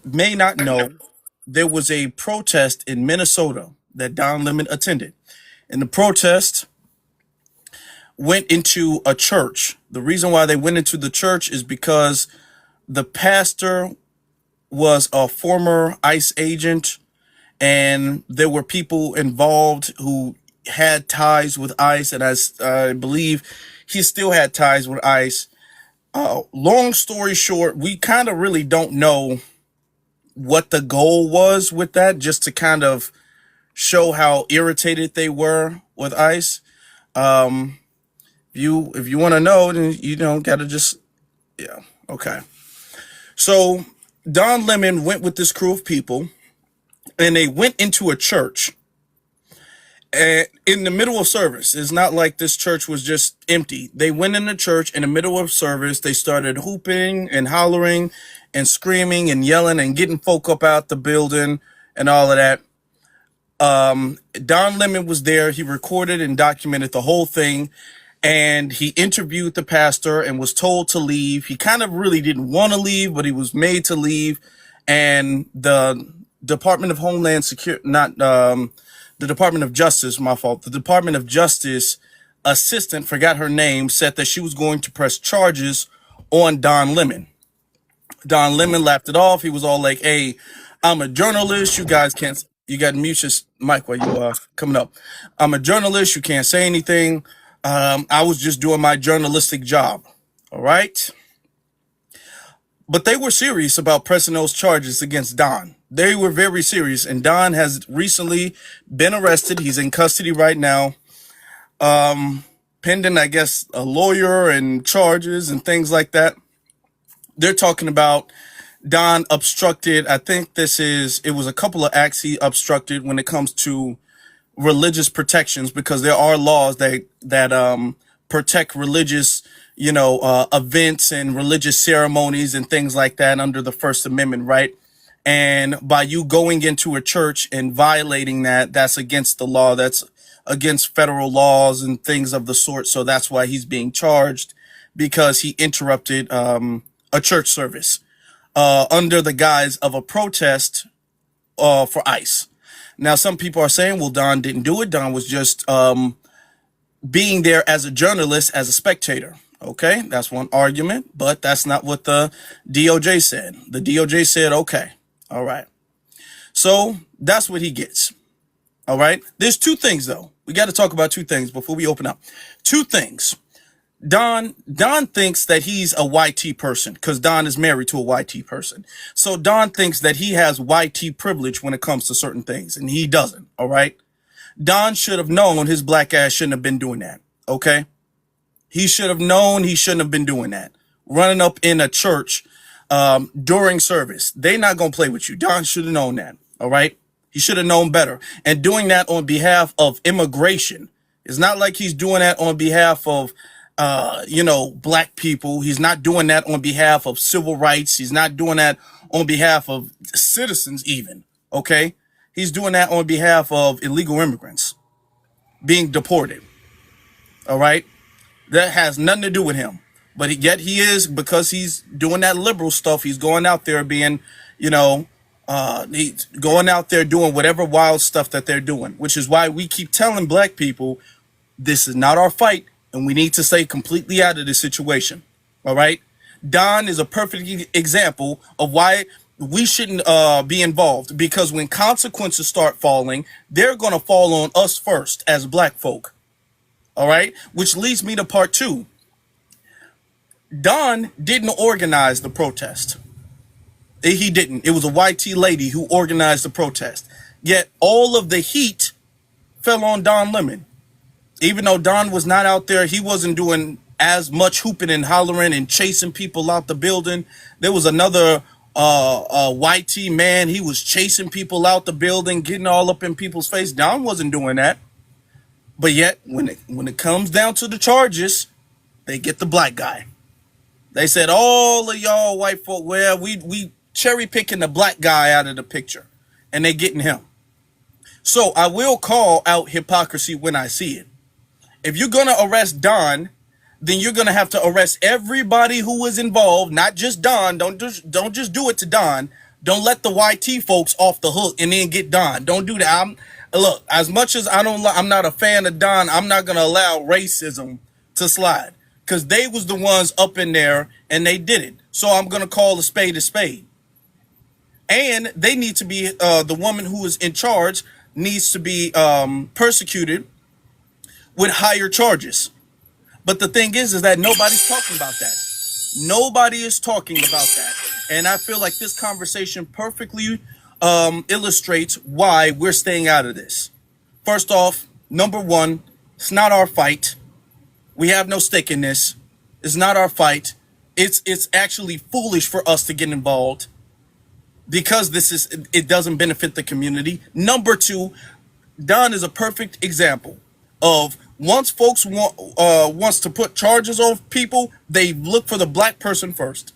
May not know, there was a protest in Minnesota that Don Lemon attended. And the protest went into a church. The reason why they went into the church is because the pastor was a former ICE agent, and there were people involved who had ties with ICE, and I believe he still had ties with ICE. Long story short, we kind of really don't know what the goal was with that, just to kind of show how irritated they were with ICE. If you want to know, then you don't gotta just, yeah, okay. So Don Lemon went with this crew of people, and they went into a church. And in the middle of service, it's not like this church was just empty. They went in the church in the middle of service. They started hooping and hollering and screaming and yelling and getting folk up out the building and all of that. Don Lemon was there. He recorded and documented the whole thing, and he interviewed the pastor and was told to leave. He kind of really didn't want to leave, but he was made to leave. And the Department of Homeland Security, the Department of Justice, my fault. The Department of Justice assistant, forgot her name, said that she was going to press charges on Don Lemon. Don Lemon laughed it off. He was all like, "Hey, I'm a journalist. You guys can't, you got to mute your mic while you coming up. I'm a journalist. You can't say anything. I was just doing my journalistic job." All right. But they were serious about pressing those charges against Don. They were very serious. And Don has recently been arrested. He's in custody right now, pending, I guess, a lawyer and charges and things like that. They're talking about Don obstructed. I think it was a couple of acts he obstructed when it comes to religious protections, because there are laws that protect religious, events and religious ceremonies and things like that under the First Amendment, right? And by you going into a church and violating that, that's against the law. That's against federal laws and things of the sort. So that's why he's being charged, because he interrupted a church service under the guise of a protest for ICE. Now, some people are saying, well, Don didn't do it. Don was just being there as a journalist, as a spectator. Okay, that's one argument, but that's not what the DOJ said. The DOJ said, okay, all right. So that's what he gets. All right. There's two things, though. We got to talk about two things before we open up. Two things. Don thinks that he's a YT person because Don is married to a YT person. So Don thinks that he has YT privilege when it comes to certain things, and he doesn't. All right. Don should have known his black ass shouldn't have been doing that. Okay. He should have known he shouldn't have been doing that. Running up in a church during service. They not going to play with you. Don should have known that. All right. He should have known better. And doing that on behalf of immigration. It's not like he's doing that on behalf of black people. He's not doing that on behalf of civil rights. He's not doing that on behalf of citizens even. Okay. He's doing that on behalf of illegal immigrants being deported. All right. That has nothing to do with him. But yet he is, because he's doing that liberal stuff. He's going out there being, he's going out there doing whatever wild stuff that they're doing, which is why we keep telling black people, this is not our fight. And we need to stay completely out of this situation. All right. Don is a perfect example of why we shouldn't be involved, because when consequences start falling, they're going to fall on us first as black folk. All right. Which leads me to part two. Don didn't organize the protest. He didn't. It was a YT lady who organized the protest. Yet all of the heat fell on Don Lemon. Even though Don was not out there, he wasn't doing as much hooping and hollering and chasing people out the building. There was another YT man. He was chasing people out the building, getting all up in people's face. Don wasn't doing that. But yet, when it comes down to the charges, they get the black guy. They said, all of y'all white folk, well, we cherry picking the black guy out of the picture, and they getting him. So I will call out hypocrisy when I see it. If you're going to arrest Don, then you're going to have to arrest everybody who was involved, not just Don. Don't just do it to Don, Don't let the YT folks off the hook and then get Don. Don't do that. Look, as much as I'm not a fan of Don, I'm not gonna allow racism to slide because they was the ones up in there and they did it. So I'm gonna call a spade a spade. And they need to be the woman who is in charge needs to be persecuted with higher charges. But the thing is that nobody's talking about that. Nobody is talking about that. And I feel like this conversation perfectly illustrates why we're staying out of this. First off, number one, it's not our fight. We have no stake in this. It's not our fight. It's actually foolish for us to get involved because it doesn't benefit the community. Number two, Don is a perfect example of once folks wants to put charges on people, they look for the black person first.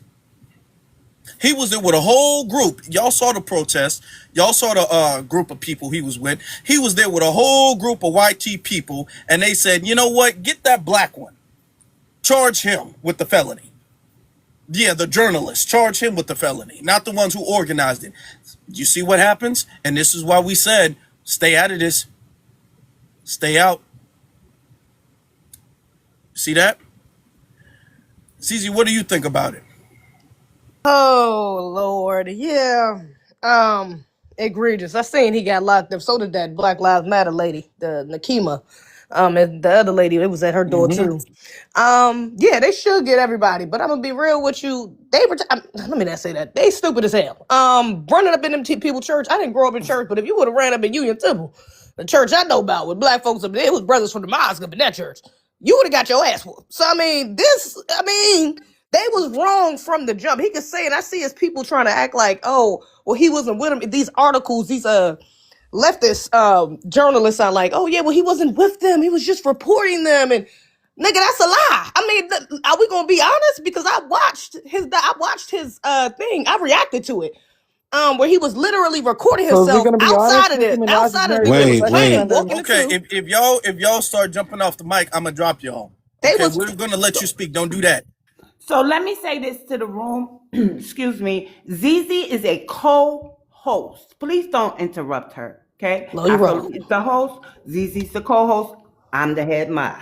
He was there with a whole group. Y'all saw the protest. Y'all saw the group of people he was with. He was there with a whole group of YT people, and they said, you know what? Get that black one. Charge him with the felony. Yeah, the journalist. Charge him with the felony, not the ones who organized it. You see what happens? And this is why we said, stay out of this. Stay out. See that? CZ, what do you think about it? Oh Lord, yeah. Egregious. I seen he got locked up. So did that Black Lives Matter lady, the Nakima. And the other lady, it was at her door too. Yeah, they should get everybody, but I'm gonna be real with you. Let me not say that. They stupid as hell. Running up in them people church. I didn't grow up in church, but if you would have ran up in Union Temple, the church I know about with black folks up there, it was brothers from the mosque up in that church. You would have got your ass whooped. So they was wrong from the jump. He could say, and I see his people trying to act like, oh, well, he wasn't with them. These articles, these leftist journalists are like, oh yeah, well, he wasn't with them. He was just reporting them. And nigga, that's a lie. I mean, are we gonna be honest? Because I watched his thing. I reacted to it. Where he was literally recording So is he himself gonna be honest? outside of Nicki this, Minaj is outside of married the to Wait, a plane, transgender walking Okay, into. if y'all start jumping off the mic, I'm gonna drop y'all. They Okay, was we're gonna let you speak. Don't do that. So let me say this to the room. Excuse me. Zizi is a co-host. Please don't interrupt her. Okay? No, you're wrong. It's the host. Zizi's the co-host. I'm the head mod.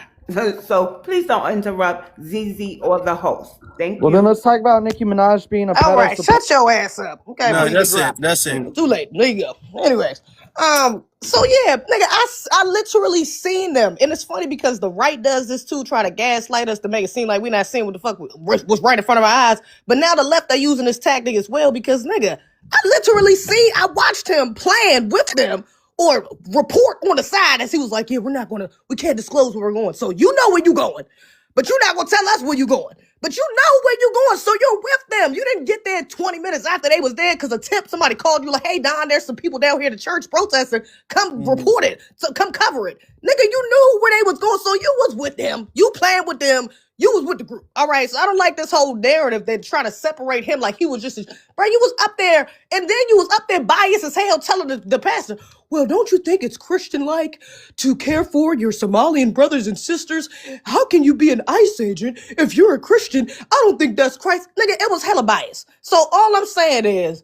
So please don't interrupt Zizi or the host. Thank you. Well, then let's talk about Nicki Minaj being a all right. pedophile. Shut your ass up. Okay, No, before you that's get it. dropped. That's it. Too late. There you go. Anyways, so yeah, nigga, I literally seen them, and it's funny because the right does this too, try to gaslight us to make it seem like we're not seeing what the fuck was right in front of our eyes. But now the left are using this tactic as well because nigga, I watched him playing with them or report on the side as he was like, yeah, we can't disclose where we're going. So you know where you going, but you're not gonna tell us where you going. But you know where you're going, so you're with them. You didn't get there 20 minutes after they was there because a tip, somebody called you like, hey, Don, there's some people down here at the church protesting. Come report it. So come cover it. Nigga, you knew where they was going, so you was with them. You playing with them. You was with the group. All right, so I don't like this whole narrative that try to separate him like he was just, bro, you was up there, and then you was up there biased as hell telling the pastor, well, don't you think it's Christian-like to care for your Somalian brothers and sisters? How can you be an ICE agent if you're a Christian? I don't think that's Christ. Nigga, it was hella biased. So all I'm saying is,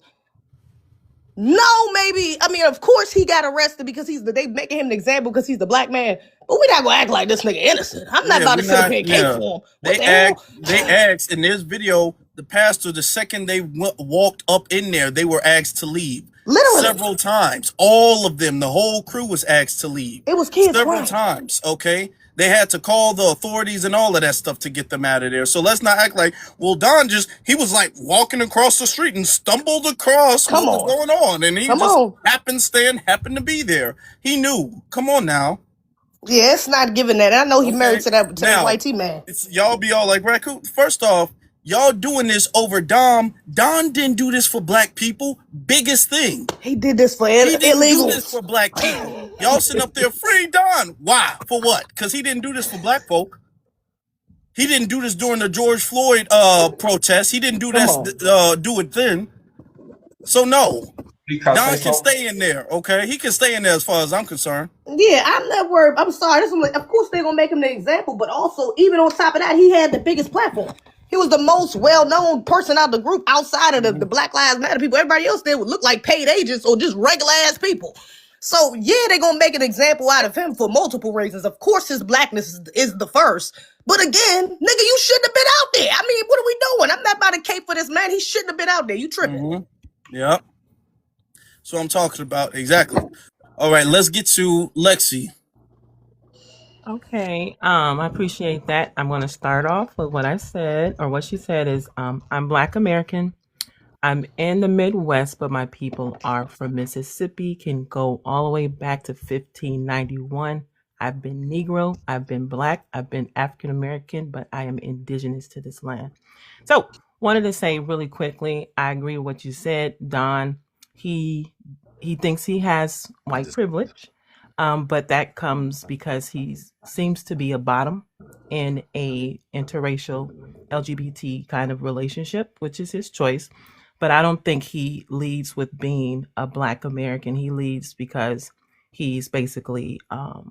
no, maybe, of course he got arrested because they making him an example because he's the black man. But we not gonna act like this nigga innocent. I'm not about to sit up here and cake for him. What the hell? They asked in this video, the pastor, the second they walked up in there, they were asked to leave. Literally. Several times. All of them, the whole crew was asked to leave. It was kids several crying. times, okay? They had to call the authorities and all of that stuff to get them out of there. So let's not act like, well, Don he was like walking across the street and stumbled across what was going on. And he happened to be there. He knew. Come on now. Yeah, it's not giving that. I know he married to that white T man. Y'all be all like, Raccoon. First off, y'all doing this over Dom. Don didn't do this for black people. Biggest thing. He did this for illegals. He didn't do this for black people. Y'all sitting up there, free Don. Why? For what? Because he didn't do this for black folk. He didn't do this during the George Floyd protest. He didn't do do it then. So no. Don can stay in there, okay? He can stay in there as far as I'm concerned. Yeah, I'm not worried. I'm sorry. Of course they're gonna make him the example, but also even on top of that, he had the biggest platform. He He was the most well-known person out of the group outside of the Black Lives Matter people. Everybody else there would look like paid agents or just regular ass people. So yeah, they're gonna make an example out of him for multiple reasons. Of course, his blackness is the first. But again, nigga, you shouldn't have been out there. I mean, what are we doing? I'm not about to cape for this man. He shouldn't have been out there. You tripping. Yep. So I'm talking about exactly. All right, let's get to Lexi. Okay, I appreciate that. I'm going to start off with what I said, or what she said is, I'm Black American. I'm in the Midwest, but my people are from Mississippi, can go all the way back to 1591. I've been Negro, I've been Black, I've been African American, but I am indigenous to this land. So, wanted to say really quickly, I agree with what you said, Don. He thinks he has white privilege, but that comes because he seems to be a bottom in a interracial LGBT kind of relationship, which is his choice. But I don't think he leads with being a Black American. He leads because he's basically, part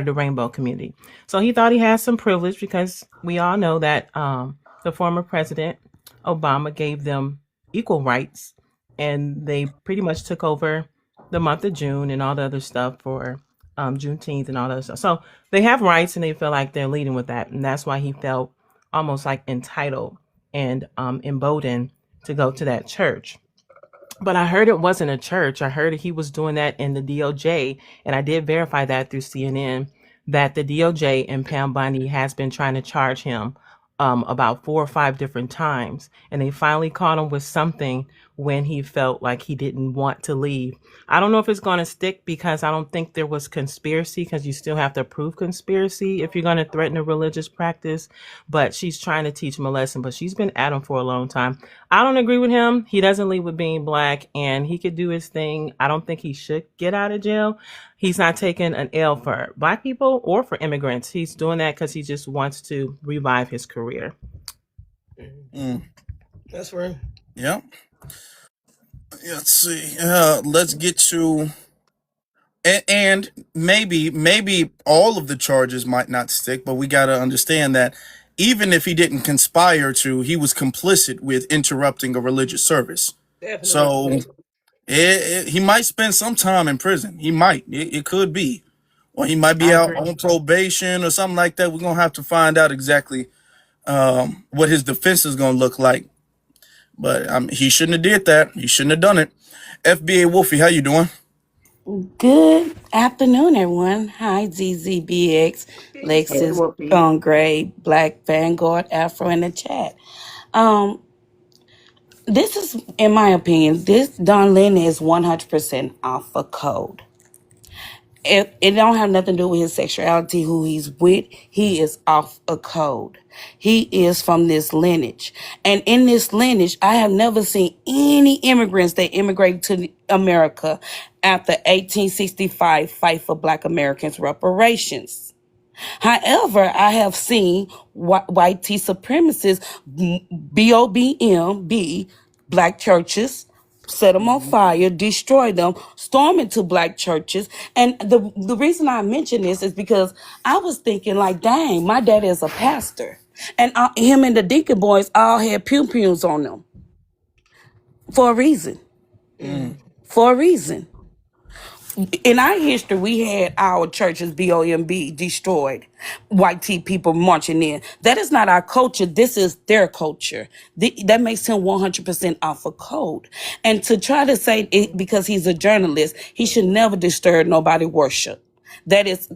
of the rainbow community. So he thought he had some privilege because we all know that the former president, Obama, gave them equal rights, and they pretty much took over the month of June and all the other stuff for Juneteenth and all that other stuff. So they have rights, and they feel like they're leading with that, and that's why he felt almost like entitled and emboldened to go to that church. But I heard it wasn't a church. I heard he was doing that in the DOJ, and I did verify that through CNN, that the DOJ and Pam Bondi has been trying to charge him about 4 or 5 different times, and they finally caught him with something when he felt like he didn't want to leave. I don't know if it's going to stick, because I don't think there was conspiracy, because you still have to prove conspiracy if you're going to threaten a religious practice. But she's trying to teach him a lesson, but she's been at him for a long time. I don't agree with him. He doesn't lead with being Black, and he could do his thing. I don't think he should get out of jail. He's not taking an L for Black people or for immigrants. He's doing that because he just wants to revive his career. That's right. Yep. Let's see. Let's get to, and maybe all of the charges might not stick, but we got to understand that even if he didn't conspire to, he was complicit with interrupting a religious service. Definitely. So he might spend some time in prison. He might. It could be. Or he might be I out agree. on probation or something like that. We're going to have to find out exactly what his defense is going to look like. But he shouldn't have did that. He shouldn't have done it. FBA Wolfie, how you doing? Good afternoon, everyone. Hi, ZZBX, Hey, Lexus, Whoopi. Gray, Black Vanguard, Afro in the chat. This is, in my opinion, this Don Lennon is 100% off a code. It don't have nothing to do with his sexuality, who he's with. He is off a code. He is from this lineage. And in this lineage, I have never seen any immigrants that immigrated to America after 1865 fight for Black Americans' reparations. However, I have seen white tea supremacists, BOBM, Black churches, set them on fire, destroy them, storm into Black churches. And the reason I mention this is because I was thinking like, dang, my dad is a pastor. And him and the Deacon boys all had pew-pews on them. For a reason. For a reason. In our history, we had our churches, BOMB, destroyed. White tea people marching in. That is not our culture. This is their culture. That makes him 100% off a code. And to try to say it because he's a journalist, he should never disturb nobody worship. That is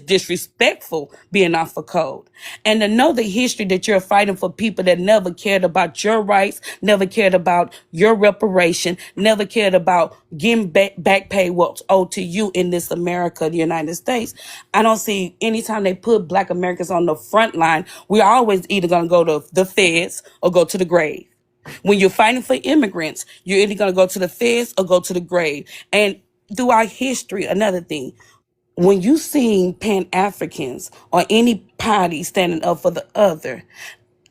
disrespectful, being off a code. And to know the history that you're fighting for people that never cared about your rights, never cared about your reparation, never cared about getting back pay what's owed to you in this America, the United States. I don't see anytime they put Black Americans on the front line, we're always either going to go to the feds or go to the grave. When you're fighting for immigrants, you're either going to go to the feds or go to the grave. And throughout history, another thing, when you see Pan-Africans or any party standing up for the other,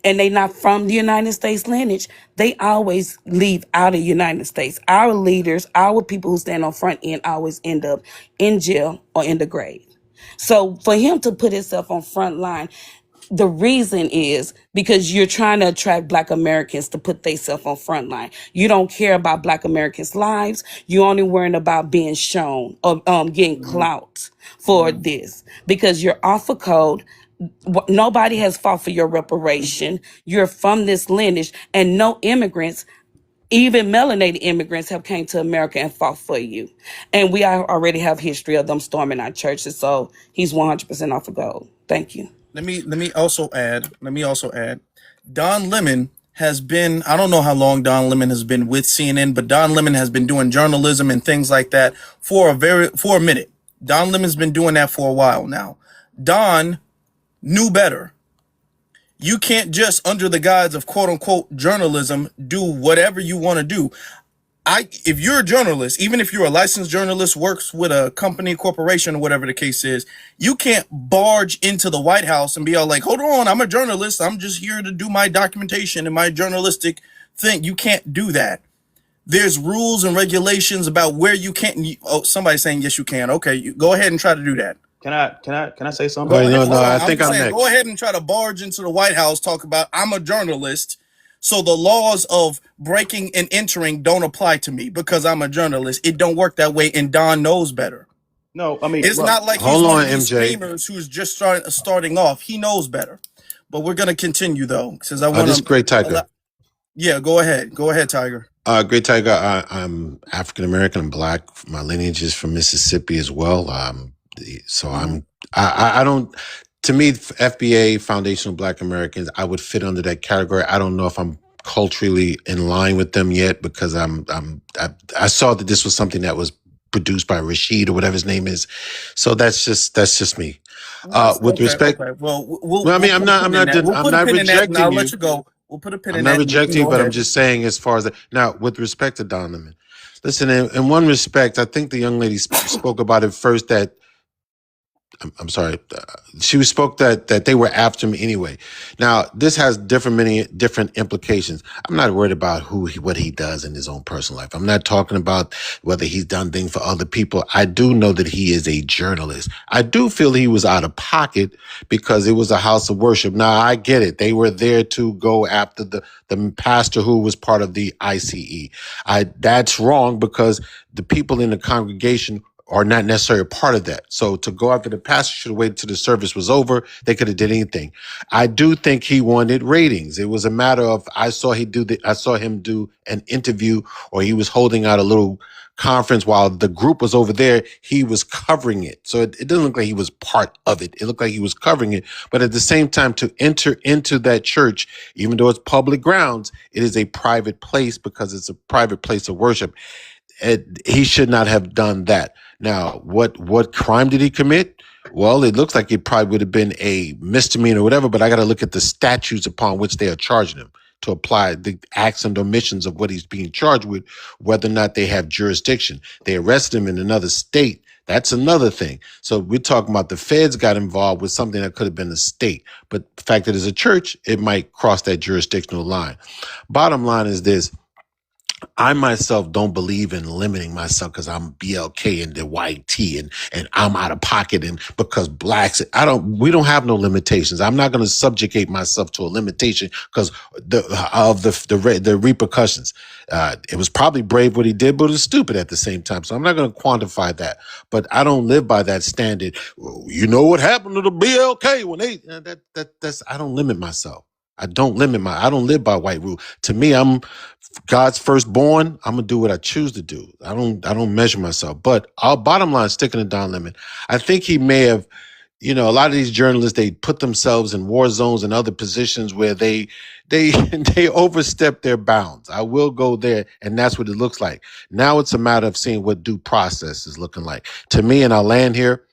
and they not from the United States lineage, they always leave out of the United States. Our leaders, our people who stand on front end always end up in jail or in the grave. So for him to put himself on front line, The reason is because you're trying to attract Black Americans to put themselves on front line. You don't care about Black Americans' lives. You're only worrying about being shown or getting clout for this because you're off a code. Nobody has fought for your reparation. You're from this lineage, and no immigrants, even melanated immigrants, have came to America and fought for you. And we already have history of them storming our churches. So he's 100% off a gold. Thank you. Let me also add. Don Lemon has been, I don't know how long Don Lemon has been with CNN, but Don Lemon has been doing journalism and things like that for a minute. Don Lemon's been doing that for a while now. Don knew better. You can't just, under the guise of quote unquote journalism, do whatever you want to do. If you're a journalist, even if you're a licensed journalist, works with a company, corporation, or whatever the case is, you can't barge into the White House and be all like, hold on, I'm a journalist. I'm just here to do my documentation and my journalistic thing. You can't do that. There's rules and regulations about where you can't. Oh, somebody's saying, yes, you can. Okay, you go ahead and try to do that. Can I say something? Wait, no, Hold on, I think just I'm saying, next. go ahead and try to barge into the White House, talk about I'm a journalist, so the laws of breaking and entering don't apply to me because I'm a journalist. It don't work that way, and Don knows better. No, I mean, It's not like he's Hold one on, of these MJ. streamers who's just starting off. He knows better. But we're gonna continue though, since I want This is Great Tiger. Yeah, go ahead, Tiger. Great Tiger. I'm African American. I'm Black. My lineage is from Mississippi as well. So I don't. To me, FBA, Foundational Black Americans, I would fit under that category. I don't know if I'm culturally in line with them yet because I saw that this was something that was produced by Rashid or whatever his name is. So that's just me. With respect, Okay. Well, I mean, I'm not rejecting I'll you. let you go. We'll put a pin I'm in not that. rejecting you, Go but I'm ahead. just saying as far as that. Now, with respect to Don Lemon, listen, in one respect, I think the young lady spoke about it first that, I'm sorry, she spoke that they were after me anyway. Now, this has many different implications. I'm not worried about what he does in his own personal life. I'm not talking about whether he's done things for other people. I do know that he is a journalist. I do feel he was out of pocket because it was a house of worship. Now, I get it. They were there to go after the pastor who was part of the ICE. That's wrong because the people in the congregation are not necessarily a part of that. So to go after the pastor should have waited till the service was over. They could have did anything. I do think he wanted ratings. It was a matter of I saw him do an interview, or he was holding out a little conference while the group was over there. He was covering it. So it doesn't look like he was part of it. It looked like he was covering it. But at the same time, to enter into that church, even though it's public grounds, it is a private place because it's a private place of worship. He should not have done that. Now, what crime did he commit? Well, it looks like it probably would have been a misdemeanor or whatever, but I got to look at the statutes upon which they are charging him to apply the acts and omissions of what he's being charged with, whether or not they have jurisdiction. They arrested him in another state. That's another thing. So we're talking about the feds got involved with something that could have been a state. But the fact that it's a church, it might cross that jurisdictional line. Bottom line is this. I myself don't believe in limiting myself because I'm BLK and the white T and I'm out of pocket and because blacks, we don't have no limitations. I'm not going to subjugate myself to a limitation because the repercussions. It was probably brave what he did, but it was stupid at the same time. So I'm not going to quantify that, but I don't live by that standard. You know what happened to the BLK when that's, I don't limit myself. I don't live by white rule. To me, I'm God's firstborn. I'm gonna do what I choose to do. I don't measure myself. But our bottom line, sticking to Don Lemon, I think he may have, a lot of these journalists, they put themselves in war zones and other positions where they overstep their bounds. I will go there, and that's what it looks like. Now it's a matter of seeing what due process is looking like. To me, and I'll land here,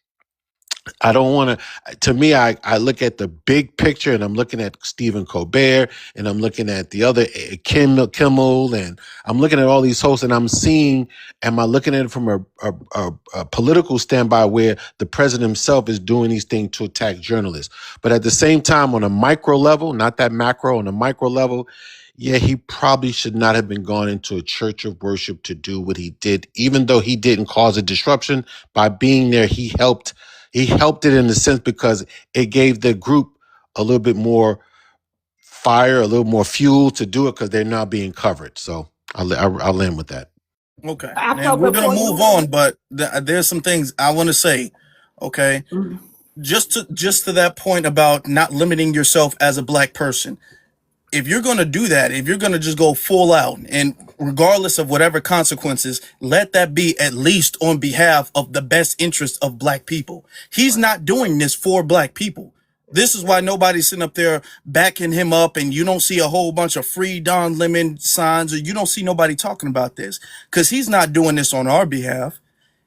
I don't want to me, I look at the big picture and I'm looking at Stephen Colbert and I'm looking at the other Kimmel and I'm looking at all these hosts and I'm seeing, am I looking at it from a political standpoint where the president himself is doing these things to attack journalists? But at the same time, on a micro level, not that macro, on a micro level, yeah, he probably should not have been gone into a church of worship to do what he did, even though he didn't cause a disruption. By being there, he helped it in a sense because it gave the group a little bit more fire, a little more fuel to do it because they're not being covered. So I'll end with that. Okay, Also, and we're gonna before move you, on, but there's some things I want to say. Okay, just to that point about not limiting yourself as a black person. If you're going to do that, if you're going to just go full out and regardless of whatever consequences, let that be at least on behalf of the best interest of black people. He's not doing this for black people. This is why nobody's sitting up there backing him up and you don't see a whole bunch of free Don Lemon signs or you don't see nobody talking about this because he's not doing this on our behalf.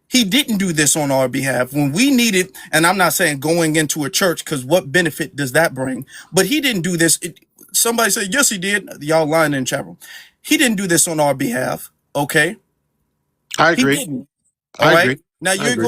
He didn't do this on our behalf when we needed, and I'm not saying going into a church because what benefit does that bring? But he didn't do this. Somebody said, yes, he did. Y'all lying in chat room. He didn't do this on our behalf. Okay. I He agree. didn't. I All right. agree. Now I agree.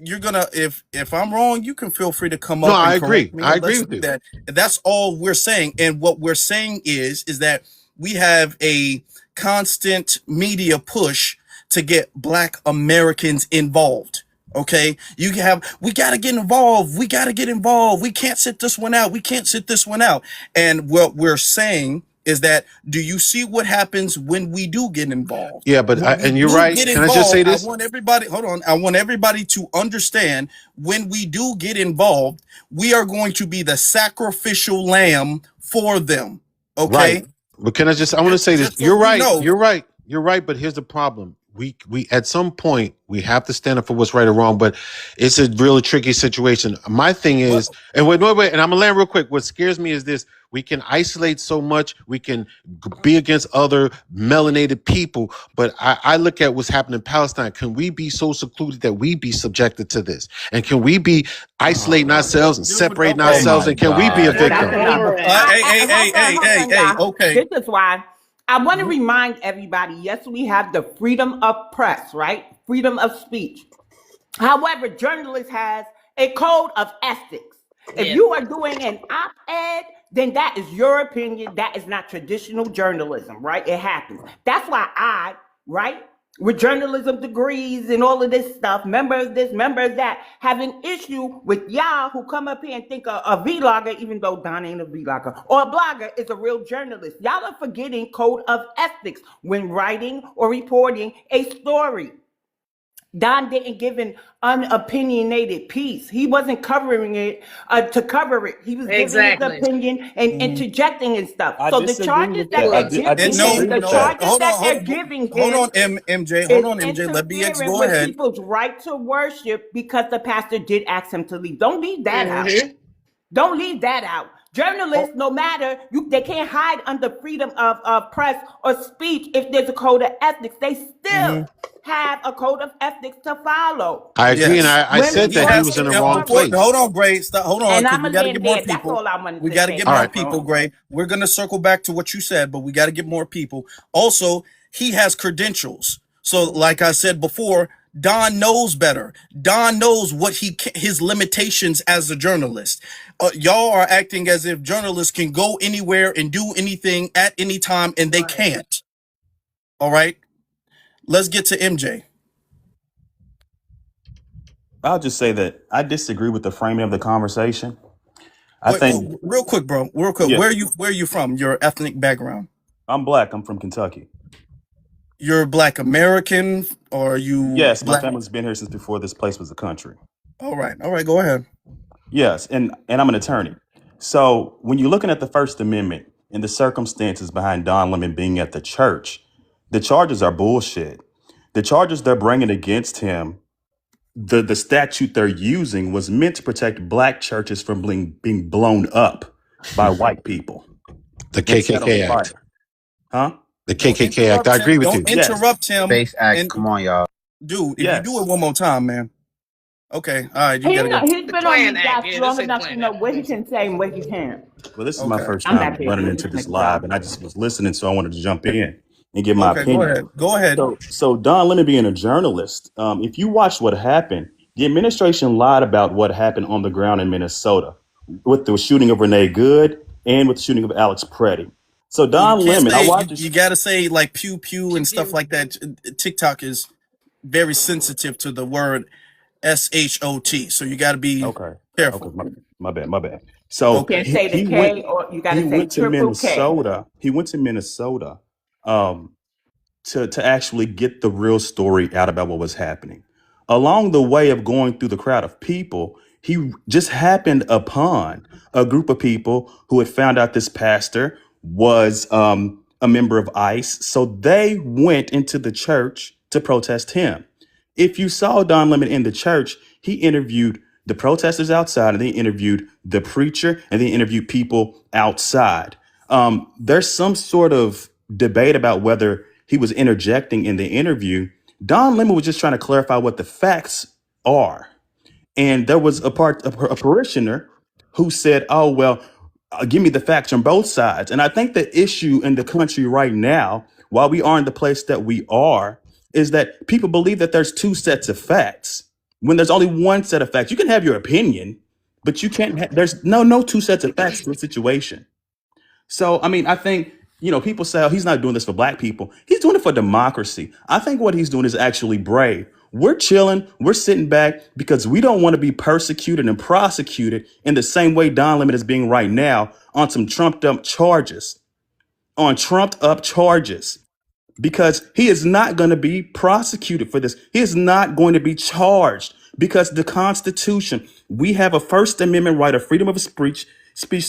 you're gonna, if I'm wrong, you can feel free to come No, up I and agree. correct me. I And agree let's with do you. that. That's all we're saying. And what we're saying is that we have a constant media push to get black Americans involved. Okay, we got to get involved. We got to get involved. We can't sit this one out. We can't sit this one out. And what we're saying is that, do you see what happens when we do get involved? Yeah, but When we and you're do right. get Can I just say involved, I this? want everybody, hold on. I want everybody to understand when we do get involved, we are going to be the sacrificial lamb for them. Okay. Right. But can I want to say this. Just so You're we right. know. You're right. You're right. But here's the problem. We at some point we have to stand up for what's right or wrong, but it's a really tricky situation. My thing is, and wait, and I'm gonna land real quick. What scares me is this: we can isolate so much, we can be against other melanated people, but I look at what's happening in Palestine. Can we be so secluded that we be subjected to this? And can we be isolating ourselves and separating okay. ourselves? And can we be a that's victim? enough. Hey, okay. This is why I want to remind everybody, yes, we have the freedom of press, right? Freedom of speech. However, journalists has a code of ethics. If you are doing an op-ed, then that is your opinion. That is not traditional journalism, right? It happens. That's why with journalism degrees and all of this stuff, members this, members that, have an issue with y'all who come up here and think a vlogger, even though Don ain't a vlogger, or a blogger is a real journalist. Y'all are forgetting code of ethics when writing or reporting a story. Don didn't give an unopinionated piece. He wasn't covering it to cover it. He was giving his opinion and interjecting and stuff. I So the disagree charges with that that. they're I giving disagree him, the with that. charges that they're giving Hold him on, MJ. is Hold on, MJ. Let BX interfering go with ahead. people's right to worship because the pastor did ask him to leave. Don't leave that out. Don't leave that out. Journalists, no matter, they can't hide under freedom of press or speech if there's a code of ethics. They still have a code of ethics to follow. I agree, and Yes. I said that he was in the wrong place. Hold on, Gray. Stop. Hold on, And because I'm we going got to to get land more there. That's people. all I wanted We to got to say. get All more right. people, Gray. We're going to circle back to what you said, but we got to get more people. Also, he has credentials. So, like I said before, Don knows better. Don knows what his limitations as a journalist. Y'all are acting as if journalists can go anywhere and do anything at any time, and they can't. All right. Let's get to MJ. I'll just say that I disagree with the framing of the conversation. I Wait, think, real quick, bro. Real quick. yeah, Where are you from? Your ethnic background? I'm black. I'm from Kentucky. You're Black American, or are you Yes, my Black? family's been here since before this place was a country. All right. Go ahead. Yes, and I'm an attorney. So when you're looking at the First Amendment and the circumstances behind Don Lemon being at the church, the charges are bullshit. The charges they're bringing against him, the statute they're using was meant to protect black churches from being blown up by white people The and set on KKK Act. fire. Huh? The Don't KKK Act. interrupt I him. agree with you. Don't Yes. interrupt him. Space Act. And Come on, y'all. dude, if you Yes. do it one more time, man. Okay. All right. You gotta go. He's been on the job long enough to know what he can say and what he can't. Well, this is my Okay. first I'm time back here. running into this live, and I just was listening, so I wanted to jump in and give my Okay. opinion. Go ahead. So Don Lemon being a journalist, if you watch what happened, the administration lied about what happened on the ground in Minnesota with the shooting of Renee Good and with the shooting of Alex Preddy. So Don You can't Lemon, I say, watched. you gotta say like pew pew and stuff like that. TikTok is very sensitive to the word SHOT, so you gotta be Okay. careful. Okay. My bad. My bad. So Okay. Can't say the he went K, or you got he to say went to triple K. Minnesota. He went to Minnesota. To actually get the real story out about what was happening. Along the way of going through the crowd of people, he just happened upon a group of people who had found out this pastor was a member of ICE. So they went into the church to protest him. If you saw Don Lemon in the church, he interviewed the protesters outside, and then he interviewed the preacher, and then he interviewed people outside. There's some sort of debate about whether he was interjecting in the interview. Don Lemon was just trying to clarify what the facts are. And there was a parishioner who said, "Oh well, give me the facts from both sides." And I think the issue in the country right now, while we are in the place that we are, is that people believe that there's two sets of facts when there's only one set of facts. You can have your opinion, but you can't. There's no two sets of facts to a situation. So, I mean, I think, people say, oh, he's not doing this for black people. He's doing it for democracy. I think what he's doing is actually brave. We're chilling. We're sitting back because we don't want to be persecuted and prosecuted in the same way Don Lemon is being right now on some trumped up charges, because he is not going to be prosecuted for this. He is not going to be charged because the Constitution, we have a First Amendment right of freedom of speech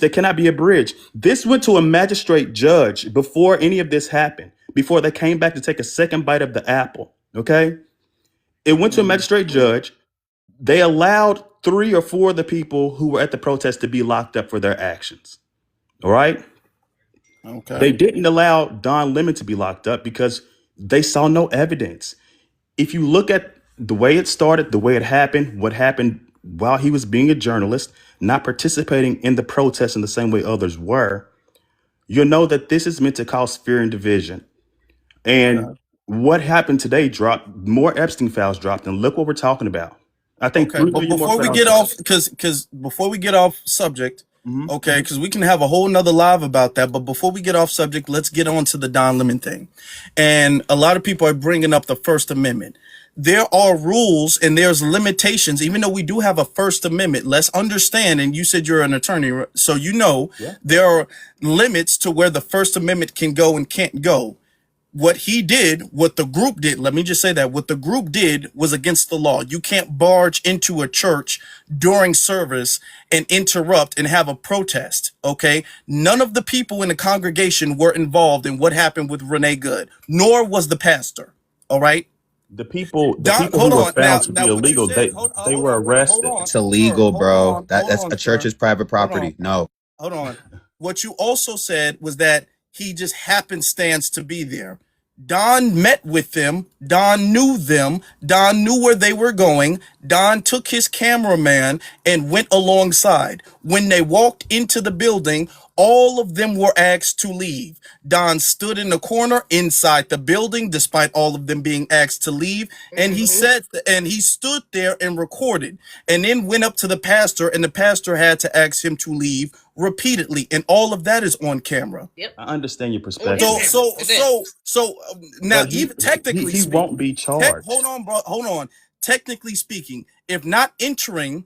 that cannot be abridged. This went to a magistrate judge before any of this happened, before they came back to take a second bite of the apple. Okay. It went to a magistrate judge. They allowed 3 or 4 of the people who were at the protest to be locked up for their actions. All right. Okay. They didn't allow Don Lemon to be locked up because they saw no evidence. If you look at the way it started, the way it happened, what happened while he was being a journalist, not participating in the protest in the same way others were, you'll know that this is meant to cause fear and division. And what happened today dropped more Epstein files dropped, and look what we're talking about. I think Okay, 3 but million more before we files get dropped. off, because before we get off subject, Mhm. okay, because we can have a whole nother live about that. But before we get off subject, let's get on to the Don Lemon thing. And a lot of people are bringing up the First Amendment. There are rules and there's limitations, even though we do have a First Amendment. Let's understand, and you said you're an attorney, so Yeah. there are limits to where the First Amendment can go and can't go. What the group did, let me just say that what the group did was against the law. You can't barge into a church during service and interrupt and have a protest. Okay. None of the people in the congregation were involved in what happened with Renee Good, nor was the pastor. All right. The people Hold who were on. Now, found to be what you illegal, said, they were hold arrested. on, It's sir. illegal, Hold bro. on, That's hold a on, sir. church's private Hold on. property. No. Hold on. What you also said was that he just happenstance to be there. Don met with them. Don knew them. Don knew where they were going. Don took his cameraman and went alongside. When they walked into the building, all of them were asked to leave. Don stood in the corner inside the building, despite all of them being asked to leave. And he stood there and recorded, and then went up to the pastor, and the pastor had to ask him to leave repeatedly. And all of that is on camera. I understand your perspective, Now, but even technically he speaking, won't be charged. hold on, bro. Hold on. Technically speaking, if not entering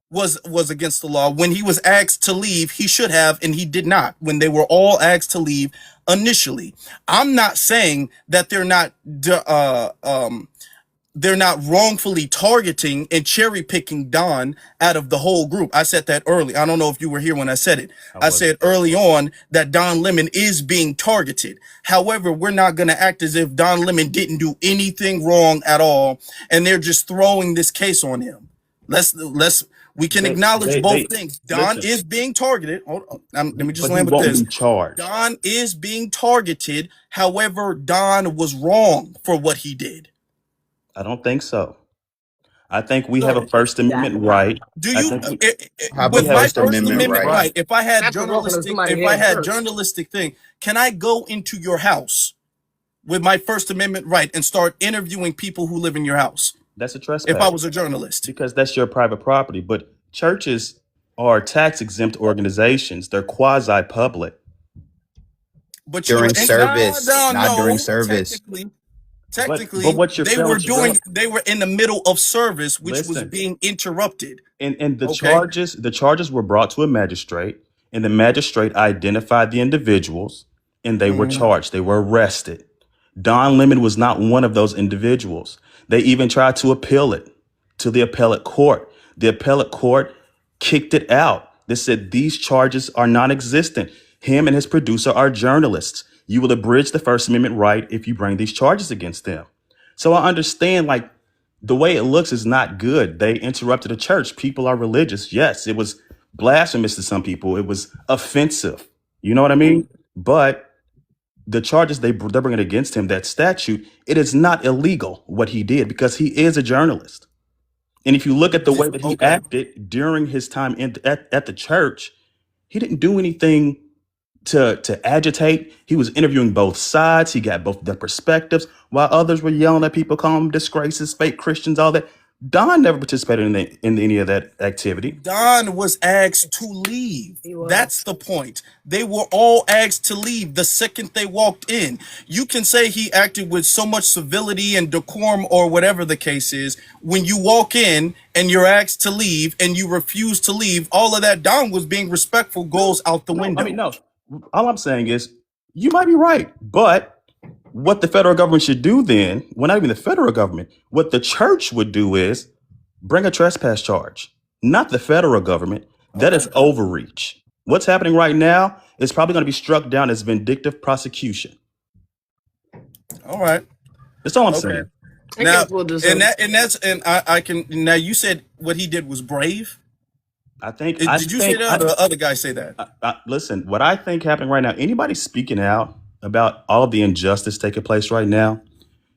was against the law, when he was asked to leave, he should have, and he did not. When they were all asked to leave initially, I'm not saying that they're not wrongfully targeting and cherry picking Don out of the whole group. I said that early. I don't know if you were here when I said it. I said early on that Don Lemon is being targeted. However, we're not going to act as if Don Lemon didn't do anything wrong at all, and they're just throwing this case on him. We can acknowledge both things. Don is being targeted. Hold on. Let me just land with this. Be charged. Don is being targeted. However, Don was wrong for what he did. I don't think so. I think we have a First Amendment right. Do you, Have with a my First First Amendment Amendment right. right, if I had That's provoking somebody journalistic thing, can I go into your house with my First Amendment right and start interviewing people who live in your house That's a trespass. if I was a journalist? Because that's your private property. But churches are tax exempt organizations. They're quasi public. But During you're service, not during service. technically what you're they failing were to realize, they were in the middle of service, which was listen, being interrupted. and Okay. the charges were brought to a magistrate, and the magistrate identified the individuals, and they were charged. They were arrested. Don Lemon was not one of those individuals. They even tried to appeal it to the appellate court. The appellate court kicked it out. They said these charges are non-existent. Him and his producer are journalists. You will abridge the First Amendment right if you bring these charges against them. So I understand, like, the way it looks is not good. They interrupted a church. People are religious. Yes, it was blasphemous to some people. It was offensive. You know what I mean? But the charges they're bringing against him, that statute, it is not illegal what he did because he is a journalist. And if you look at the way that he Okay. acted during his time at the church, he didn't do anything to agitate. He was interviewing both sides. He got both their perspectives, while others were yelling at people, calling them disgraces, fake Christians, all that. Don never participated in any of that activity. Don was asked to leave. That's the point. They were all asked to leave the second they walked in. You can say he acted with so much civility and decorum or whatever the case is. When you walk in and you're asked to leave and you refuse to leave, all of that Don was being respectful goes out the window. I mean, no. All I'm saying is you might be right, but what the federal government should do then, well, not even the federal government, what the church would do is bring a trespass charge, not the federal government. That is overreach. What's happening right now is probably going to be struck down as vindictive prosecution. All right. That's all I'm Okay. saying. I Now, guess we'll do and I can, now you said what he did was brave. I think. Did you say that or the other guy say that? Listen, what I think happening right now, anybody speaking out about all of the injustice taking place right now,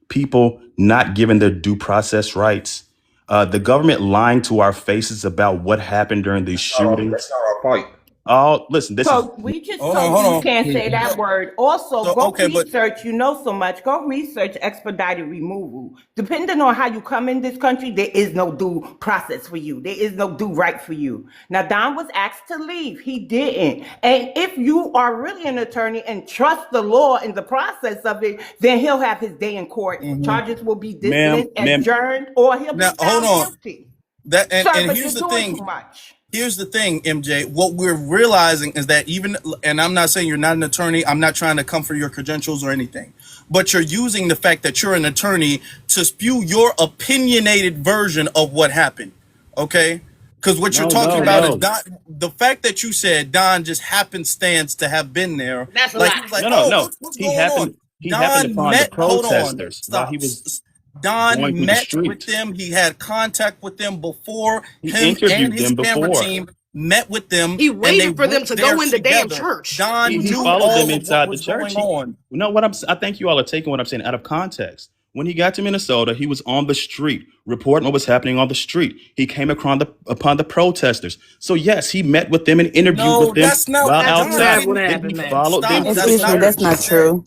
people not given their due process rights, the government lying to our faces about what happened during these shootings. That's not our fight. Oh, listen, this So is we just Hold told on. you can't say that word. Also, So, go okay, but- research. You know so much. Go research expedited removal. Depending on how you come in this country, there is no due process for you. There is no due right for you. Now, Don was asked to leave. He didn't. And if you are really an attorney and trust the law in the process of it, then he'll have his day in court. Charges will be dismissed, Ma'am. adjourned, or he'll be Now, found hold on. guilty. That Sir, and but here's you're the doing thing. too much. Here's the thing, MJ. What we're realizing is that even, and I'm not saying you're not an attorney, I'm not trying to come for your credentials or anything, but you're using the fact that you're an attorney to spew your opinionated version of what happened. Okay? Because what you're talking about is Don, the fact that you said Don just happenstance to have been there. That's a like, lie. he was like, No. what's He going happened. on? He happened upon the hold on. protesters while Stop. he was Don going through the met street. with them. He had contact with them before. He Him interviewed and his them camera before. team met with them. He and waited they for them went to there go in the damn together. church. Don He knew followed all them of inside what the was church. going on. No, I think you all are taking what I'm saying out of context. When he got to Minnesota, he was on the street reporting what was happening on the street. He came upon the protesters. So yes, he met with them and interviewed No, with them that's not while that's outside. not Then he followed Stop. them. That's Excuse not me, what that's he not said. true.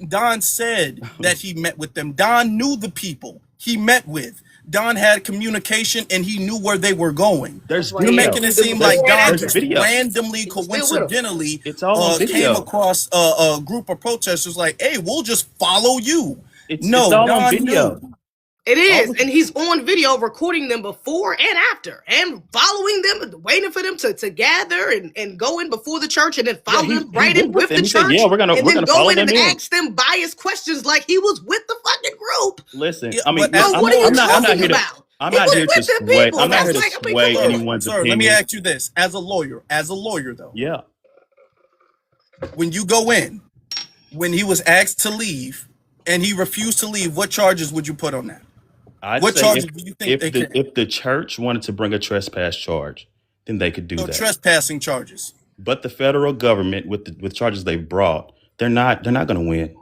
Don said that he met with them. Don knew the people he met with. Don had communication and he knew where they were going. There's You're video. making it seem like Don There's just video. randomly, with him. coincidentally, It's all on came video. across a group of protesters like, hey, we'll just follow you. It's No, all on Don video. knew. It is, and he's on video recording them before and after, and following them, and waiting for them to gather and go in before the church, and then follow he- them right he in went with with them. the He said, church. "Yeah, we're gonna and then go follow in and them in." ask them biased questions like he was with the fucking group. Listen, Yeah, I mean, but that's- I'm what are you not talking here to. about? I'm He not was here to with them sway. people. I'm not here That's to like, I mean, sway come on. anyone's Sir, opinion. let me ask you this: as a lawyer though, Yeah. when you go in, when he was asked to leave and he refused to leave, what charges would you put on that? I'd What say charges do you think they can? if the church wanted to bring a trespass charge, then they could do No that. trespassing charges. But the federal government, with charges they brought, they're not going to win.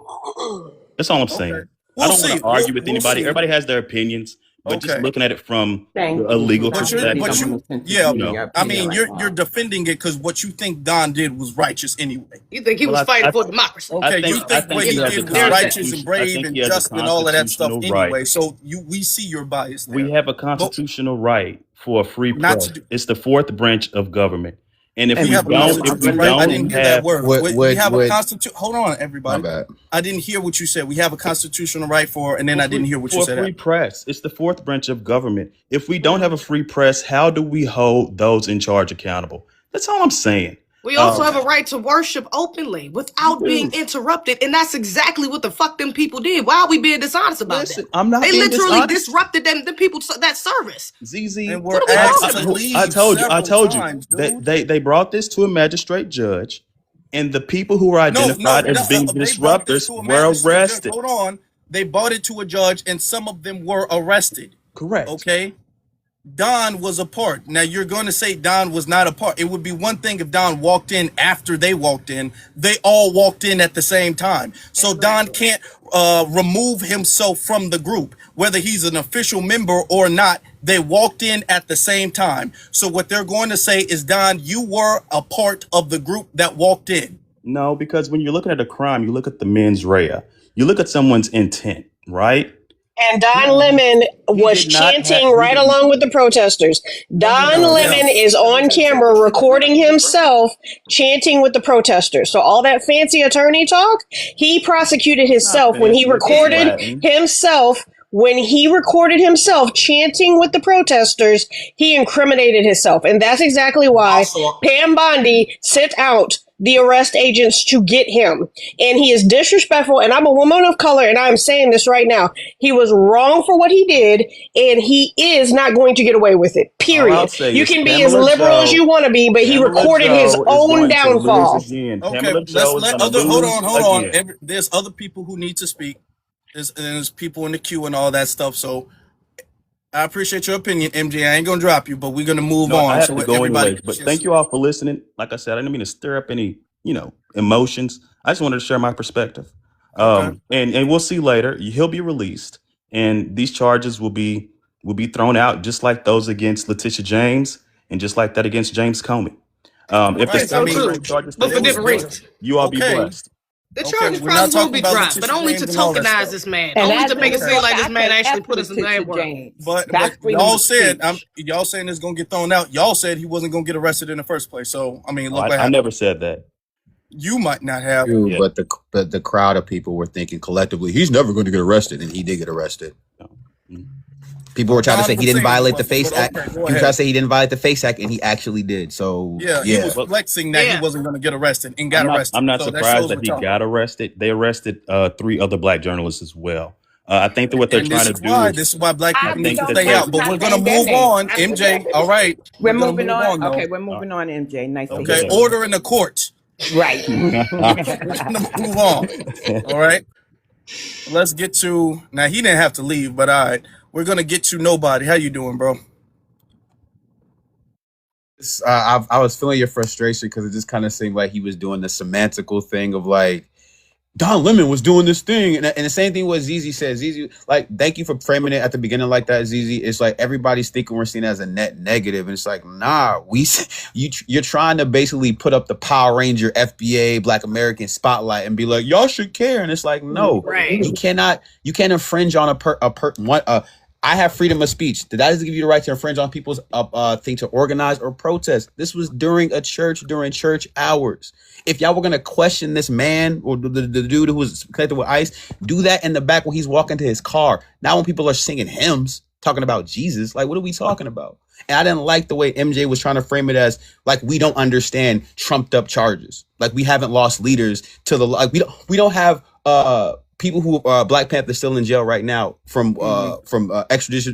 That's all I'm saying. Okay. I We'll don't want see. to argue We'll- with we'll anybody. see. Everybody has their opinions, but just Okay. looking at it from Thank a you. legal But you're, perspective. but you, yeah. I mean, you're defending it because what you think Don did was righteous anyway. You think he Well, was I- fighting I- for democracy? Okay, I you think think what he he has did a was righteous constitution- and I brave think and he has a just and all of that stuff constitutional anyway. right. So we see your bias there. We have a constitutional right for a free Not press. to do- It's the fourth branch of government. And if We we have a don't, constitution, right? I didn't hear that have, word. We have a constitution. Hold on, My everybody. bad. I didn't hear what you said. We have a constitutional right for, and then I didn't hear what you for said. free press, it's the fourth branch of government. If we don't have a free press, how do we hold those in charge accountable? That's all I'm saying. We also have a right to worship openly without being interrupted, and that's exactly what the fuck them people did. Why are we being dishonest about Listen, that? I'm not They being literally dishonest. disrupted the people that service. ZZ, And What we're are we asked talking to about? leave I told you several times, that dude. they brought this to a magistrate judge, and the people who were identified as being They brought this disruptors to a were magistrate judge. arrested. Hold on. They brought it to a judge, and some of them were arrested. Correct. Okay? Don was a part. Now you're going to say Don was not a part. It would be one thing if Don walked in after they walked in. They all walked in at the same time. So Don can't remove himself from the group, whether he's an official member or not. They walked in at the same time. So what they're going to say is, Don, you were a part of the group that walked in. No, because when you're looking at a crime, you look at the mens rea. You look at someone's intent, right? And Don Lemon was did not chanting have- right along with the protesters. Don no, Lemon is on camera recording himself chanting with the protesters. So all that fancy attorney talk, he prosecuted himself when he fancy, it's recorded Latin. himself. When he recorded himself chanting with the protesters, he incriminated himself. And that's exactly why Pam Bondi sent out the arrest agents to get him. And he is disrespectful. And I'm a woman of color, and I'm saying this right now. He was wrong for what he did, and he is not going to get away with it. All Period. I'll say You is can be Pamela as liberal as Joe- you want to be, but he Pamela recorded his Joe is own going to downfall. lose again. Okay, Pamela let's Joe is let gonna other. Hold lose on, hold on. again. There's other people who need to speak. There's people in the queue and all that stuff. So I appreciate your opinion, MJ. I ain't gonna drop you, but we're gonna move No, on. I have So to go everybody. anyways. But thank you all for listening. Like I said, I didn't mean to stir up any, emotions. I just wanted to share my perspective. Okay. And we'll see later. He'll be released, and these charges will be thrown out, just like those against Letitia James, and just like that against James Comey. If Right, there's I mean, federal charges, but for taken, different reasons. you all be Okay. blessed. The Okay, charges we're not probably will talking be about dropped, but Letitia only to James and all that tokenize stuff. this man. And Only that's to make it what seem like this happened man actually after put us in Letitia bad work. James. But That's freedom y'all of said speech. y'all saying it's gonna get thrown out. Y'all said he wasn't gonna get arrested in the first place. So I mean, look what I happened. never said that. You might not have. True, Yeah. but the crowd of people were thinking collectively, he's never going to get arrested, and he did get arrested. Mhm. People were trying to Don say was he didn't saying he violate the wasn't, Face but Act. okay, go People ahead. try to say he didn't violate the Face Act, and he actually did. So Yeah, he was flexing that Yeah. he wasn't gonna get arrested and got arrested. I'm not So surprised shows that what he y'all- got arrested. They arrested 3 other black journalists as well. I think that what they're And trying this to is do why is black I people need think to that stay out. But I we're gonna named that move name. on, MJ. All right, We're gonna moving move on. though. Okay, we're moving on, MJ. Nice to Okay, hear. order in the court. Right. We're gonna move on. All right. Let's get to now. He didn't have to leave, but all right. We're gonna get to nobody. How you doing, bro? I was feeling your frustration because it just kind of seemed like he was doing the semantical thing of like Don Lemon was doing this thing, and the same thing what ZZ said. ZZ, like, thank you for framing it at the beginning like that. ZZ, it's like everybody's thinking we're seen as a net negative, and it's like, nah, you're trying to basically put up the Power Ranger, FBA, Black American spotlight and be like, y'all should care, and it's like, no, Right. you can't infringe on I have freedom of speech. That doesn't give you the right to infringe on people's thing to organize or protest. This was during church hours. If y'all were gonna question this man or the dude who was connected with ICE, do that in the back when he's walking to his car. Now when people are singing hymns, talking about Jesus, like, what are we talking about? And I didn't like the way MJ was trying to frame it as like we don't understand trumped up charges. Like we haven't lost leaders to the like we don't have people who Black Panther still in jail right now from extradition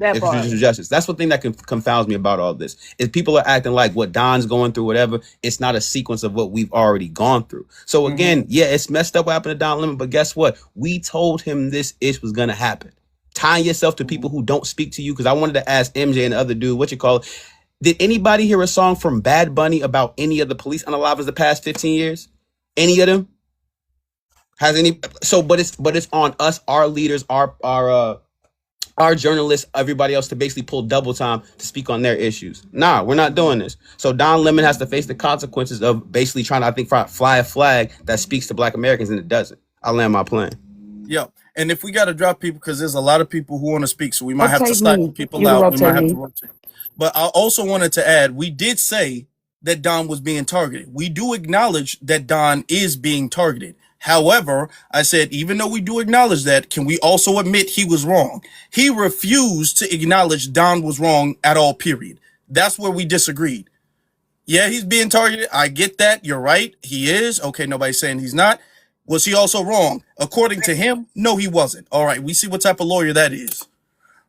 justice. That's one thing that confounds me about all this is people are acting like what Don's going through, whatever. It's not a sequence of what we've already gone through. So again, yeah, it's messed up what happened to Don Lemon, but guess what? We told him this ish was gonna happen. Tying yourself to people who don't speak to you, because I wanted to ask MJ and the other dude, did anybody hear a song from Bad Bunny about any of the police unalivers the past 15 years? Any of them? Has any? So, but it's on us, our leaders, our journalists, everybody else to basically pull double time to speak on their issues. Nah, we're not doing this. So Don Lemon has to face the consequences of basically trying to, I think, fly a flag that speaks to Black Americans, and it doesn't. I'll land my plane. Yeah. And if we got to drop people, because there's a lot of people who want to speak, so we might have to Rotate cycle me. people You out. We rotate might have me. to rotate. But I also wanted to add, we did say that Don was being targeted. We do acknowledge that Don is being targeted. However, I said, even though we do acknowledge that, can we also admit he was wrong? He refused to acknowledge Don was wrong at all, period. That's where we disagreed. Yeah, he's being targeted. I get that. You're right. He is. Okay, nobody's saying he's not. Was he also wrong? According to him, no, he wasn't. All right, we see what type of lawyer that is.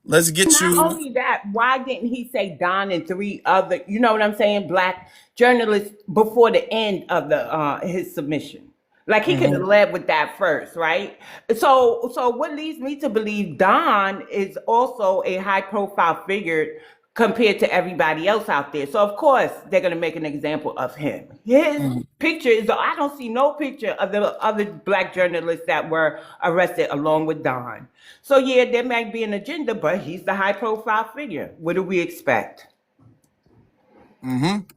Let's get Not to... only that, why didn't he say Don and 3 other, you know what I'm saying, black journalists before the end of the his submission? Like he could have led with that first, right? So what leads me to believe Don is also a high profile figure compared to everybody else out there. So of course they're gonna make an example of him. His picture is, I don't see no picture of the other black journalists that were arrested along with Don. So yeah, there might be an agenda, but he's the high profile figure. What do we expect?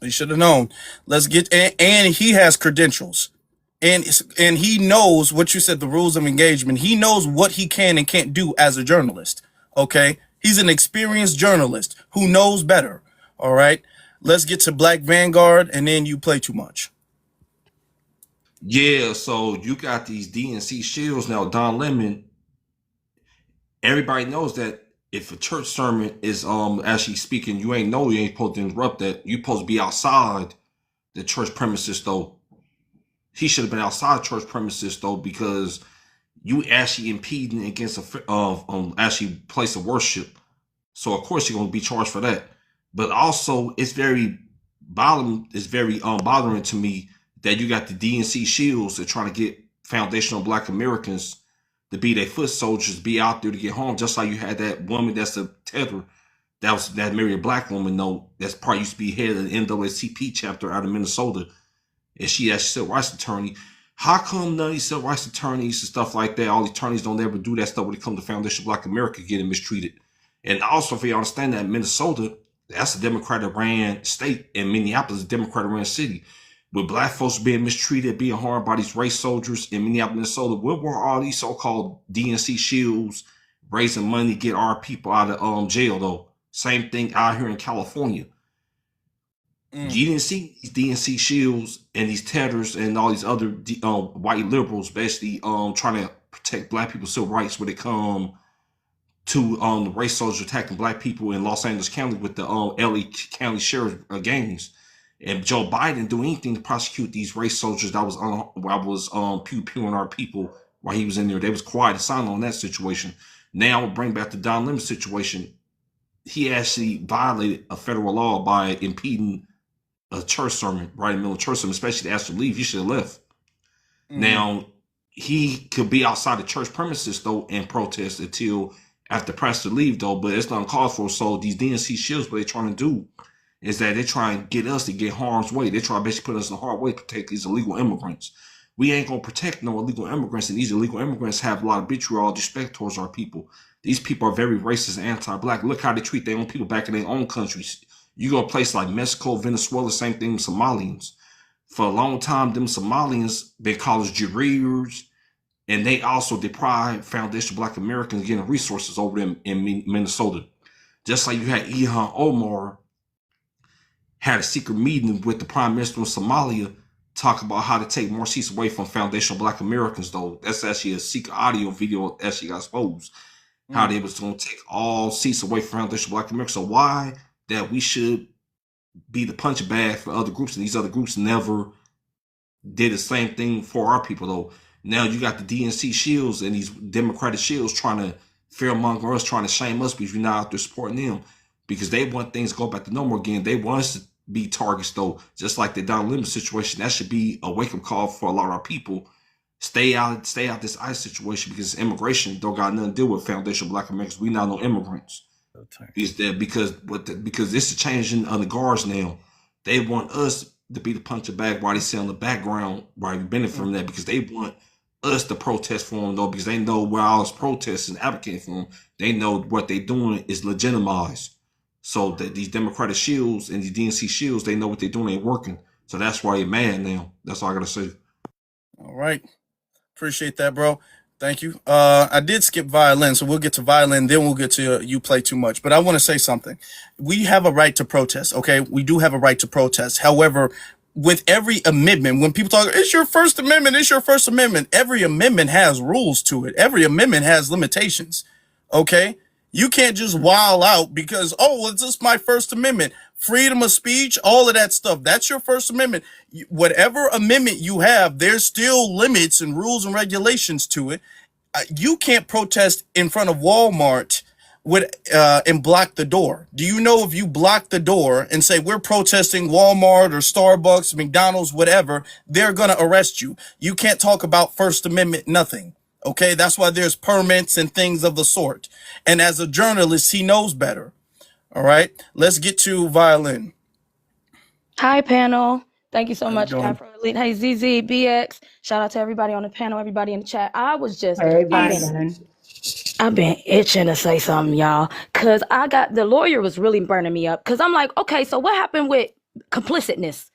He should have known. Let's get... And he has credentials. And he knows what you said, the rules of engagement. He knows what he can and can't do as a journalist. Okay? He's an experienced journalist who knows better. All right? Let's get to Black Vanguard, and then you play too much. Yeah, so you got these DNC shields now. Don Lemon, everybody knows that if a church sermon is actually speaking, you ain't supposed to interrupt that. You supposed to be outside the church premises though. He should have been outside church premises though, because you actually impeding against a actually place of worship. So of course you're gonna be charged for that. But also it's very bothering to me that you got the DNC shields that trying to get foundational Black Americans to be their foot soldiers, be out there to get home, just like you had that woman that's a tether that married a black woman, though, that's part used to be head of the NAACP chapter out of Minnesota. And she actually civil rights attorney. How come none of these civil rights attorneys and stuff like that, all the attorneys don't ever do that stuff when it comes to Foundation Black America getting mistreated? And also, if you understand that Minnesota, that's a Democratic ran state, and Minneapolis is a Democratic ran city. With Black folks being mistreated, being harmed by these race soldiers in Minneapolis, Minnesota, where were all these so-called DNC shields raising money to get our people out of jail, though? Same thing out here in California. You didn't see these DNC shields and these tethers and all these other white liberals basically trying to protect Black people's civil rights when it come to the race soldiers attacking Black people in Los Angeles County with the LA County Sheriff gangs. And Joe Biden didn't do anything to prosecute these race soldiers that was pew-pewing our people while he was in there. They was quiet and silent on that situation. Now we'll bring back the Don Lemon situation. He actually violated a federal law by impeding a church sermon, right in the middle of church sermon, especially to ask to leave. He should have left. Now, he could be outside the church premises, though, and protest until after pastor leave, though, but it's not uncalled for. So these DNC shields, what they're trying to do is that they try and get us to get harm's way. They try to basically put us in a hard way to protect these illegal immigrants. We ain't going to protect no illegal immigrants, and these illegal immigrants have a lot of vitriol, disrespect towards our people. These people are very racist and anti-Black. Look how they treat their own people back in their own countries. You go to places like Mexico, Venezuela, same thing with Somalians. For a long time, them Somalians been called as Jareers, and they also deprive Foundation Black Americans getting resources over them in Minnesota. Just like you had Ilhan Omar had a secret meeting with the Prime Minister of Somalia, talk about how to take more seats away from Foundational Black Americans, though. That's actually a secret audio video that actually got exposed. How they was going to take all seats away from Foundational Black Americans. So why that we should be the punching bag for other groups, and these other groups never did the same thing for our people, though. Now you got the DNC shields and these Democratic shields trying to fearmonger us, trying to shame us because we're not out there supporting them, because they want things to go back to normal again. They want us to be targets, though, just like the Don Lemon situation. That should be a wake-up call for a lot of our people. Stay out this ICE situation, because immigration don't got nothing to do with Foundation Black Americans. We not no immigrants. Because this is changing on the guards now. They want us to be the punching bag while they sit on the background while we benefit from that, because they want us to protest for them, though, because they know where all this protesting and advocating for them. They know what they're doing is legitimized. So that these Democratic shields and these DNC shields, they know what they're doing ain't working. So that's why you're mad now. That's all I gotta say. All right. Appreciate that, bro. Thank you. I did skip violin, so we'll get to violin, then we'll get to you play too much. But I want to say something. We have a right to protest, okay? We do have a right to protest. However, with every amendment, when people talk, it's your First Amendment, it's your First Amendment, every amendment has rules to it. Every amendment has limitations, okay? You can't just wild out because, oh, well, it's just my First Amendment. Freedom of speech, all of that stuff. That's your First Amendment. Whatever amendment you have, there's still limits and rules and regulations to it. You can't protest in front of Walmart with and block the door. Do you know if you block the door and say we're protesting Walmart or Starbucks, McDonald's, whatever, they're gonna arrest you. You can't talk about First Amendment, nothing. Okay, that's why there's permits and things of the sort. And as a journalist, he knows better. All right, let's get to violin. Hi, panel. Thank you so How you much, doing? Afro Elite. Hey, ZZ, BX. Shout out to everybody on the panel, everybody in the chat. Hey, violin. I've been itching to say something, y'all, because the lawyer was really burning me up. Because I'm like, okay, so what happened with complicitness?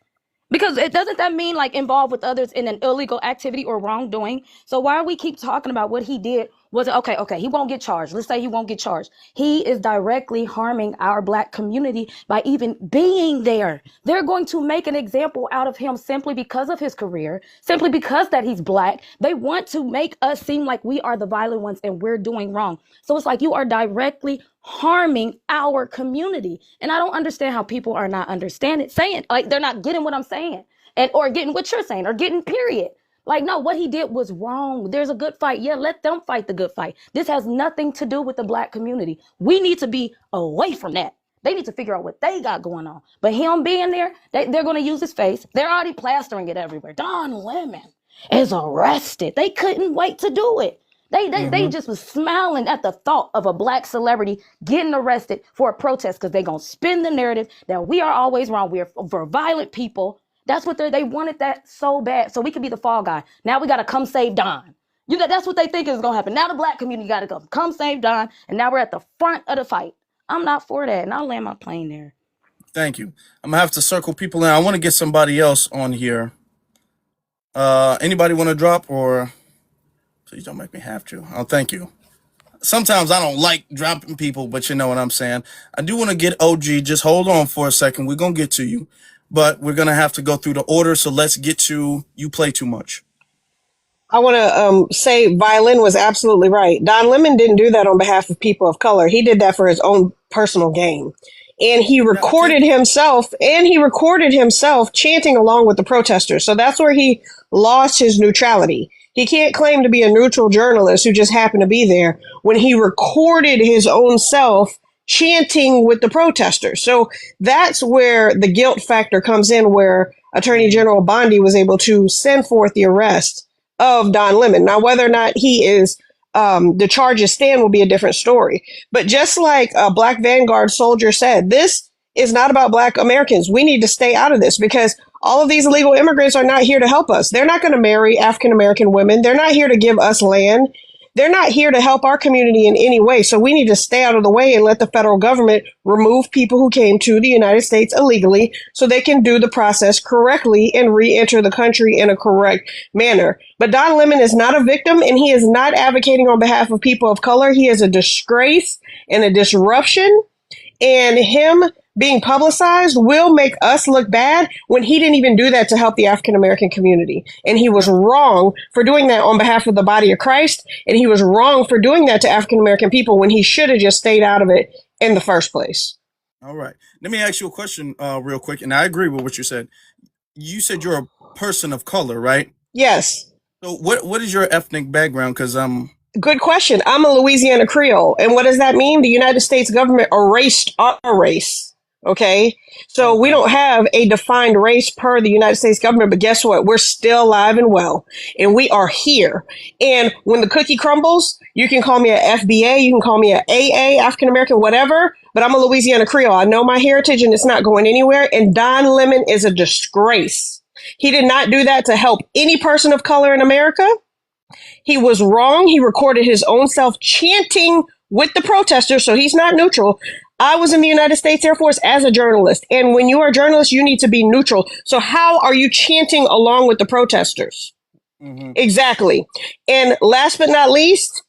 Because it doesn't that mean like involved with others in an illegal activity or wrongdoing? So why do we keep talking about what he did? Was it okay, he won't get charged. Let's say he won't get charged. He is directly harming our Black community by even being there. They're going to make an example out of him simply because of his career, simply because that he's Black. They want to make us seem like we are the violent ones and we're doing wrong. So it's like you are directly harming our community. And I don't understand how people are not understanding, saying, like, they're not getting what I'm saying and or getting what you're saying or getting period. Like, no, what he did was wrong. There's a good fight. Yeah, let them fight the good fight. This has nothing to do with the Black community. We need to be away from that. They need to figure out what they got going on. But him being there, they're going to use his face. They're already plastering it everywhere. Don Lemon is arrested. They couldn't wait to do it. They just was smiling at the thought of a Black celebrity getting arrested for a protest because they're going to spin the narrative that we are always wrong. We're violent people. That's what they wanted that so bad. So we could be the fall guy. Now we got to come save Don. That's what they think is going to happen. Now the Black community got to come save Don. And now we're at the front of the fight. I'm not for that. And I'll land my plane there. Thank you. I'm gonna have to circle people in. I want to get somebody else on here. Anybody want to drop, or please don't make me have to. Oh, thank you. Sometimes I don't like dropping people, but you know what I'm saying. I do want to get OG. Just hold on for a second. We're gonna get to you, but we're gonna have to go through the order. So let's get to you. Play too much. I want to say Violin was absolutely right. Don Lemon didn't do that on behalf of people of color. He did that for his own personal gain. And he recorded himself chanting along with the protesters. So that's where he lost his neutrality. He can't claim to be a neutral journalist who just happened to be there when he recorded his own self chanting with the protesters. So that's where the guilt factor comes in, where Attorney General Bondi was able to send forth the arrest of Don Lemon. Now, whether or not he is the charges stand will be a different story. But just like a Black Vanguard soldier said, this is not about Black Americans. We need to stay out of this because all of these illegal immigrants are not here to help us. They're not going to marry African American women. They're not here to give us land. They're not here to help our community in any way. So we need to stay out of the way and let the federal government remove people who came to the United States illegally so they can do the process correctly and re-enter the country in a correct manner. But Don Lemon is not a victim, and he is not advocating on behalf of people of color. He is a disgrace and a disruption, and him being publicized will make us look bad when he didn't even do that to help the African American community. And he was wrong for doing that on behalf of the body of Christ. And he was wrong for doing that to African American people when he should have just stayed out of it in the first place. All right. Let me ask you a question real quick. And I agree with what you said. You said you're a person of color, right? Yes. So what is your ethnic background? Because Good question. I'm a Louisiana Creole. And what does that mean? The United States government erased our race. Okay, so we don't have a defined race per the United States government, but guess what? We're still alive and well, and we are here. And when the cookie crumbles, you can call me a FBA, you can call me a AA, African American, whatever, but I'm a Louisiana Creole. I know my heritage and it's not going anywhere. And Don Lemon is a disgrace. He did not do that to help any person of color in America. He was wrong. He recorded his own self chanting with the protesters, so he's not neutral. I was in the United States Air Force as a journalist, and when you are a journalist, you need to be neutral. So how are you chanting along with the protesters? Exactly. And last but not least,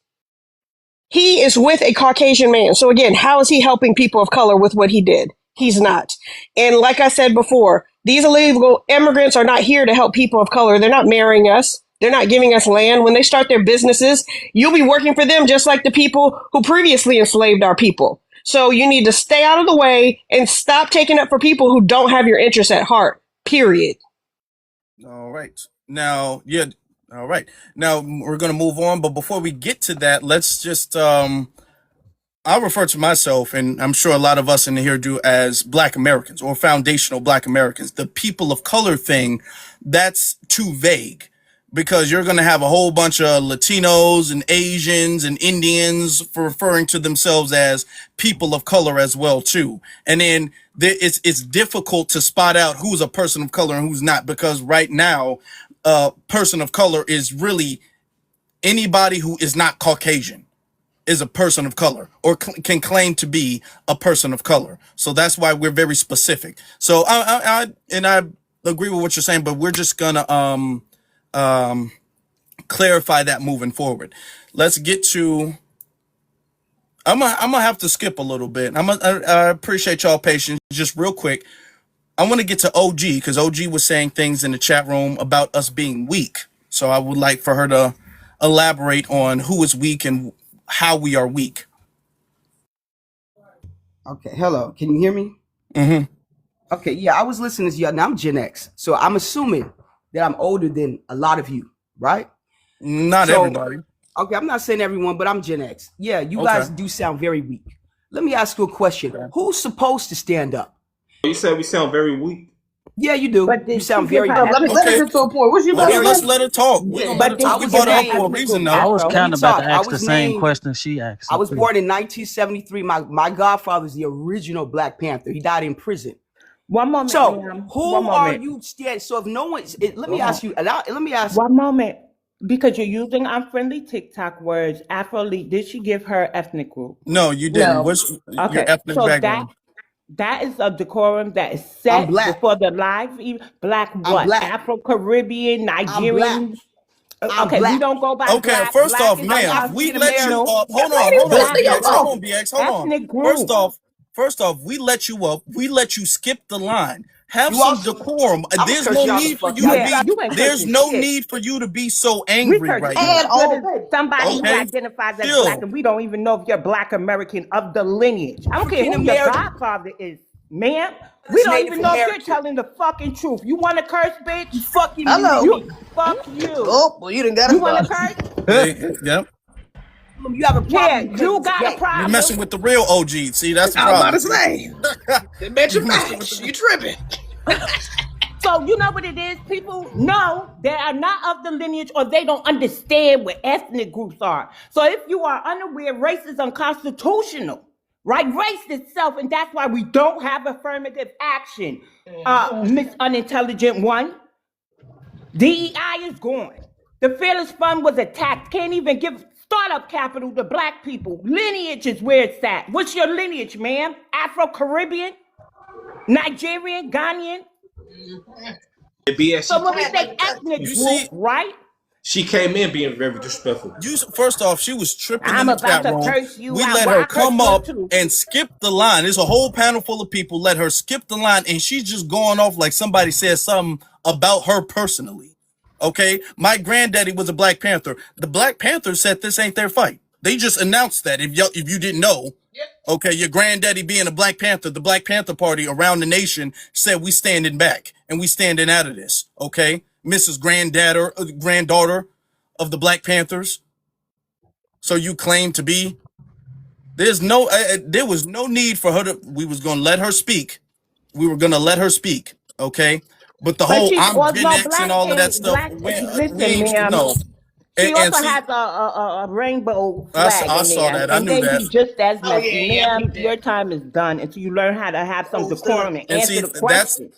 he is with a Caucasian man. So again, how is he helping people of color with what he did? He's not. And like I said before, these illegal immigrants are not here to help people of color. They're not marrying us. They're not giving us land. When they start their businesses, you'll be working for them just like the people who previously enslaved our people. So you need to stay out of the way and stop taking up for people who don't have your interests at heart. Period. All right. Now, yeah. All right. Now we're going to move on. But before we get to that, let's just, I'll refer to myself, and I'm sure a lot of us in here do, as Black Americans or foundational Black Americans. The people of color thing, that's too vague, because you're going to have a whole bunch of Latinos and Asians and Indians for referring to themselves as people of color as well too. And then it's difficult to spot out who's a person of color and who's not, because right now, person of color is really anybody who is not Caucasian is a person of color, or can claim to be a person of color. So that's why we're very specific. So I agree with what you're saying, but we're just gonna clarify that moving forward. Let's get to. I'm gonna have to skip a little bit. I appreciate y'all patience. Just real quick, I want to get to OG, because OG was saying things in the chat room about us being weak. So I would like for her to elaborate on who is weak and how we are weak. Okay, hello. Can you hear me? Mm-hmm. Okay, yeah, I was listening to you. Now I'm Gen X, so I'm assuming that I'm older than a lot of you, right? Not everybody. Okay, I'm not saying everyone, but I'm Gen X. Yeah, you guys do sound very weak. Let me ask you a question. Who's supposed to stand up? You said we sound very weak. Yeah, you do. But You sound very weak. Let me get to a point. What you Let's let her talk. But We brought her up for a reason now. I was kind of about to ask the same named- question she asked. I was born in 1973. My godfather's the original Black Panther. He died in prison. One moment. So ma'am. who One are moment. you stand? So if no one's, let me ask you. Let me ask. One moment. Because you're using unfriendly TikTok words. Afro Elite, did she give her ethnic group? No, you didn't. No. What's your Okay. ethnic So background? that is a decorum that is I'm set Black. before the live. Black what? Black. Afro-Caribbean, Nigerian. I'm Okay, Black. we don't go by Okay, Black. first Black off, is ma'am, we let you unconstitutional. up. Hold lady on, pissed me BX. off. Hold on, BX. Hold on. Ethnic group. First off, we let you up. We let you skip the line. Have You some also- decorum. I'ma There's curse no y'all the need for fuck you out. to Yeah, you be. ain't There's cursing no shit. need for you to be so We angry curse right you now. At as good all. as somebody who Okay. identifies as Chill. Black, and we don't even know if you're Black American of the lineage. I don't care who your African-American. godfather is, ma'am. We That's don't Native even know if you're American. telling the fucking truth. You want to curse, bitch? Fucking Hello. You fuck you. Oh, well, you didn't got You us want to started. curse? Yep. You have a problem. Yeah, because you it's got gay. a You're problem. messing with the real OG. See, that's the I was about to problem. say. That bitch You is messing back. with You tripping. So you know what it is? People know they are not of the lineage, or they don't understand what ethnic groups are. So if you are unaware, race is unconstitutional, right? Race itself, and that's why we don't have affirmative action. Miss Unintelligent One, DEI is gone. The Fearless Fund was attacked. Can't even give startup capital to Black people. Lineage is where it's at. What's your lineage, ma'am? Afro-Caribbean? Nigerian? Ghanaian? BS, So when we say ethnic You group, see- right? she came in being very disrespectful. First off, she was tripping I'm in the about chat to room. curse you We out. let Well, her I curse come you up too. and skip the line. There's a whole panel full of people. Let her skip the line, and she's just going off like somebody said something about her personally. Okay, my granddaddy was a Black Panther. The Black Panthers said this ain't their fight. They just announced that. If you didn't know, okay, your granddaddy being a Black Panther, the Black Panther Party around the nation said we standing back and we standing out of this. Okay, Mrs. Granddaughter of the Black Panthers. So you claim to be. There was no need for her to. We was gonna let her speak. We were gonna let her speak. Okay, but the But whole she I'm was Gen no X and all of that stuff. listen, We ain't ma'am. no. She And also see, has a rainbow I flag saw in there, that. I and knew they that. be just as Oh, messy. yeah, Ma'am, your time is done until you learn how to have some decorum and And answer see, the questions.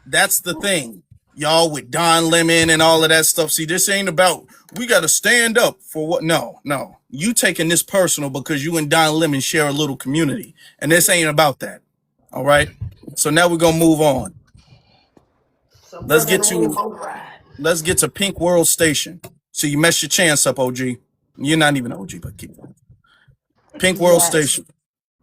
that's the thing. Y'all with Don Lemon and all of that stuff. See, this ain't about we gotta stand up for what no. You taking this personal because you and Don Lemon share a little community. And this ain't about that. All right. So now we're gonna move on. Let's get to Let's get to Pink World Station. So you mess your chance up, OG. You're not even OG, but keep going. Pink World Yeah, Station.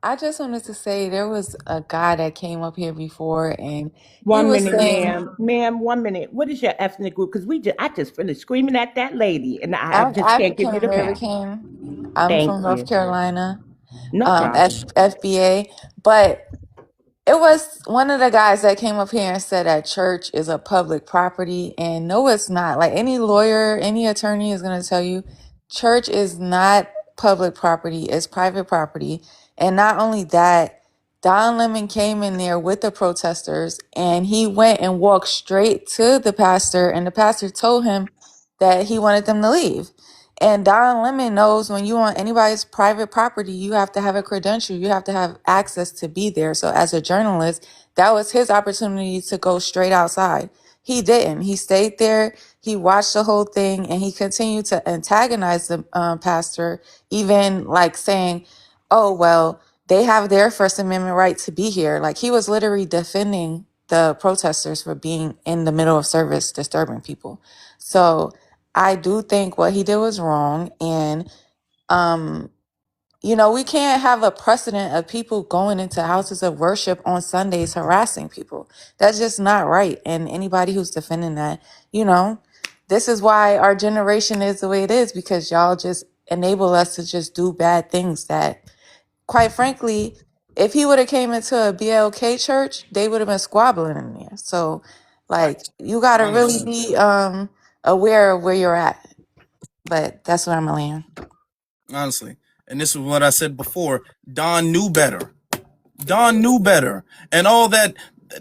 I just wanted to say there was a guy that came up here before and he 1 was minute, saying, ma'am. 1 minute. What is your ethnic group? Because I just finished screaming at that lady, and I I'm just can't give African you the pass. American. I'm Thank from North you. Carolina, No problem. FBA. But it was one of the guys that came up here and said that church is a public property. And no, it's not. Like any lawyer, any attorney is going to tell you, church is not public property, it's private property. And not only that, Don Lemon came in there with the protesters and he went and walked straight to the pastor, and the pastor told him that he wanted them to leave. And Don Lemon knows when you on anybody's private property, you have to have a credential. You have to have access to be there. So as a journalist, that was his opportunity to go straight outside. He didn't. He stayed there. He watched the whole thing, and he continued to antagonize the pastor, even like saying, "Oh well, they have their First Amendment right to be here." Like he was literally defending the protesters for being in the middle of service, disturbing people. So I do think what he did was wrong. And, we can't have a precedent of people going into houses of worship on Sundays harassing people. That's just not right. And anybody who's defending that, this is why our generation is the way it is, because y'all just enable us to just do bad things that, quite frankly, if he would have came into a BLK church, they would have been squabbling in there. So, like, you got to really Honestly. be aware of where you're at. But that's what I'm gonna land. Honestly. And this is what I said before. Don knew better. Don knew better. And all that,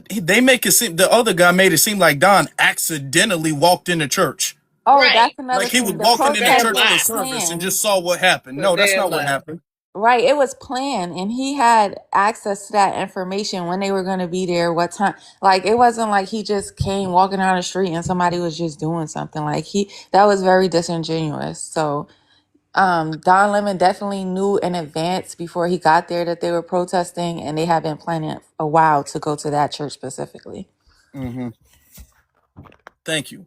they make it seem, the other guy made it seem like Don accidentally walked into church. Oh, Right. that's another Like he was thing. The walking into protest church for was service and planned. just saw what happened. No, that's not what happened. Right, it was planned, and he had access to that information when they were going to be there, what time. Like it wasn't like he just came walking down the street and somebody was just doing something. Like that was very disingenuous. So Don Lemon definitely knew in advance before he got there that they were protesting, and they had been planning a while to go to that church specifically. Mm-hmm. Thank you.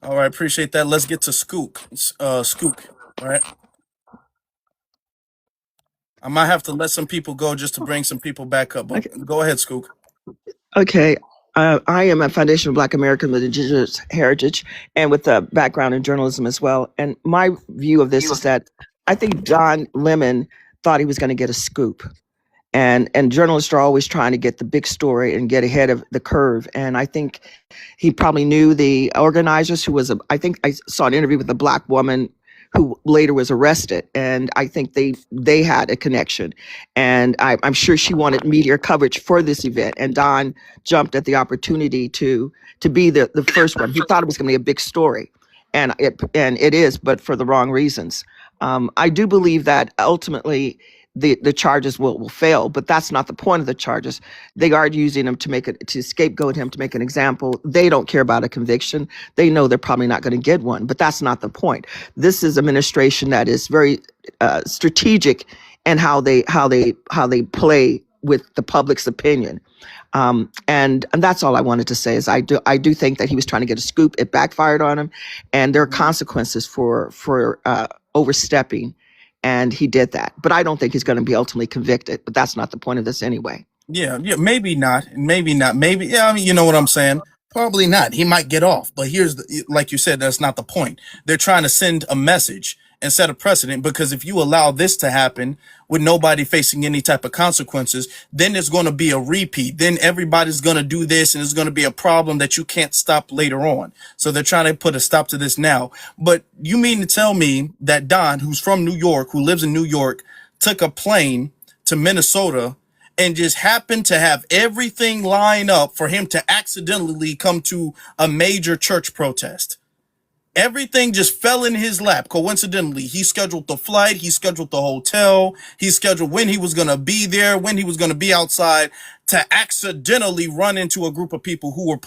All right, appreciate that. Let's get to Skook. Skook, all right? I might have to let some people go just to bring some people back up. But go ahead, Skook. Okay. I am a Foundation of Black American with Indigenous Heritage and with a background in journalism as well. And my view of this is that I think Don Lemon thought he was going to get a scoop. And journalists are always trying to get the big story and get ahead of the curve. And I think he probably knew the organizers, I think I saw an interview with a Black woman who later was arrested. And I think they had a connection. And I'm sure she wanted media coverage for this event. And Don jumped at the opportunity to be the first one. He thought it was going to be a big story. And it is, but for the wrong reasons. I do believe that ultimately the charges will fail, but that's not the point of the charges. They are using him to scapegoat him, to make an example. They don't care about a conviction. They know they're probably not going to get one, but that's not the point. This is administration that is very strategic in how they play with the public's opinion. And that's all I wanted to say is I do think that he was trying to get a scoop. It backfired on him, and there are consequences for overstepping. And he did that. But I don't think he's going to be ultimately convicted. But that's not the point of this anyway. Yeah, maybe not. Maybe not. Maybe, yeah, I mean, you know what I'm saying? Probably not. He might get off. But like you said, that's not the point. They're trying to send a message and set a precedent, because if you allow this to happen with nobody facing any type of consequences, then there's going to be a repeat. Then everybody's going to do this, and it's going to be a problem that you can't stop later on. So they're trying to put a stop to this now. But you mean to tell me that Don, who's from New York, who lives in New York, took a plane to Minnesota and just happened to have everything line up for him to accidentally come to a major church protest? Everything just fell in his lap. Coincidentally, he scheduled the flight, he scheduled the hotel, he scheduled when he was going to be there, when he was going to be outside, to accidentally run into a group of people who were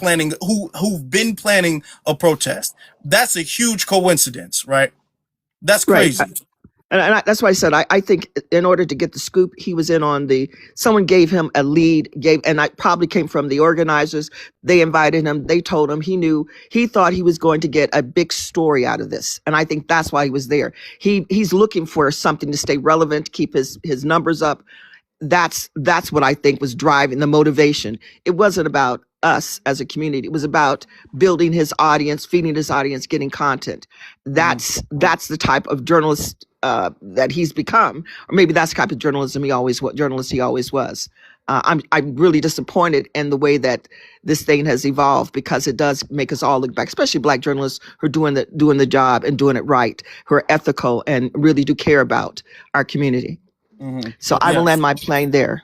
who've been planning a protest. That's a huge coincidence, right? That's crazy. Right. That's why I said I think in order to get the scoop, he was in on someone gave him a lead, and I probably came from the organizers. They invited him. They told him he thought he was going to get a big story out of this. And I think that's why he was there. He's looking for something to stay relevant, keep his numbers up. That's what I think was driving the motivation. It wasn't about us as a community. It was about building his audience, feeding his audience, getting content. That's the type of journalist that he's become, or maybe that's the type of journalist he always was. I'm really disappointed in the way that this thing has evolved, because it does make us all look back, especially Black journalists who are doing the job and doing it right, who are ethical and really do care about our community. So I will land my plane there.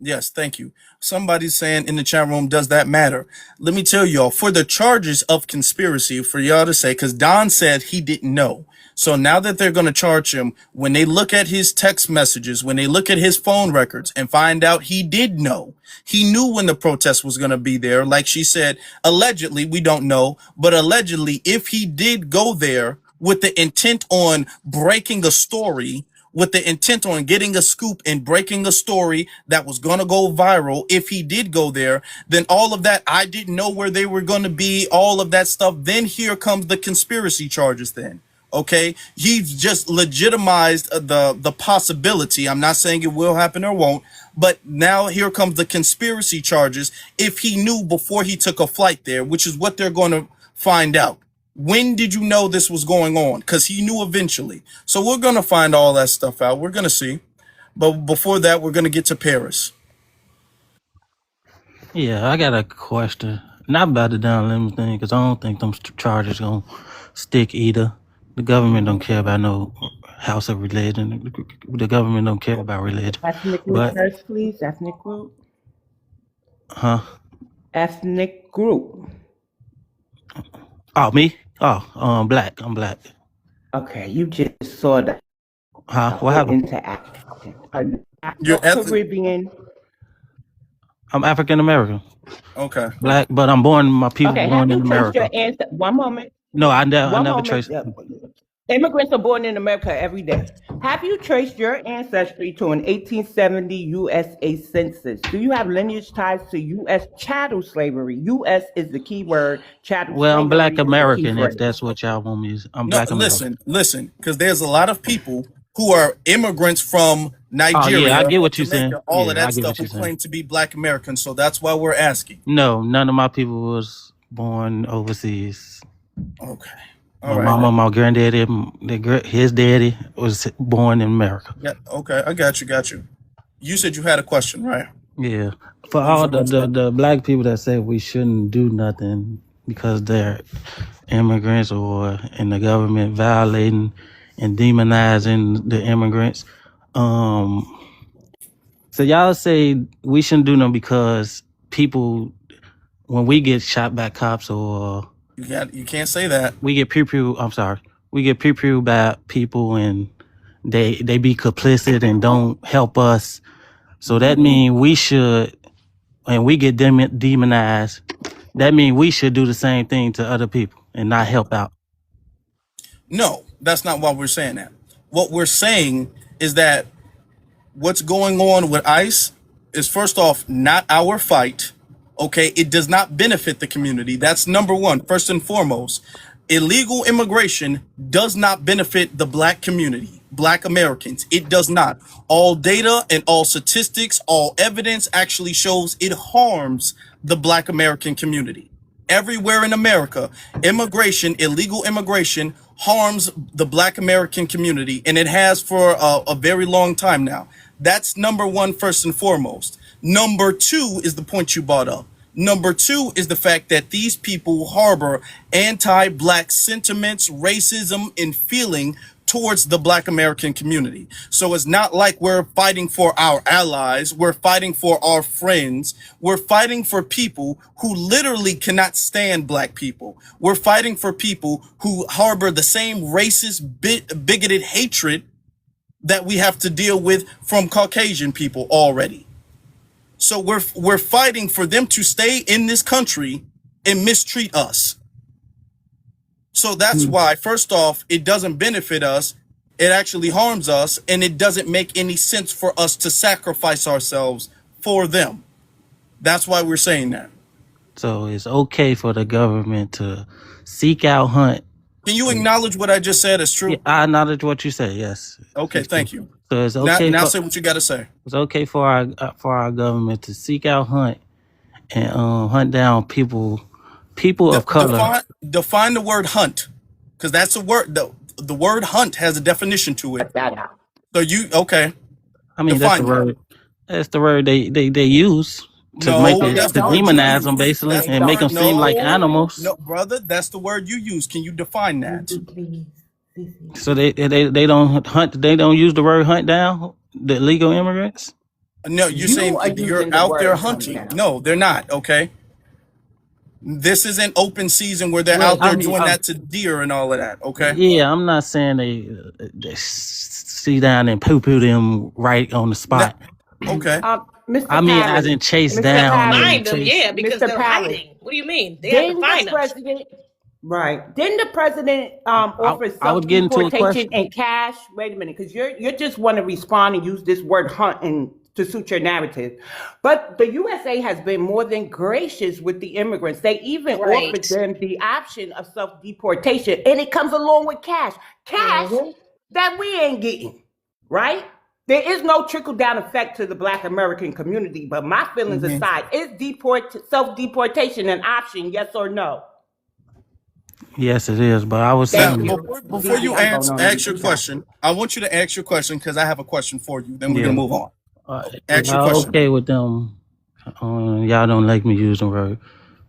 Yes, thank you. Somebody's saying in the chat room, does that matter? Let me tell y'all, for the charges of conspiracy, for y'all to say, because Don said he didn't know. So now that they're going to charge him, when they look at his text messages, when they look at his phone records and find out he did know, he knew when the protest was going to be there. Like she said, allegedly, we don't know, but allegedly, if he did go there with the intent on breaking a story, with the intent on getting a scoop and breaking a story that was going to go viral, if he did go there, then all of that, I didn't know where they were going to be, all of that stuff, then here comes the conspiracy charges then. Okay, he's just legitimized the possibility. I'm not saying it will happen or won't, but now here comes the conspiracy charges if he knew before he took a flight there, which is what they're going to find out. When did you know this was going on? Because he knew eventually. So we're going to find all that stuff out. We're going to see. But before that, we're going to get to Paris. Yeah, I got a question. Not about the Don Lemon thing, because I don't think them charges going to stick either. The government don't care about no house of religion. The government don't care about religion. Ethnic group But, first, please. Ethnic group. Ethnic group. Oh, me? Oh, black. I'm black. Okay, you just saw that. What happened? Into African. You're Caribbean. I'm African American. Okay. Black, but I'm born. My people Okay, born have in you traced your America. answer? One moment. No, I One never moment. traced. Immigrants are born in America every day. Have you traced your ancestry to an 1870 USA census? Do you have lineage ties to U.S. chattel slavery? U.S. is the key word. Chattel Well, I'm Black slavery is the key American, if phrase. that's what y'all want me to. I'm No, Black American. listen, because there's a lot of people who are immigrants from Oh, Nigeria, yeah, I get what you're saying. Jamaica, all of Yeah, I that get stuff what who you're saying. claim to be Black Americans. So that's why we're asking. No, none of my people was born overseas. Okay. My All right. mama, my granddaddy, his daddy was born in America. Yeah. Okay. I got you. You said you had a question, right? Yeah. For all the black people that say we shouldn't do nothing because they're immigrants or in the government violating and demonizing the immigrants. So y'all say we shouldn't do nothing because people, when we get shot by cops or You can't say that. we get we get pew by people and they be complicit and don't help us. So that means we should, when we get demonized, that means we should do the same thing to other people and not help out. No, that's not why we're saying that. What we're saying is that what's going on with ICE is, first off, not our fight. Okay, it does not benefit the community. That's number one, first and foremost. Illegal immigration does not benefit the Black community, Black Americans. It does not. All data and all statistics, all evidence actually shows it harms the Black American community. Everywhere in America, illegal immigration harms the Black American community, and it has for a very long time now. That's number one, first and foremost. Number two is the point you brought up. Number two is the fact that these people harbor anti-Black sentiments, racism, and feeling towards the Black American community. So it's not like we're fighting for our allies. We're fighting for our friends. We're fighting for people who literally cannot stand Black people. We're fighting for people who harbor the same racist, bigoted hatred that we have to deal with from Caucasian people already. So we're fighting for them to stay in this country and mistreat us. So that's why, first off, it doesn't benefit us. It actually harms us, and it doesn't make any sense for us to sacrifice ourselves for them. That's why we're saying that. So it's okay for the government to seek out, hunt. Can you acknowledge what I just said is Yeah, true? I acknowledge what you say. Yes. Okay, It's true. thank you. So it's Now, okay now for say what you got to say. it's okay for our government to seek out, hunt, and hunt down people of color. Define the word hunt, because that's a word. The word hunt has a definition to it. So okay? I mean, that's the Define it. word. That's the word they use to No, make it that's to the word you demonize use. them basically That's the and make them word. seem like No, animals. no, brother, that's the word you use. Can you define that? So they don't hunt. They don't use the word hunt down the illegal immigrants. No, you're saying you're out there hunting. No, they're not. Okay. This isn't open season where they're Well, out there I mean, doing that to deer and all of that. Okay. yeah, I'm not saying they sit down and poo-poo them right on the spot. Okay. Mr. I mean, as Paris, in chase Mr. down Paris, and Find them, chase. yeah, because Mr. they're Paris. hiding. What do you mean? They have to Didn't find the them. president, right? Didn't the president offer I was getting to a self-deportation question. and cash? Wait a minute, because you just want to respond and use this word hunt and to suit your narrative. But the USA has been more than gracious with the immigrants. They even Right. offered them the option of self-deportation, and it comes along with cash. Cash that we ain't getting, right? There is no trickle-down effect to the Black American community, but my feelings aside, is self-deportation an option, yes or no? Yes, it is. But I was Now, saying, before you ask your question, I want you to ask your question because I have a question for you. Then we're yeah, gonna move on. Ask your y'all question. okay with them? Y'all don't like me using the word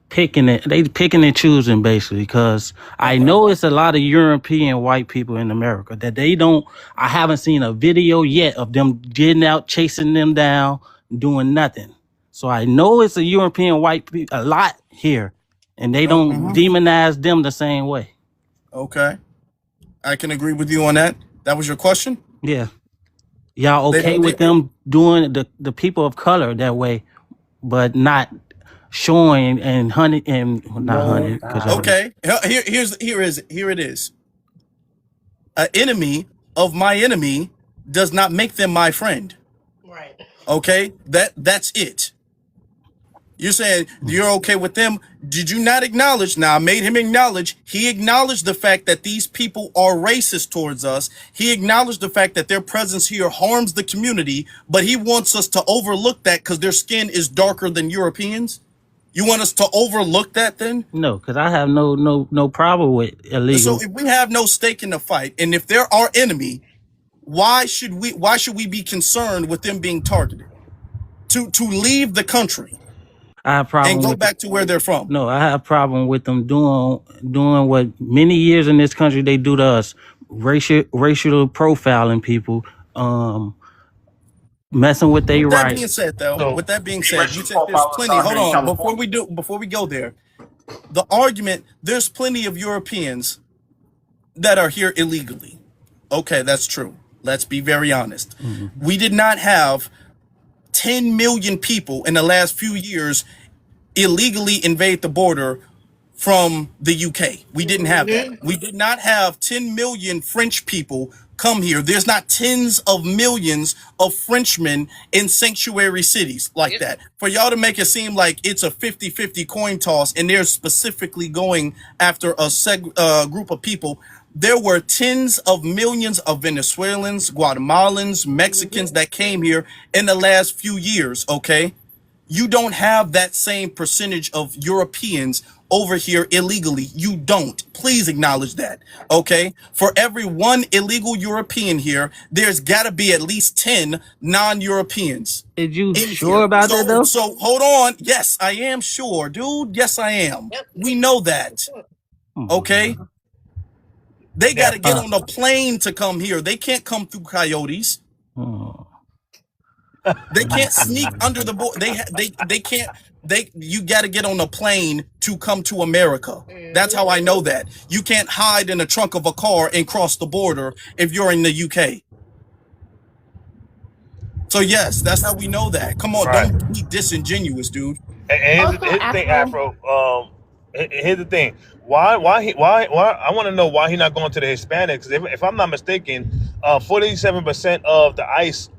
picking it. They picking and choosing basically because I know it's a lot of European white people in America that they don't. I haven't seen a video yet of them getting out, chasing them down, doing nothing. So I know it's a European white people a lot here, and they don't demonize them the same way. Okay, I can agree with you on that. That was your question. Yeah, y'all okay with them doing the people of color that way, but not showing and hunting and not hunting. Okay, here it is. An enemy of my enemy does not make them my friend. Right. Okay, that's it. You're saying you're okay with them. Did you not acknowledge? Now I made him acknowledge. He acknowledged the fact that these people are racist towards us. He acknowledged the fact that their presence here harms the community, but he wants us to overlook that because their skin is darker than Europeans. You want us to overlook that then? No, because I have no problem with illegal. So if we have no stake in the fight, and if they're our enemy, why should we be concerned with them being targeted? To leave the country. I have problem and go with back to where they're from. No, I have problem with them doing what many years in this country they do to us, racial profiling people, messing with their rights. That being said, though, with that being said, you said there's plenty. Hold on, before we go there, the argument there's plenty of Europeans that are here illegally. Okay, that's true. Let's be very honest. We did not have 10 million people in the last few years illegally invade the border from the UK. We didn't have that. We did not have 10 million French people come here. There's not tens of millions of Frenchmen in sanctuary cities like that. For y'all to make it seem like it's a 50-50 coin toss and they're specifically going after a group of people, there were tens of millions of Venezuelans, Guatemalans, Mexicans that came here in the last few years, okay? You don't have that same percentage of Europeans over here illegally. You don't. Please acknowledge that, okay? For every one illegal European here, there's got to be at least 10 non-Europeans. Is you sure about that, though? So hold on. Yes, I am sure, dude. Yes, I am. We know that, okay? They got to get on a plane to come here. They can't come through coyotes. They can't sneak under the border. They can't. You got to get on a plane to come to America. That's how I know that. You can't hide in the trunk of a car and cross the border if you're in the UK. So yes, that's how we know that. Come on, don't be disingenuous, dude. And here's the thing, Afro. Here's the thing. Why I want to know why he not going to the Hispanics. If I'm not mistaken, 47% of the ICE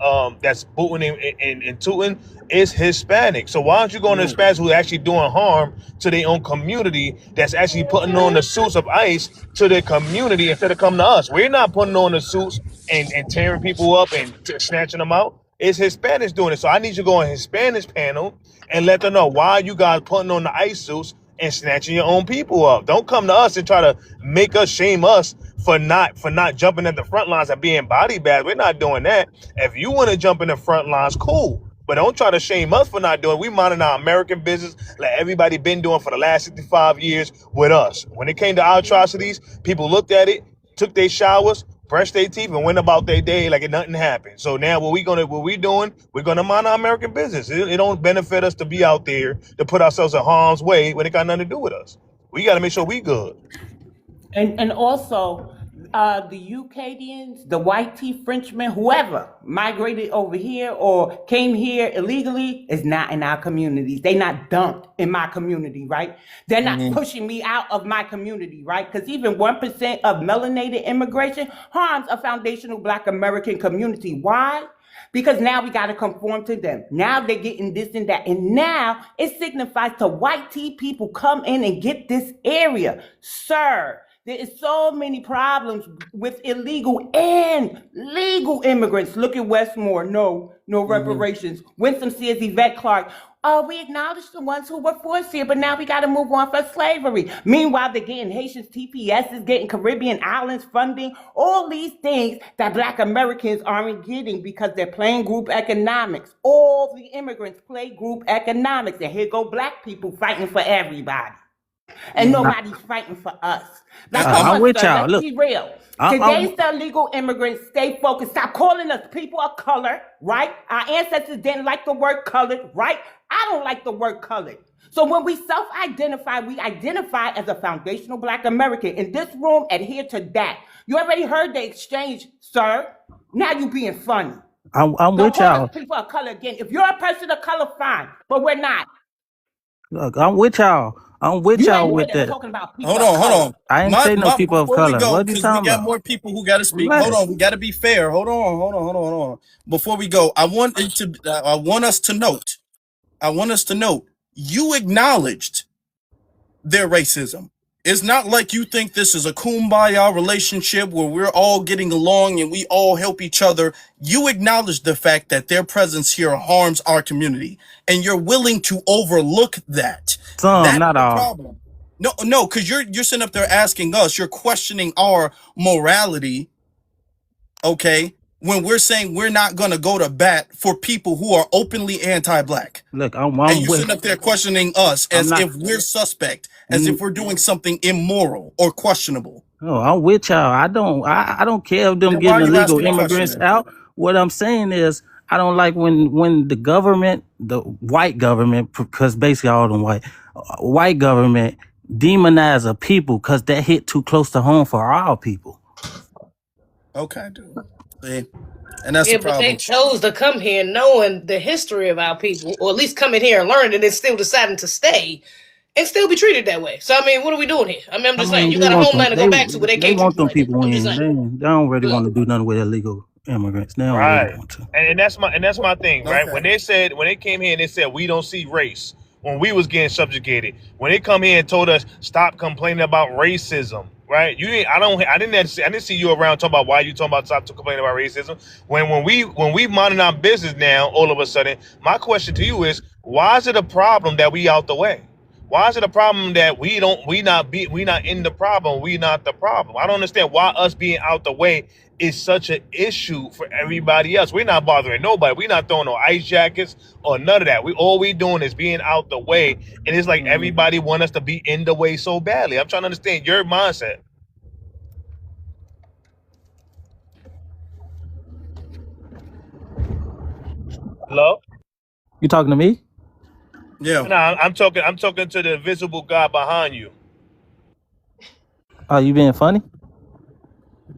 that's booting and tooting is Hispanic. So why aren't you going to Hispanics who are actually doing harm to their own community, that's actually putting on the suits of ICE to their community instead of coming to us? We're not putting on the suits and tearing people up and snatching them out. It's Hispanics doing it. So I need you to go on Hispanics panel and let them know why you guys putting on the ICE suits and snatching your own people up. Don't come to us and try to make us, shame us for not jumping at the front lines and being body bags. We're not doing that. If you want to jump in the front lines, cool. But don't try to shame us for not doing it. We minding our American business like everybody been doing for the last 65 years with us. When it came to our atrocities, people looked at it, took their showers, brushed their teeth, and went about their day like nothing happened. So now what we doing? We're gonna mind our American business. It don't benefit us to be out there to put ourselves in harm's way when it got nothing to do with us. We got to make sure we good. And also, the Ukadians, the white tea Frenchmen, whoever migrated over here or came here illegally is not in our communities. They not dumped in my community, right? They're not pushing me out of my community, right? Because even 1% of melanated immigration harms a foundational Black American community. Why? Because now we got to conform to them. Now they're getting this and that. And now it signifies to white tea people come in and get this area. Sir, there is so many problems with illegal and legal immigrants. Look at Westmore. No reparations. Winston says Yvette Clark. Oh, we acknowledge the ones who were forced here, but now we got to move on for slavery. Meanwhile, they're getting Haitians, TPS is getting Caribbean islands funding, all these things that Black Americans aren't getting because they're playing group economics. All the immigrants play group economics, and here go Black people fighting for everybody. And nobody's fighting for us. Like, I'm with y'all. Let's Look, be real. Today's the illegal immigrants. Stay focused. Stop calling us people of color, right? Our ancestors didn't like the word colored, right? I don't like the word colored. So when we self-identify, we identify as a foundational Black American. In this room, adhere to that. You already heard the exchange, sir. Now you being funny. I'm Don't with call y'all. us people of color again. If you're a person of color, fine. But we're not. Look, I'm with y'all. I'm with You y'all ain't with with us that. talking about people Hold of on, hold color. on. I ain't say no people of Before we color. go, What are you because we talking got about? more people who got to speak. Hold Relax. on, we got to be fair. Hold on. Before we go, I want us to note. You acknowledged their racism. It's not like you think this is a kumbaya relationship where we're all getting along and we all help each other. You acknowledge the fact that their presence here harms our community, and you're willing to overlook that. Some, That's not the all. problem. No, because you're sitting up there asking us, you're questioning our morality, okay, when we're saying we're not gonna go to bat for people who are openly anti-Black. Look, And I'm you with. sitting up there questioning us I'm as not. if we're suspect, as if we're doing something immoral or questionable. No, I'm with y'all. I don't care if them Then why getting are you illegal asking the question immigrants then? out. What I'm saying is, I don't like when the government, the white government, because basically all them white government demonize a people because that hit too close to home for our people. Okay, dude. See? And that's Yeah, the but they problem. chose to come here knowing the history of our people, or at least come in here and learn it, and then still deciding to stay and still be treated that way. So I mean, what are we doing here? I mean, I'm I just saying, mean, you they got a want them. homeland to go back to where they They can't treat want you them like that. people I'm just in. saying. They don't really want to do nothing with illegal immigrants. They don't really Right. want to. And that's my thing, right? Okay. When they came here and they said we don't see race, when we was getting subjugated, when they come here and told us stop complaining about racism, right? I didn't see you around talking about why you talking about stop complaining about racism. When we minding our business now, all of a sudden, my question to you is, why is it a problem that we out the way? Why is it a problem that we not in the problem, we not the problem? I don't understand why us being out the way is such an issue for everybody else. We're not bothering nobody. We're not throwing no ice jackets or none of that. All we doing is being out the way, and it's like everybody want us to be in the way so badly. I'm trying to understand your mindset. Hello? You talking to me? Yeah. No, I'm talking to the invisible God behind you. Oh, you being funny?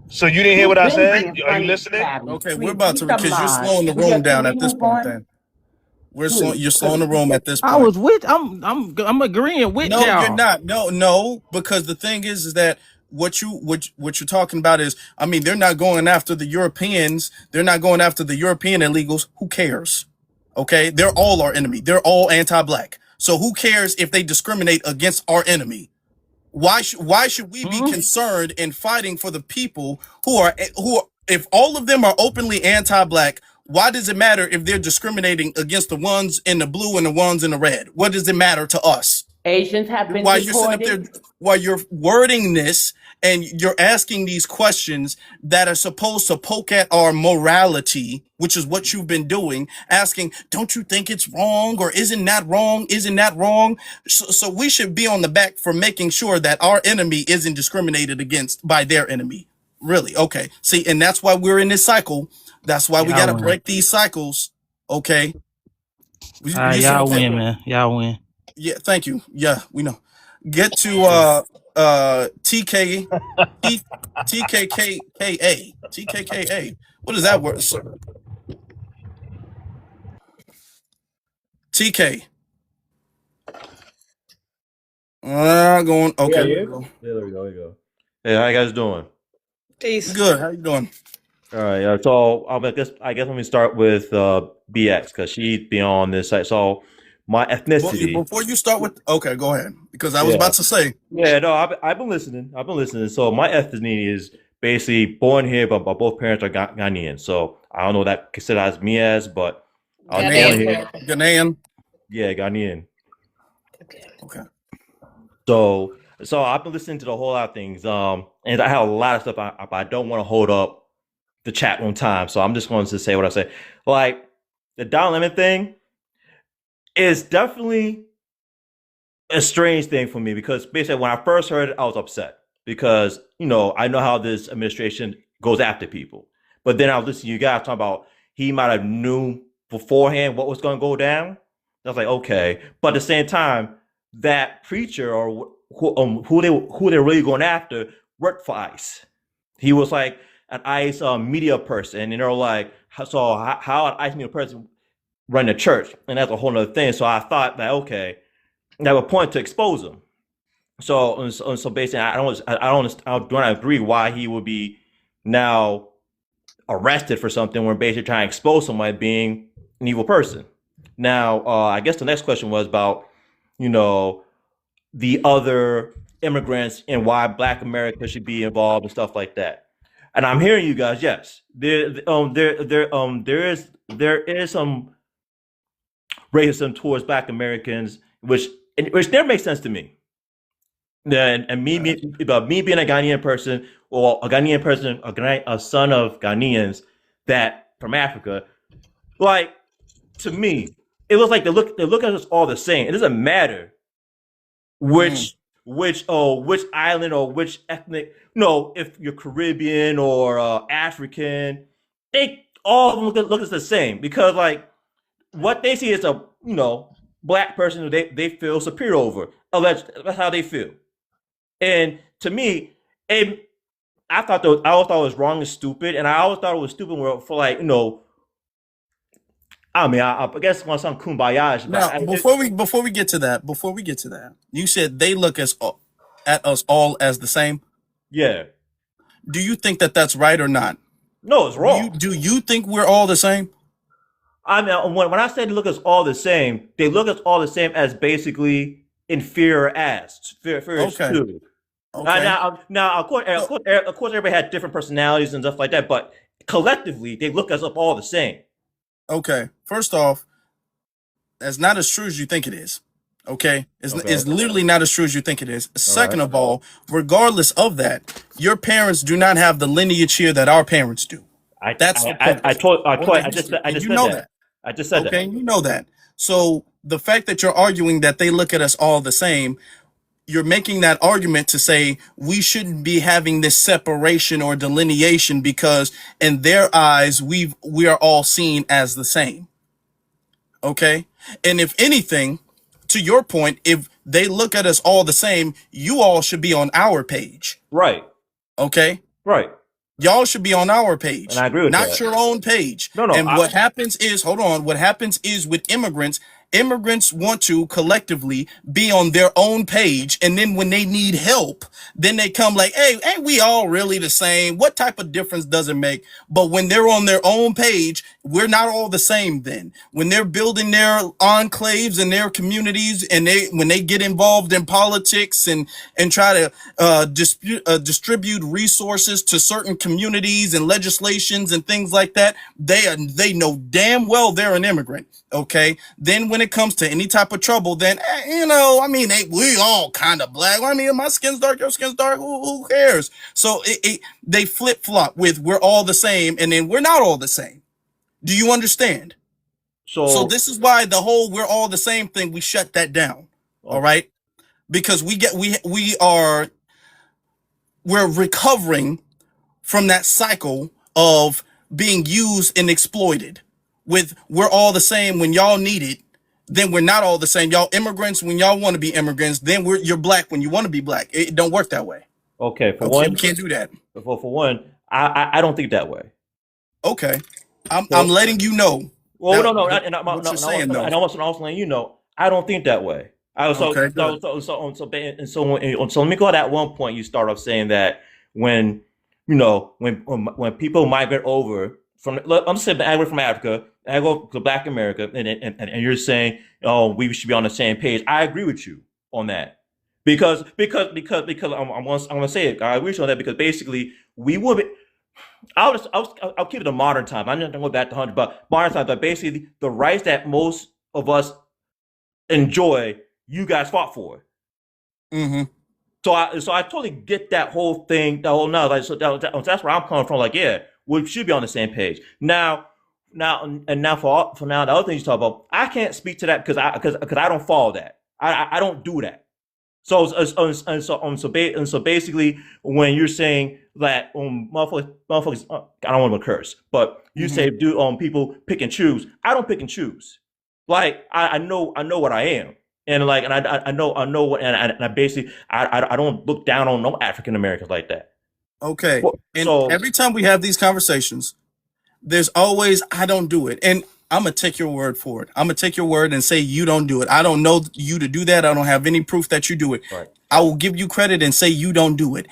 So you didn't hear what I said? Are you listening? Okay, we're about to, because you're slowing the We room can down we at this move point on? then. You're slowing the room at this I point. was with. I'm agreeing with No, you're y'all. not. No, because the thing is that what you're talking about is, I mean, they're not going after the Europeans. They're not going after the European illegals. Who cares? Okay, they're all our enemy. They're all anti-black. So who cares if they discriminate against our enemy? Why should we be concerned in fighting for the people who are if all of them are openly anti-black? Why does it matter if they're discriminating against the ones in the blue and the ones in the red? What does it matter to us? Asians have been While you're sitting up there, deported. while you're wording this and you're asking these questions that are supposed to poke at our morality, which is what you've been doing, asking, don't you think it's wrong? Or isn't that wrong? Isn't that wrong? So we should be on the back for making sure that our enemy isn't discriminated against by their enemy. Really? Okay. See, and that's why we're in this cycle. That's why we got Y'all to win. break these cycles. Okay. You All right, sit y'all up there. win, man. Y'all win. Yeah, thank you. Yeah, we know. Get to TK TKKA. What is that word? TK. Going okay. Yeah, There we you? go. Yeah, there we go. Hey, how you guys doing? Peace. Good. How you doing? All right. So I guess let me start with BX because she'd be on this site. So my ethnicity. Before you start with, okay, go ahead, because I was Yeah. about to say. Yeah, no, I've been listening. So my ethnicity is basically born here, but both parents are Ghanaian. So I don't know what that considers me as, but I was born here. Ghanaian. Yeah, Ghanaian. Okay. So I've been listening to the whole lot of things. And I have a lot of stuff. I don't want to hold up the chat room time, so I'm just going to say what I say. Like the Don Lemon thing is definitely a strange thing for me because basically when I first heard it, I was upset because I know how this administration goes after people. But then I was listening to you guys talking about he might have knew beforehand what was going to go down. I was like, okay, but at the same time, that preacher or who they're really going after worked for ICE. He was like an ICE media person, and they're like, so how an ICE media person run a church, and that's a whole other thing. So I thought that okay, that would point to expose him. So basically, I don't agree why he would be now arrested for something when basically trying to expose somebody being an evil person. Now, I guess the next question was about the other immigrants and why Black America should be involved and stuff like that. And I'm hearing you guys. Yes, there is some racism towards Black Americans, which never makes sense to me. And me being a Ghanaian person, or a Ghanaian person, a son of Ghanaians that from Africa, like to me, it looks like they look at us all the same. It doesn't matter which island or which ethnic. No, if you're Caribbean or African, they all look at us the same because like what they see is a Black person who they feel superior over. That's how they feel. And to me, I always thought it was wrong and stupid, and I always thought it was stupid for like I mean, I guess on some kumbaya. Now, before we get to that, you said they look at us all as the same. Yeah. Do you think that that's right or not? No, it's wrong. Do you think we're all the same? I mean, when I say they look at us all the same, they look at us all the same as basically inferior inferior Okay. to. Okay. Now, of course, everybody had different personalities and stuff like that, but collectively, they look us up all the same. Okay. First off, that's not as true as you think it is. Okay. It's literally not as true as you think it is. Second of all, regardless of that, your parents do not have the lineage here that our parents do. I just said that. I just said that. Okay, you know that. So the fact that you're arguing that they look at us all the same, you're making that argument to say we shouldn't be having this separation or delineation because in their eyes we are all seen as the same. Okay? And if anything, to your point, if they look at us all the same, you all should be on our page. Right. Okay? Right. Y'all should be on our And page, I agree with not that. your own page. No, And what happens is, hold on, what happens is with immigrants want to collectively be on their own page. And then when they need help, then they come like, hey, ain't we all really the same? What type of difference does it make? But when they're on their own page, we're not all the same then. When they're building their enclaves and their communities, and when they get involved in politics and try to distribute resources to certain communities and legislations and things like that, they know damn well they're an immigrant. Okay. Then when it comes to any type of trouble, then I mean, we all kind of black. I mean, my skin's dark, your skin's dark. Who cares? So they flip flop with we're all the same, and then we're not all the same. Do you understand? So this is why the whole we're all the same thing, we shut that down. All right, because we're recovering from that cycle of being used and exploited. With we're all the same when y'all need it, then we're not all the same. Y'all immigrants when y'all want to be immigrants, then you're black when you want to be black. It don't work that way. Okay, for one, we can't do that. For one, I don't think that way. Okay, I'm letting you know. Well, no, what you're saying, though. And I also letting you know I don't think that way. So let me go to that one point. You start off saying that when people migrate over from, I'm saying migrate from Africa, I go to Black America, and you're saying, oh, we should be on the same page. I agree with you on that because I'm gonna say it. I agree with you on that because basically we would be. I'll keep it a modern time. I'm not gonna go back to 100, but modern time. But basically, the rights that most of us enjoy, you guys fought for. Mm-hmm. So I totally get that whole thing. The whole now, that's where I'm coming from. Like, yeah, we should be on the same page. Now for the other things you talk about, I can't speak to that because I don't follow that. I don't do that. So basically, when you're saying that motherfuckers, I don't want to curse, but you say people pick and choose. I don't pick and choose. Like I know what I am, and I know what, and I basically I don't look down on no African Americans like that. Okay, and every time we have these conversations, there's always I don't do it, and I'm gonna take your word for it. I'm gonna take your word and say you don't do it. I don't know you to do that. I don't have any proof that you do it. Right. I will give you credit and say you don't do it.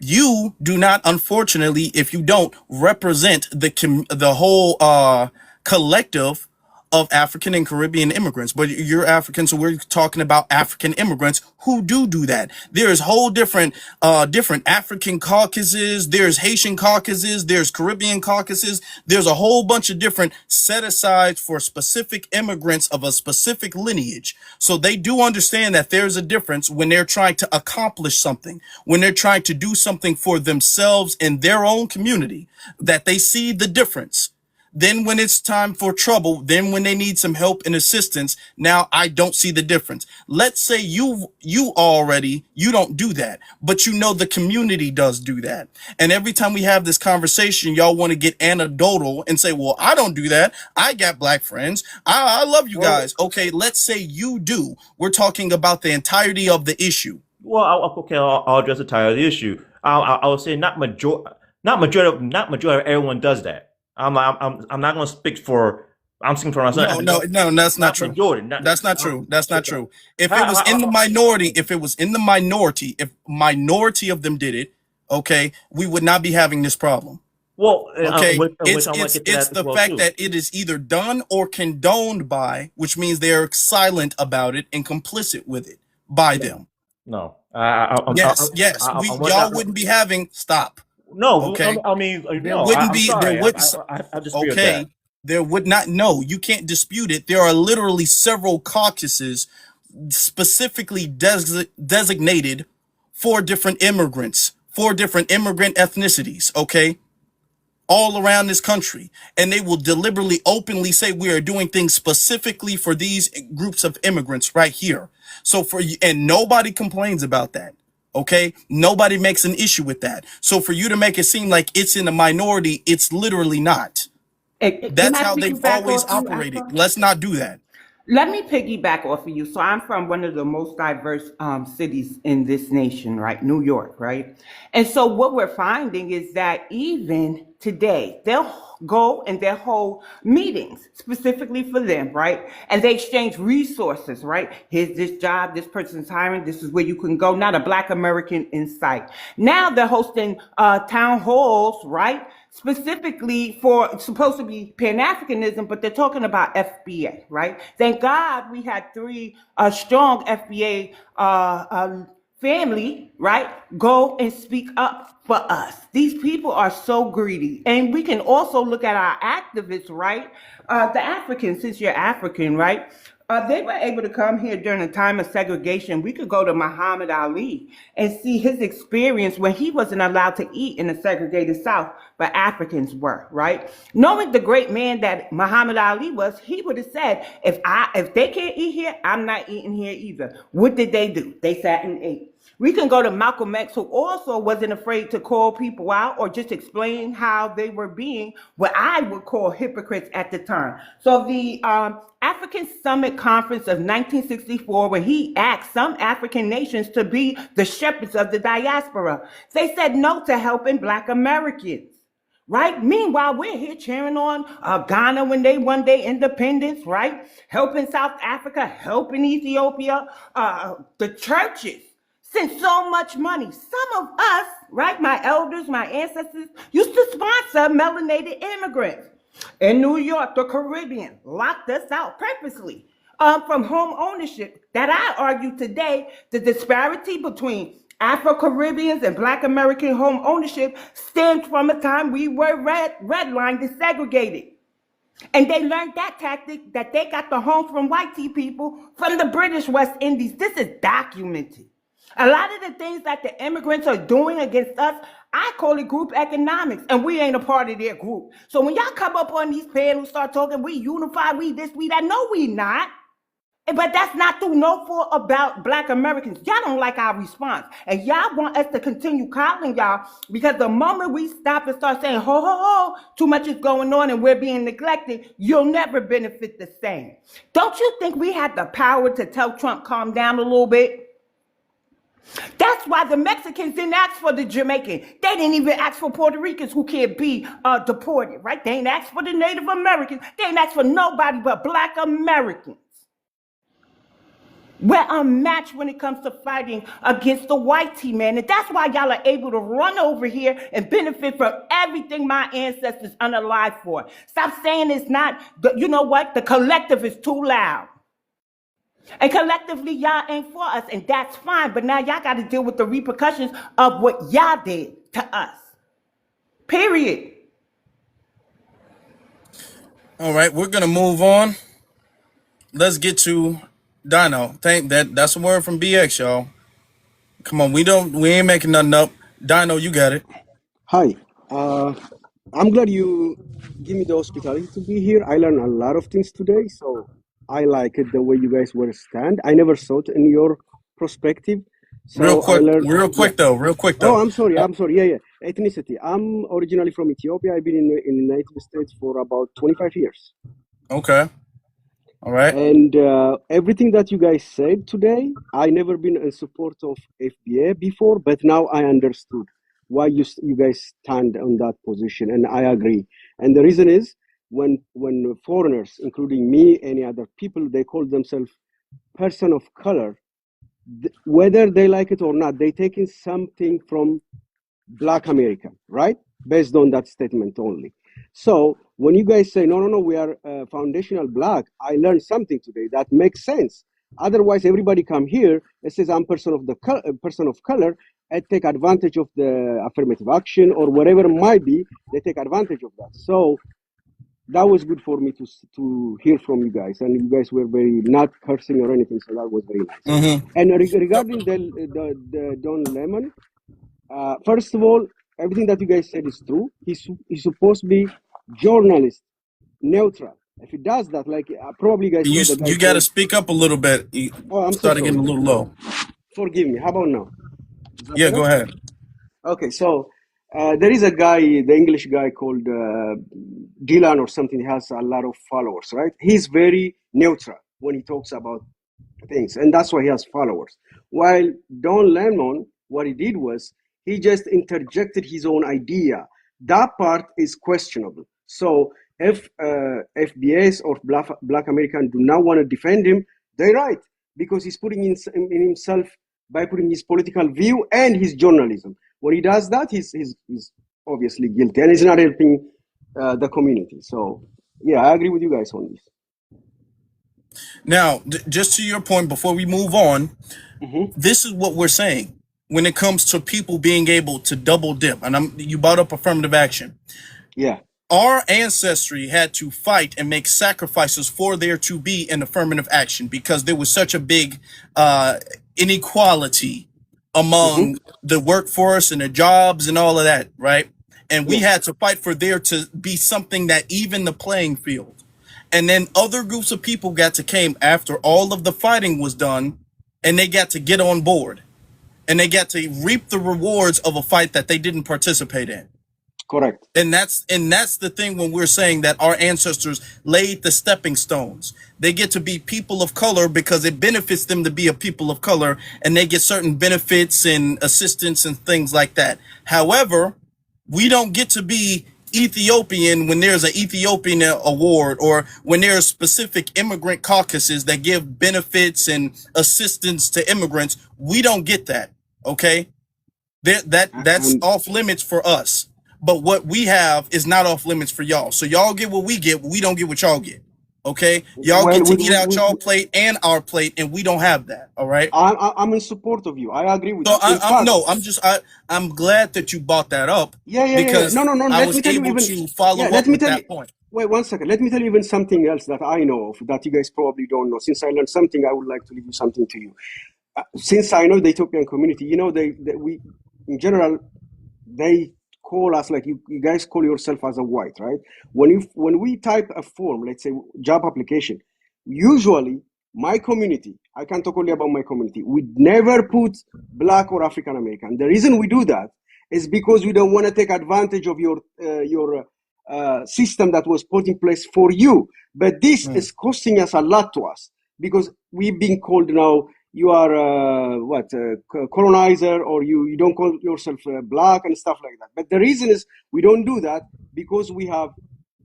You do not, unfortunately, if you don't represent the whole collective of African and Caribbean immigrants, but you're African, so we're talking about African immigrants who do that. There's whole different African caucuses, there's Haitian caucuses, there's Caribbean caucuses, there's a whole bunch of different set asides for specific immigrants of a specific lineage. So they do understand that there's a difference when they're trying to accomplish something, when they're trying to do something for themselves and their own community, that they see the difference. Then when it's time for trouble, then when they need some help and assistance, now I don't see the difference. Let's say you don't do that, but you know the community does do that. And every time we have this conversation, y'all want to get anecdotal and say, well, I don't do that. I got black friends. I love you guys. Okay, let's say you do. We're talking about the entirety of the issue. Well, I'll address the entirety of the issue. I would say not majority of everyone does that. I'm not going to speak for. I'm speaking for myself. No, that's not true. That's not true. That's not true. If it was in the minority, if minority of them did it, okay, we would not be having this problem. Well, okay, it's the fact that it is either done or condoned by, which means they're silent about it and complicit with it by them. No. Yes. Y'all wouldn't be having stop. No, okay. I mean, there wouldn't be. Sorry. There would. I disagree with okay, that. There would not. No, you can't dispute it. There are literally several caucuses specifically designated for different immigrants, for different immigrant ethnicities. Okay, all around this country, and they will deliberately, openly say we are doing things specifically for these groups of immigrants right here. So and nobody complains about that. Okay, nobody makes an issue with that. So for you to make it seem like it's in the minority, it's literally not. That's how they've always operated. Let's not do that. Let me piggyback off of you. So I'm from one of the most diverse cities in this nation, right? New York, right? And so what we're finding is that even today, they'll go and they'll hold meetings specifically for them, right? And they exchange resources, right? Here's this job, this person's hiring, this is where you can go. Not a Black American in sight. Now they're hosting town halls, right? Specifically for supposed to be Pan-Africanism, but they're talking about FBA, right? Thank God we had three strong FBA family, right? Go and speak up for us. These people are so greedy. And we can also look at our activists, right? The Africans, since you're African, right? They were able to come here during a time of segregation. We could go to Muhammad Ali and see his experience when he wasn't allowed to eat in the segregated South, but Africans were, right? Knowing the great man that Muhammad Ali was, he would have said, if they can't eat here, I'm not eating here either. What did they do? They sat and ate. We can go to Malcolm X, who also wasn't afraid to call people out or just explain how they were being what I would call hypocrites at the time. So the African Summit Conference of 1964, when he asked some African nations to be the shepherds of the diaspora, they said no to helping Black Americans. Right? Meanwhile, we're here cheering on Ghana when they won their independence, right? Helping South Africa, helping Ethiopia, the churches sent so much money. Some of us, right, my elders, my ancestors, used to sponsor melanated immigrants. In New York, the Caribbean locked us out purposely from home ownership. That I argue today, the disparity between Afro-Caribbeans and Black American home ownership stems from a time we were redlined and segregated. And they learned that tactic, that they got the home from white people from the British West Indies. This is documented. A lot of the things that the immigrants are doing against us, I call it group economics, and we ain't a part of their group. So when y'all come up on these panels, start talking, we unify, we this, we that, no, we not. But that's not through no fault about Black Americans. Y'all don't like our response. And y'all want us to continue calling y'all because the moment we stop and start saying, ho, ho, ho, too much is going on and we're being neglected, you'll never benefit the same. Don't you think we had the power to tell Trump, calm down a little bit? That's why the Mexicans didn't ask for the Jamaican. They didn't even ask for Puerto Ricans who can't be deported, right? They ain't asked for the Native Americans. They ain't asked for nobody but Black Americans. We're unmatched when it comes to fighting against the white team, man. And that's why y'all are able to run over here and benefit from everything my ancestors unalive for. Stop saying it's not, you know what? The collective is too loud. And collectively, y'all ain't for us, and that's fine. But now y'all got to deal with the repercussions of what y'all did to us. Period. All right, we're gonna move on. Let's get to Dino. That's a word from BX, y'all. Come on, we ain't making nothing up. Dino, you got it. Hi, I'm glad you give me the hospitality to be here. I learned a lot of things today, so I like it the way you guys were stand. I never saw it in your perspective, so Real quick, I learned. real quick though. Oh, I'm sorry. Yeah. Ethnicity. I'm originally from Ethiopia. I've been in the United States for about 25 years. Okay. All right. And everything that you guys said today, I never been in support of FBA before, but now I understood why you guys stand on that position, and I agree. And the reason is when foreigners, including me, any other people, they call themselves person of color, whether they like it or not, they taking something from Black America, right? Based on that statement only. So when you guys say, no, we are foundational Black, I learned something today that makes sense. Otherwise, everybody come here and says, I'm person of color, and take advantage of the affirmative action or whatever it might be. They take advantage of that. So that was good for me to hear from you guys, and you guys were very not cursing or anything, so that was very nice. Mm-hmm. And regarding the Don Lemon, first of all, everything that you guys said is true. He's supposed to be journalist, neutral. If he does that, like probably you guys said, You got to speak up a little bit. I'm started getting a little low. Forgive me. How about now? Yeah, better? go ahead. Okay, so there is a guy, the English guy called Dylan or something. He has a lot of followers, right? He's very neutral. when he talks about things, and that's why he has followers. While Don Lemon, what he did was he just interjected his own idea. That part is questionable. So if FBS or Black American do not want to defend him, they're right, because he's putting in himself by putting his political view and his journalism. When he does that, he's obviously guilty, and he's not helping the community. So yeah, I agree with you guys on this. Now, just to your point, before we move on, this is what we're saying when it comes to people being able to double dip. And you brought up affirmative action. Yeah. Our ancestry had to fight and make sacrifices for there to be an affirmative action because there was such a big inequality among the workforce and the jobs and all of that, right? And we had to fight for there to be something that even the playing field. And then other groups of people got to came after all of the fighting was done, and they got to get on board, and they got to reap the rewards of a fight that they didn't participate in. Correct. And that's the thing when we're saying that our ancestors laid the stepping stones. They get to be people of color because it benefits them to be a people of color, and they get certain benefits and assistance and things like that. However, we don't get to be Ethiopian when there's an Ethiopian award, or when there's specific immigrant caucuses that give benefits and assistance to immigrants. We don't get that. Okay, that's off limits for us. But what we have is not off limits for y'all. So y'all get what we get, but we don't get what y'all get. Okay, y'all get to eat out y'all plate and our plate, and we don't have that. All right. I'm in support of you. I agree with you. I'm glad that you brought that up. Because No. I was able to follow up with that point. Wait 1 second. Let me tell you even something else that I know of that you guys probably don't know. Since I learned something, I would like to leave you something to you. Since I know the Ethiopian community, you know, we in general they call us like you guys call yourself as a white, right? When we type a form, let's say job application, usually my community, I can talk only about my community, we never put Black or African American. The reason we do that is because we don't want to take advantage of your system that was put in place for you. But this is costing us a lot to us, because we've been called now, you are colonizer, or you don't call yourself Black and stuff like that. But the reason is we don't do that because we have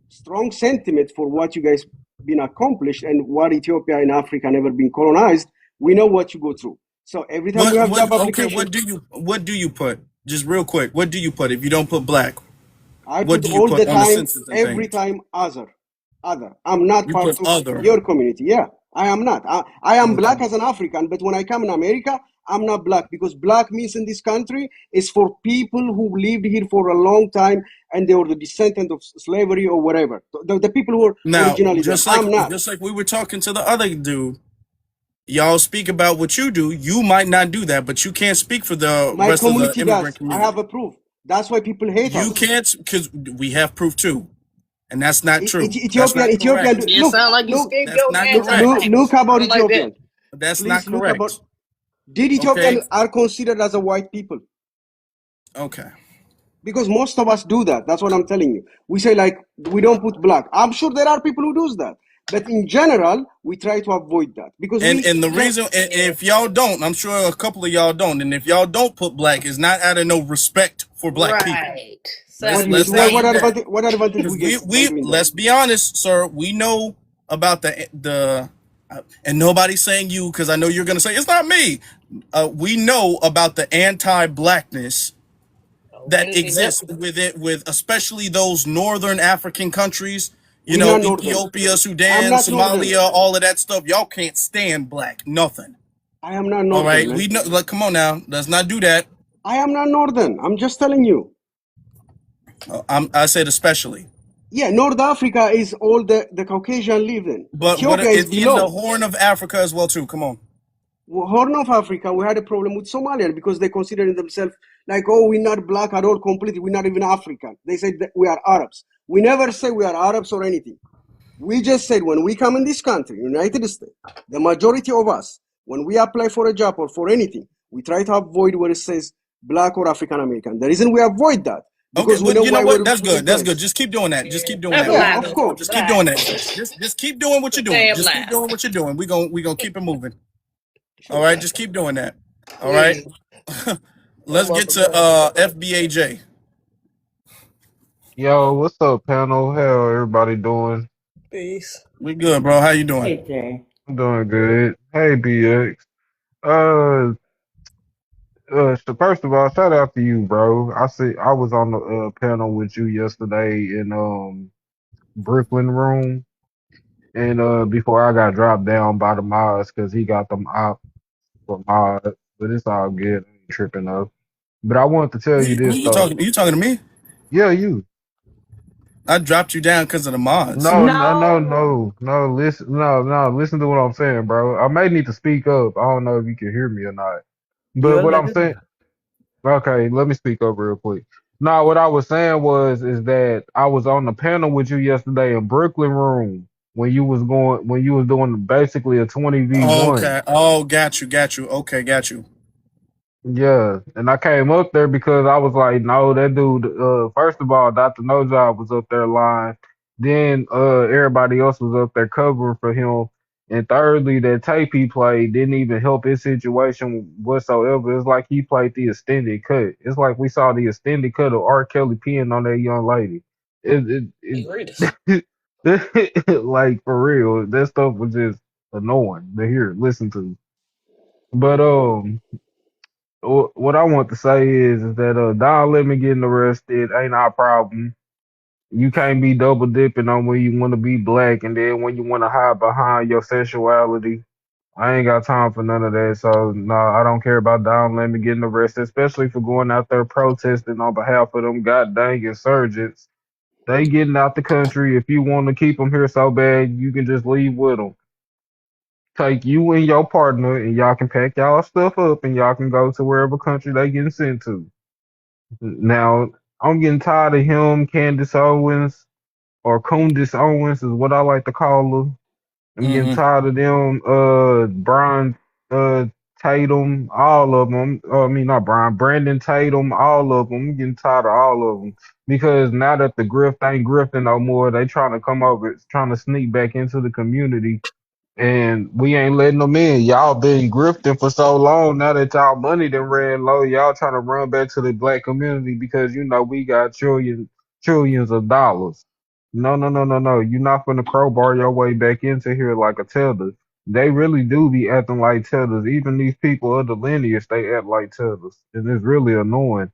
strong sentiment for what you guys been accomplished and what Ethiopia and Africa never been colonized. We know what you go through. So every time we have job application, what do you put? Just real quick, what do you put if you don't put Black? I What put do you all put the on the time, census and every things? time other. I'm not You part put of other. your community. Yeah, I am not. I am Black as an African, but when I come in America, I'm not Black, because Black means in this country is for people who lived here for a long time and they were the descendant of slavery or whatever. The people who were Now, originally there. I'm not. just like we were talking to the other dude, y'all speak about what you do. You might not do that, but you can't speak for the My rest of the community immigrant does. I community. have a proof. That's why people hate You us. can't, because we have proof too, and that's not true. That's Ethiopian, not correct. It sound like you look, That's scapegoat not anti-black. look about Sound like that. Ethiopian. That's Please not look correct. about. Did Ethiopian Okay. are considered as a white people? Okay. Because most of us do that. That's what I'm telling you. We say like we don't put Black. I'm sure there are people who do that, but in general, we try to avoid that because And the reason, and if y'all don't, I'm sure a couple of y'all don't, and if y'all don't put Black, it's not out of no respect for Black people. Right. Let's not do that. What advantage we get? by doing that? Let's be honest, sir. We know about the and nobody's saying you, because I know you're gonna say it's not me. We know about the anti-blackness that exists with especially those northern African countries. You We know, not northern. Ethiopia, I'm Sudan, not northern. Somalia, all of that stuff. Y'all can't stand Black, nothing. I am not All northern. right, man. we know. Like, come on now, let's not do that. I am not northern. I'm just telling you. I said especially. Yeah, North Africa is all the Caucasian live in. But Ethiopia is it's in the below. Horn of Africa as well too. Come on. Horn of Africa, we had a problem with Somalian because they consider themselves like, oh, we're not Black at all completely. We're not even African. They said that we are Arabs. We never say we are Arabs or anything. We just said when we come in this country, United States, the majority of us, when we apply for a job or for anything, we try to avoid where it says Black or African American. The reason we avoid that, Okay, because we well, know you know why what? we're That's doing good. That's good. this. Just keep doing that. Just keep doing That's that. Yeah, live. of course. Just keep doing that. Just keep doing what you're doing. Damn Just keep live. doing what you're doing. We gonna keep it moving. All Sure. right, just keep doing that. All right. Please. Let's get to FBAJ. Yo, what's up, panel? How everybody doing? Peace. We good, bro. How you doing? Hey, Jay. I'm doing good. Hey, BX. So first of all, shout out to you, bro. I was on the panel with you yesterday in Brooklyn room, and before I got dropped down by the mods because he got them op for mods, but it's all good. I ain't tripping up. But I wanted to tell you Who this you though. talking? You talking to me? Yeah, you. I dropped you down because of the mods. No. Listen, no. Listen to what I'm saying, bro. I may need to speak up. I don't know if you can hear me or not. But You're what I'm living. saying, okay, let me speak up real quick. No, what I was saying is that I was on the panel with you yesterday in Brooklyn room when you was doing basically a 20v1. Okay. Oh, got you. Okay, got you. Yeah, and I came up there because I was like, no, that dude. First of all, Dr. No Job was up there lying. Then everybody else was up there covering for him. And thirdly, that tape he played didn't even help his situation whatsoever. It's like he played the extended cut. It's like we saw the extended cut of R. Kelly peeing on that young lady. Like for real, that stuff was just annoying to hear, listen to. But what I want to say is that Don Lemon getting arrested ain't our problem. You can't be double dipping on when you want to be black and then when you want to hide behind your sexuality. I ain't got time for none of that. So no, I don't care about Don Lemon getting arrested, especially for going out there protesting on behalf of them god dang insurgents. They getting out the country. If you want to keep them here so bad, you can just leave with them. Take you and your partner, and y'all can pack y'all stuff up, and y'all can go to wherever country they getting sent to. Now, I'm getting tired of him, Candace Owens, or Candace Owens is what I like to call her. I'm getting tired of them, Brian Tatum, all of them. I mean, not Brian, Brandon Tatum, all of them. I'm getting tired of all of them because now that the grift ain't grifting no more, they trying to come over, trying to sneak back into the community and we ain't letting them in. Y'all been grifting for so long. Now that y'all money done ran low, y'all trying to run back to the black community because you know we got trillions of dollars. No. You're not gonna crowbar your way back into here like a tether. They really do be acting like tethers. Even these people of the lineage, they act like tethers, and it's really annoying.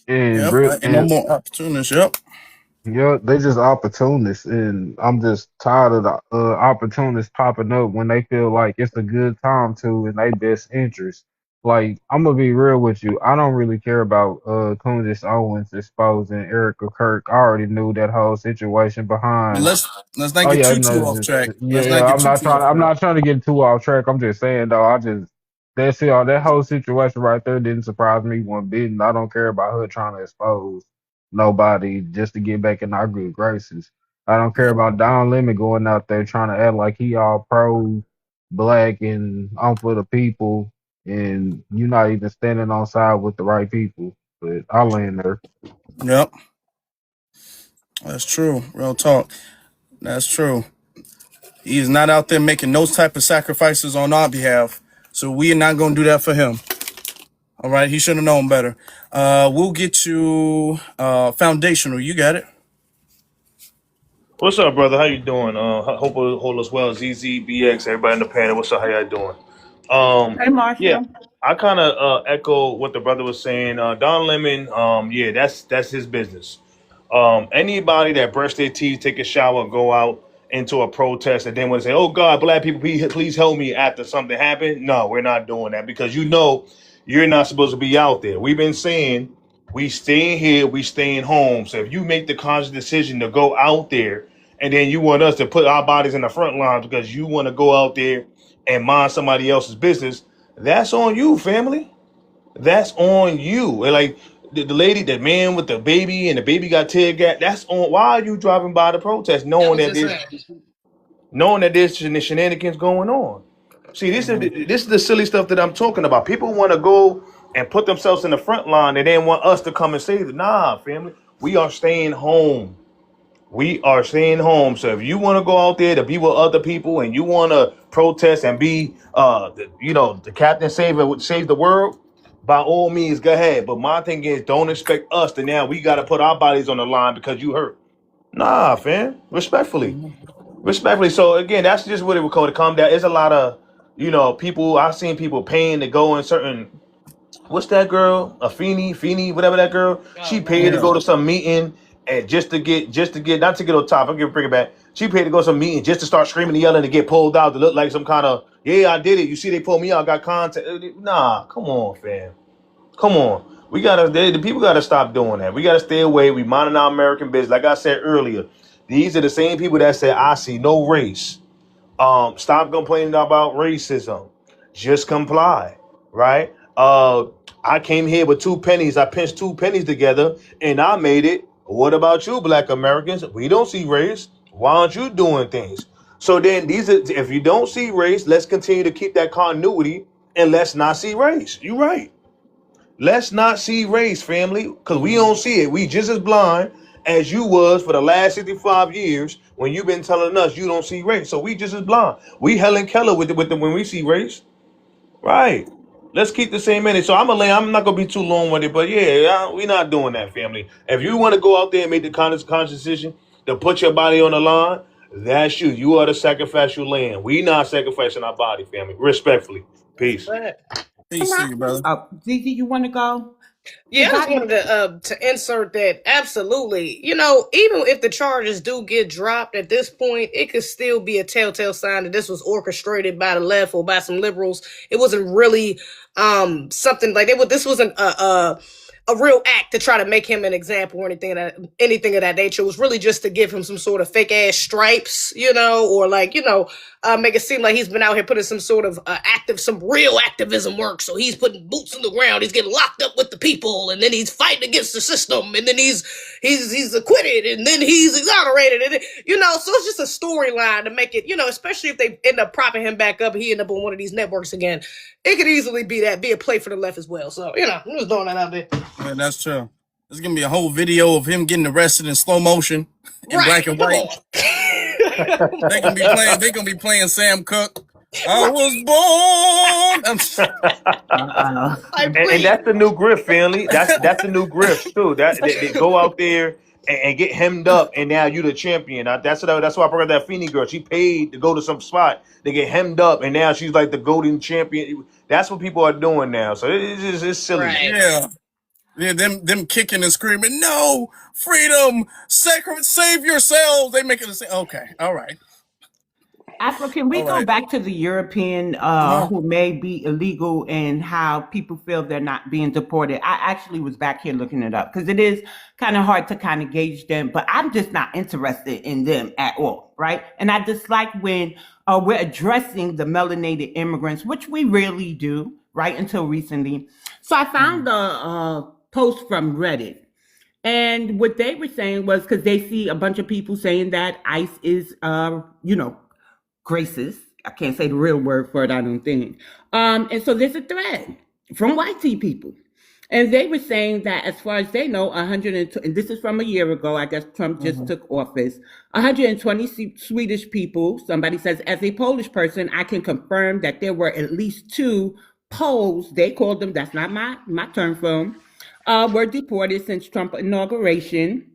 And Yep. And no more opportunists. Yep. yeah, they just opportunists, and I'm just tired of the opportunists popping up when they feel like it's a good time to in their best interest. Like, I'm gonna be real with you. I don't really care about Candace Owens exposing Erica Kirk. I already knew that whole situation But behind. let's not Oh get yeah, too no, off track. yeah, Let's not yeah. get too off I'm track. not trying to get too off track. I'm just saying though. That whole situation right there didn't surprise me one bit. And I don't care about her trying to expose nobody just to get back in our good graces. I don't care about Don Lemon going out there trying to act like he all pro black and on for the people, and you're not even standing on side with the right people. But I'll land there. Yep. That's true. Real talk. That's true. He is not out there making those type of sacrifices on our behalf. So we are not going to do that for him. All right. He should have known better. We'll get to foundational. You got it. What's up, brother? How you doing? Hope all is well. ZZ, BX, everybody in the panel. What's up? How y'all doing? Hey, Yeah, Marshall. I kind of echo what the brother was saying. Don Lemon, yeah, that's his business. Anybody that brush their teeth, take a shower, go out into a protest, and then want to say, "Oh God, black people, please help me," after something happened. No, we're not doing that because you know you're not supposed to be out there. We've been saying we staying here, we staying home. So if you make the conscious decision to go out there, and then you want us to put our bodies in the front lines because you want to go out there and mind somebody else's business, that's on you, family. That's on you. And like the lady, that man with the baby, and the baby got tear gas. That's on. Why are you driving by the protest, knowing that there's shenanigans going on? See, this is the silly stuff that I'm talking about. People want to go and put themselves in the front line. They didn't want us to come and save them. Nah, family, we are staying home. We are staying home. So if you want to go out there to be with other people and you want to protest and be, the captain save the world, by all means, go ahead. But my thing is, don't expect us to now we got to put our bodies on the line because you hurt. Nah, fam. Respectfully. So again, that's just what it would come down. There's a lot of, people. I've seen people paying to go in certain. What's that girl? Feeney, whatever that girl. She paid to Yeah. go to some meeting and just to get not to get on top. I'll bring it back. She paid to go to some meeting just to start screaming and yelling to get pulled out to look like some kind of I did it. You see, they pulled me out, got contact. Nah, come on, fam. Come on. The people gotta stop doing that. We gotta stay away. We minding our American business. Like I said earlier, these are the same people that say, I see no race. Stop complaining about racism. Just comply, right? I came here with 2 pennies. I pinched 2 pennies together and I made it. What about you, Black Americans? We don't see race. Why aren't you doing things? So then if you don't see race, let's continue to keep that continuity and let's not see race. You're right. Let's not see race, family, because we don't see it. We just as blind as you was for the last 65 years when you've been telling us you don't see race. So we just as blind. We Helen Keller with the when we see race. Right. Let's keep the same energy. So I'm not gonna be too long with it, but we're not doing that, family. If you want to go out there and make the conscious decision to put your body on the line, that's you. You are the sacrificial lamb. We not sacrificing our body, family. Respectfully. Peace. Peace to you, brother. Zizi, you want to go? Yeah, I just wanted to insert that absolutely. Even if the charges do get dropped at this point, it could still be a telltale sign that this was orchestrated by the left or by some liberals. It wasn't really something like this wasn't a real act to try to make him an example or anything of that nature. It was really just to give him some sort of fake ass stripes, or make it seem like he's been out here putting some sort of some real activism work. So he's putting boots on the ground. He's getting locked up with the people, and then he's fighting against the system, and then he's acquitted, and then he's exonerated, and so it's just a storyline to make it, especially if they end up propping him back up, he end up on one of these networks again. It could easily be a play for the left as well. So I'm just throwing that out there. Yeah, that's true. There's gonna be a whole video of him getting arrested in slow motion in black and white. They gonna be playing Sam Cooke. I was born. And that's the new grift, family. That's the new grift too. They go out there and get hemmed up, and now you the champion. That's why I brought up that Feeney girl. She paid to go to some spot. They get hemmed up, and now she's like the golden champion. That's what people are doing now. So it's silly. Right. Yeah, them kicking and screaming, no, freedom, save yourselves. They make it say, okay, all right. Afro, can we go back to the European who may be illegal and how people feel they're not being deported? I actually was back here looking it up because it is kind of hard to kind of gauge them, but I'm just not interested in them at all, right? And I dislike when we're addressing the melanated immigrants, which we rarely do, right, until recently. So I found a post from Reddit. And what they were saying was because they see a bunch of people saying that ICE is, racist. I can't say the real word for it, I don't think. And so there's a thread from white people. And they were saying that as far as they know, 120, and this is from a year ago, I guess Trump just took office, 120 Swedish people, somebody says, as a Polish person, I can confirm that there were at least 2 Poles, they called them, that's not my term for them, were deported since Trump inauguration.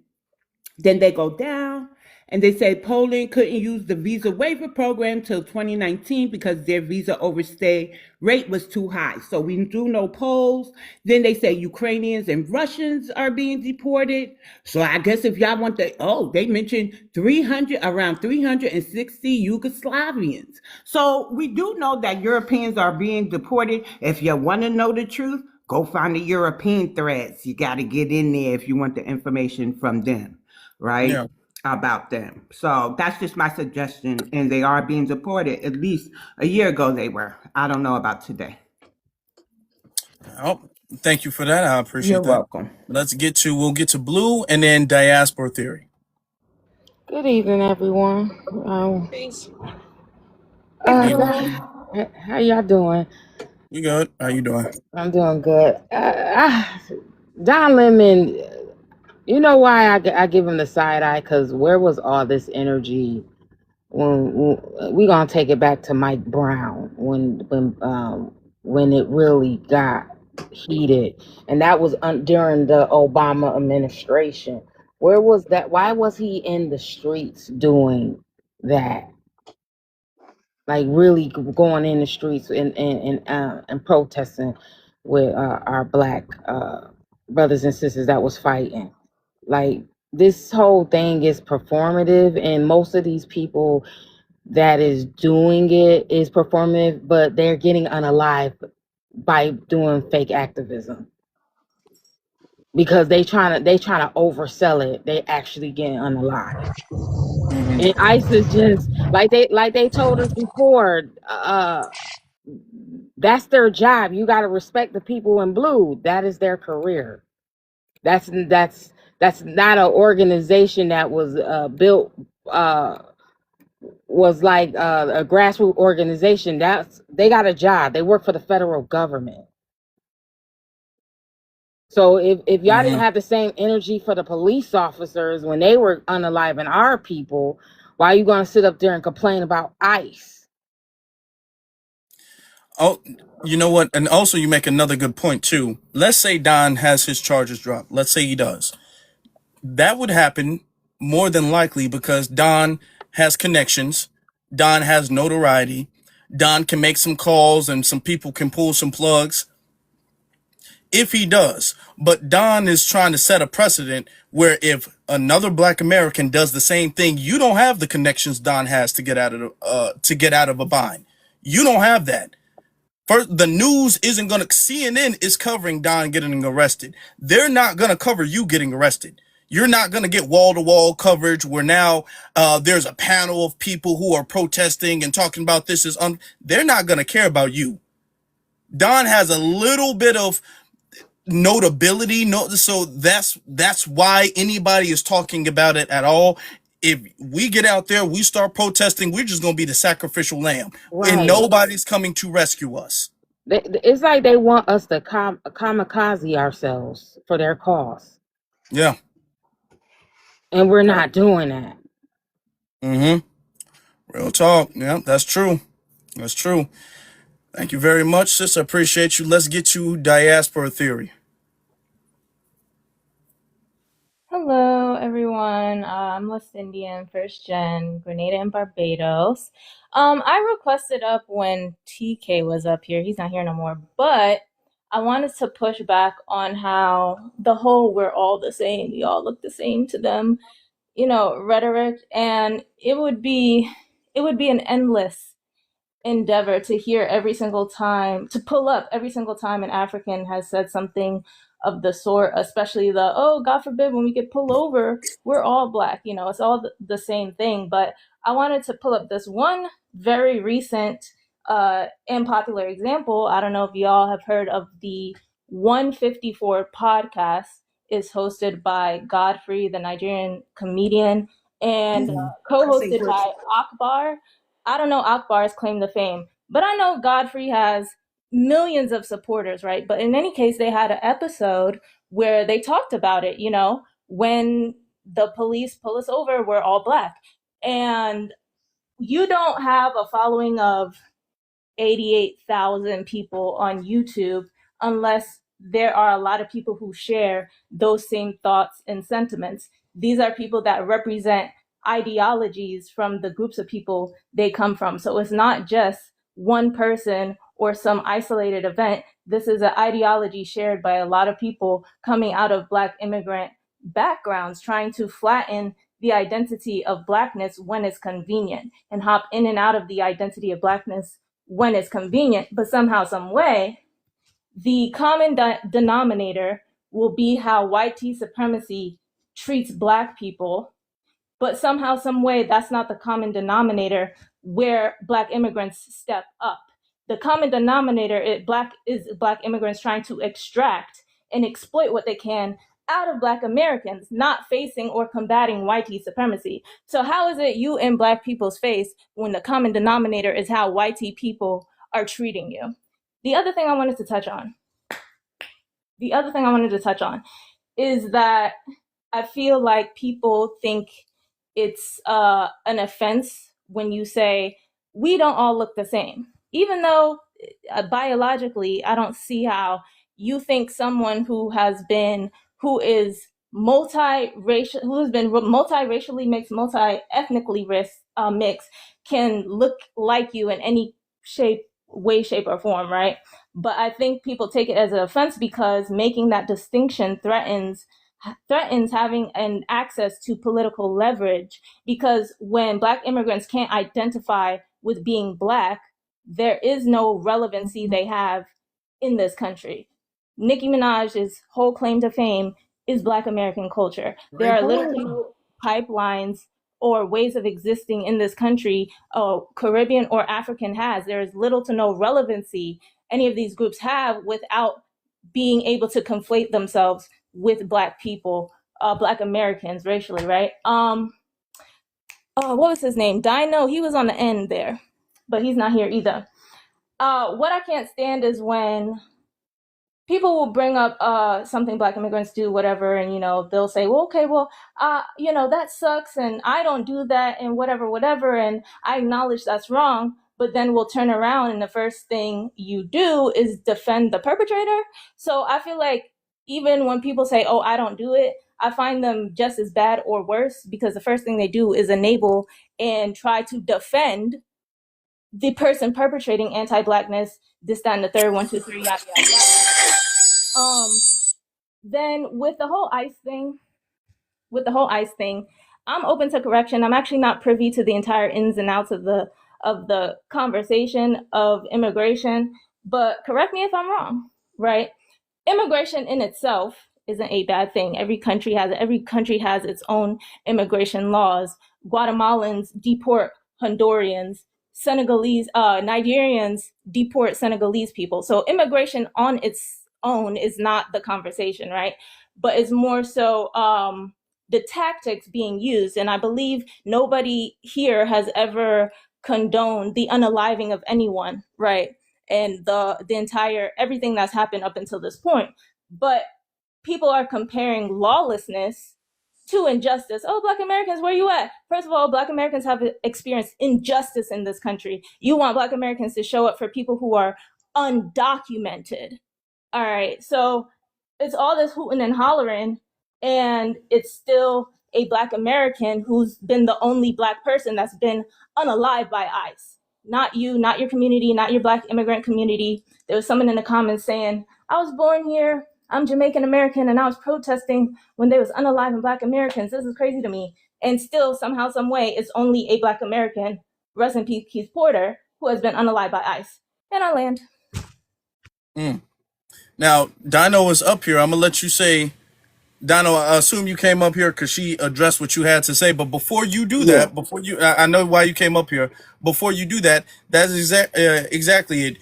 Then they go down. And they say Poland couldn't use the visa waiver program till 2019 because their visa overstay rate was too high. So we do know Poles. Then they say Ukrainians and Russians are being deported. So I guess if y'all want they mentioned around 360 Yugoslavians. So we do know that Europeans are being deported. If you want to know the truth, go find the European threads. You got to get in there if you want the information from them, right? Yeah. About them. So that's just my suggestion. And they are being deported. At least a year ago they were. I don't know about today. Oh, thank you for that. I appreciate You're that. welcome. We'll get to Blue and then Diaspora Theory. Good evening, everyone. Thanks. How y'all doing? You good? How you doing? I'm doing good. Don Lemon, you know why I give him the side eye? Because where was all this energy when we gonna take it back to Mike Brown when it really got heated, and that was during the Obama administration. Where was that? Why was he in the streets doing that? Like really going in the streets and protesting with our black brothers and sisters that was fighting. Like this whole thing is performative, and most of these people that is doing it is performative, but they're getting unalive by doing fake activism because they trying to oversell it. They actually getting unalive. And ICE is just like they told us before. That's their job. You got to respect the people in blue. That is their career. That's not an organization that was built was like a grassroots organization. They got a job. They work for the federal government. So if y'all didn't have the same energy for the police officers when they were unaliving our people, why are you gonna sit up there and complain about ICE? Oh, you know what? And also, you make another good point too. Let's say Don has his charges dropped. Let's say he does. That would happen more than likely because Don has connections. Don has notoriety. Don can make some calls and some people can pull some plugs if he does. But Don is trying to set a precedent where if another black American does the same thing, you don't have the connections Don has to get out of a bind. You don't have that. First, the news isn't gonna. CNN is covering Don getting arrested. They're not gonna cover you getting arrested. You're not gonna get wall-to-wall coverage where now there's a panel of people who are protesting and talking about this is they're not gonna care about you. Don has a little bit of notability, so that's why anybody is talking about it at all. If we get out there, we start protesting, we're just gonna be the sacrificial lamb, and Right. nobody's coming to rescue us. It's like they want us to kamikaze ourselves for their cause, Yeah. and we're not doing that. Real talk. Yeah, that's true. That's true. Thank you very much, sis. I appreciate you. Let's get to diaspora theory. Hello, everyone. I'm West Indian, first gen, Grenada and Barbados. I requested up when TK was up here. He's not here no more, but I wanted to push back on how the whole "we're all the same, we all look the same" to them, rhetoric, and it would be an endless endeavor to hear every single time, to pull up every single time an African has said something of the sort, especially oh, God forbid, when we get pulled over, we're all black. It's all the same thing. But I wanted to pull up this one very recent and popular example. I don't know if y'all have heard of the 154 podcast. Is hosted by Godfrey, the Nigerian comedian, and co-hosted by Akbar. I don't know Akbar's claim to fame, but I know Godfrey has millions of supporters, right? But in any case, they had an episode where they talked about it, when the police pull us over, we're all black. And you don't have a following of 88,000 people on YouTube unless there are a lot of people who share those same thoughts and sentiments. These are people that represent ideologies from the groups of people they come from. So it's not just one person or some isolated event. This is an ideology shared by a lot of people coming out of Black immigrant backgrounds, trying to flatten the identity of Blackness when it's convenient and hop in and out of the identity of Blackness when it's convenient. But somehow, some way, the common denominator will be how white supremacy treats Black people. But somehow, some way, that's not the common denominator where Black immigrants step up. The common denominator is Black immigrants trying to extract and exploit what they can out of Black Americans, not facing or combating white supremacy. So how is it you in Black people's face when the common denominator is how white people are treating you? The other thing I wanted to touch on is that I feel like people think it's an offense when you say we don't all look the same, even though biologically I don't see how you think someone who is multiracially mixed, multi-ethnically mixed can look like you in any way, shape, or form, right? But I think people take it as an offense because making that distinction threatens having an access to political leverage, because when Black immigrants can't identify with being Black, there is no relevancy they have in this country. Nicki Minaj's whole claim to fame is Black American culture. There are little pipelines or ways of existing in this country Caribbean or African has. There is little to no relevancy any of these groups have without being able to conflate themselves with Black people, Black Americans racially, right? What was his name? Dino, he was on the end there, but he's not here either. What I can't stand is when people will bring up something Black immigrants do, whatever, and they'll say, well, okay, well, that sucks, and I don't do that, and whatever, and I acknowledge that's wrong, but then we'll turn around and the first thing you do is defend the perpetrator. So I feel like even when people say, oh, I don't do it, I find them just as bad or worse, because the first thing they do is enable and try to defend the person perpetrating anti-Blackness, this, that, and the third, 1, 2, 3, yada, yada, yada. Then with the whole ICE thing, I'm open to correction. I'm actually not privy to the entire ins and outs of the conversation of immigration, but correct me if I'm wrong, right? Immigration in itself isn't a bad thing. Every country has its own immigration laws. Guatemalans deport Hondurans. Senegalese, Nigerians deport Senegalese people. So immigration on its own is not the conversation, right? But it's more so the tactics being used. And I believe nobody here has ever condoned the unaliving of anyone, right? And the entire, everything that's happened up until this point. But people are comparing lawlessness to injustice. Oh, Black Americans, where you at? First of all, Black Americans have experienced injustice in this country. You want Black Americans to show up for people who are undocumented. All right, so it's all this hooting and hollering, and it's still a Black American who's been the only Black person that's been unalived by ICE. Not you, not your community, not your Black immigrant community. There was someone in the comments saying, I was born here, I'm Jamaican American, and I was protesting when they was unaliving Black Americans. This is crazy to me. And still, somehow, some way, it's only a Black American, rest in peace, Keith Porter, who has been unalived by ICE. And I land. Now, Dino is up here. I'm going to let you say, Dino, I assume you came up here because she addressed what you had to say. But before you do that, I know why you came up here. Before you do that, that's exactly it.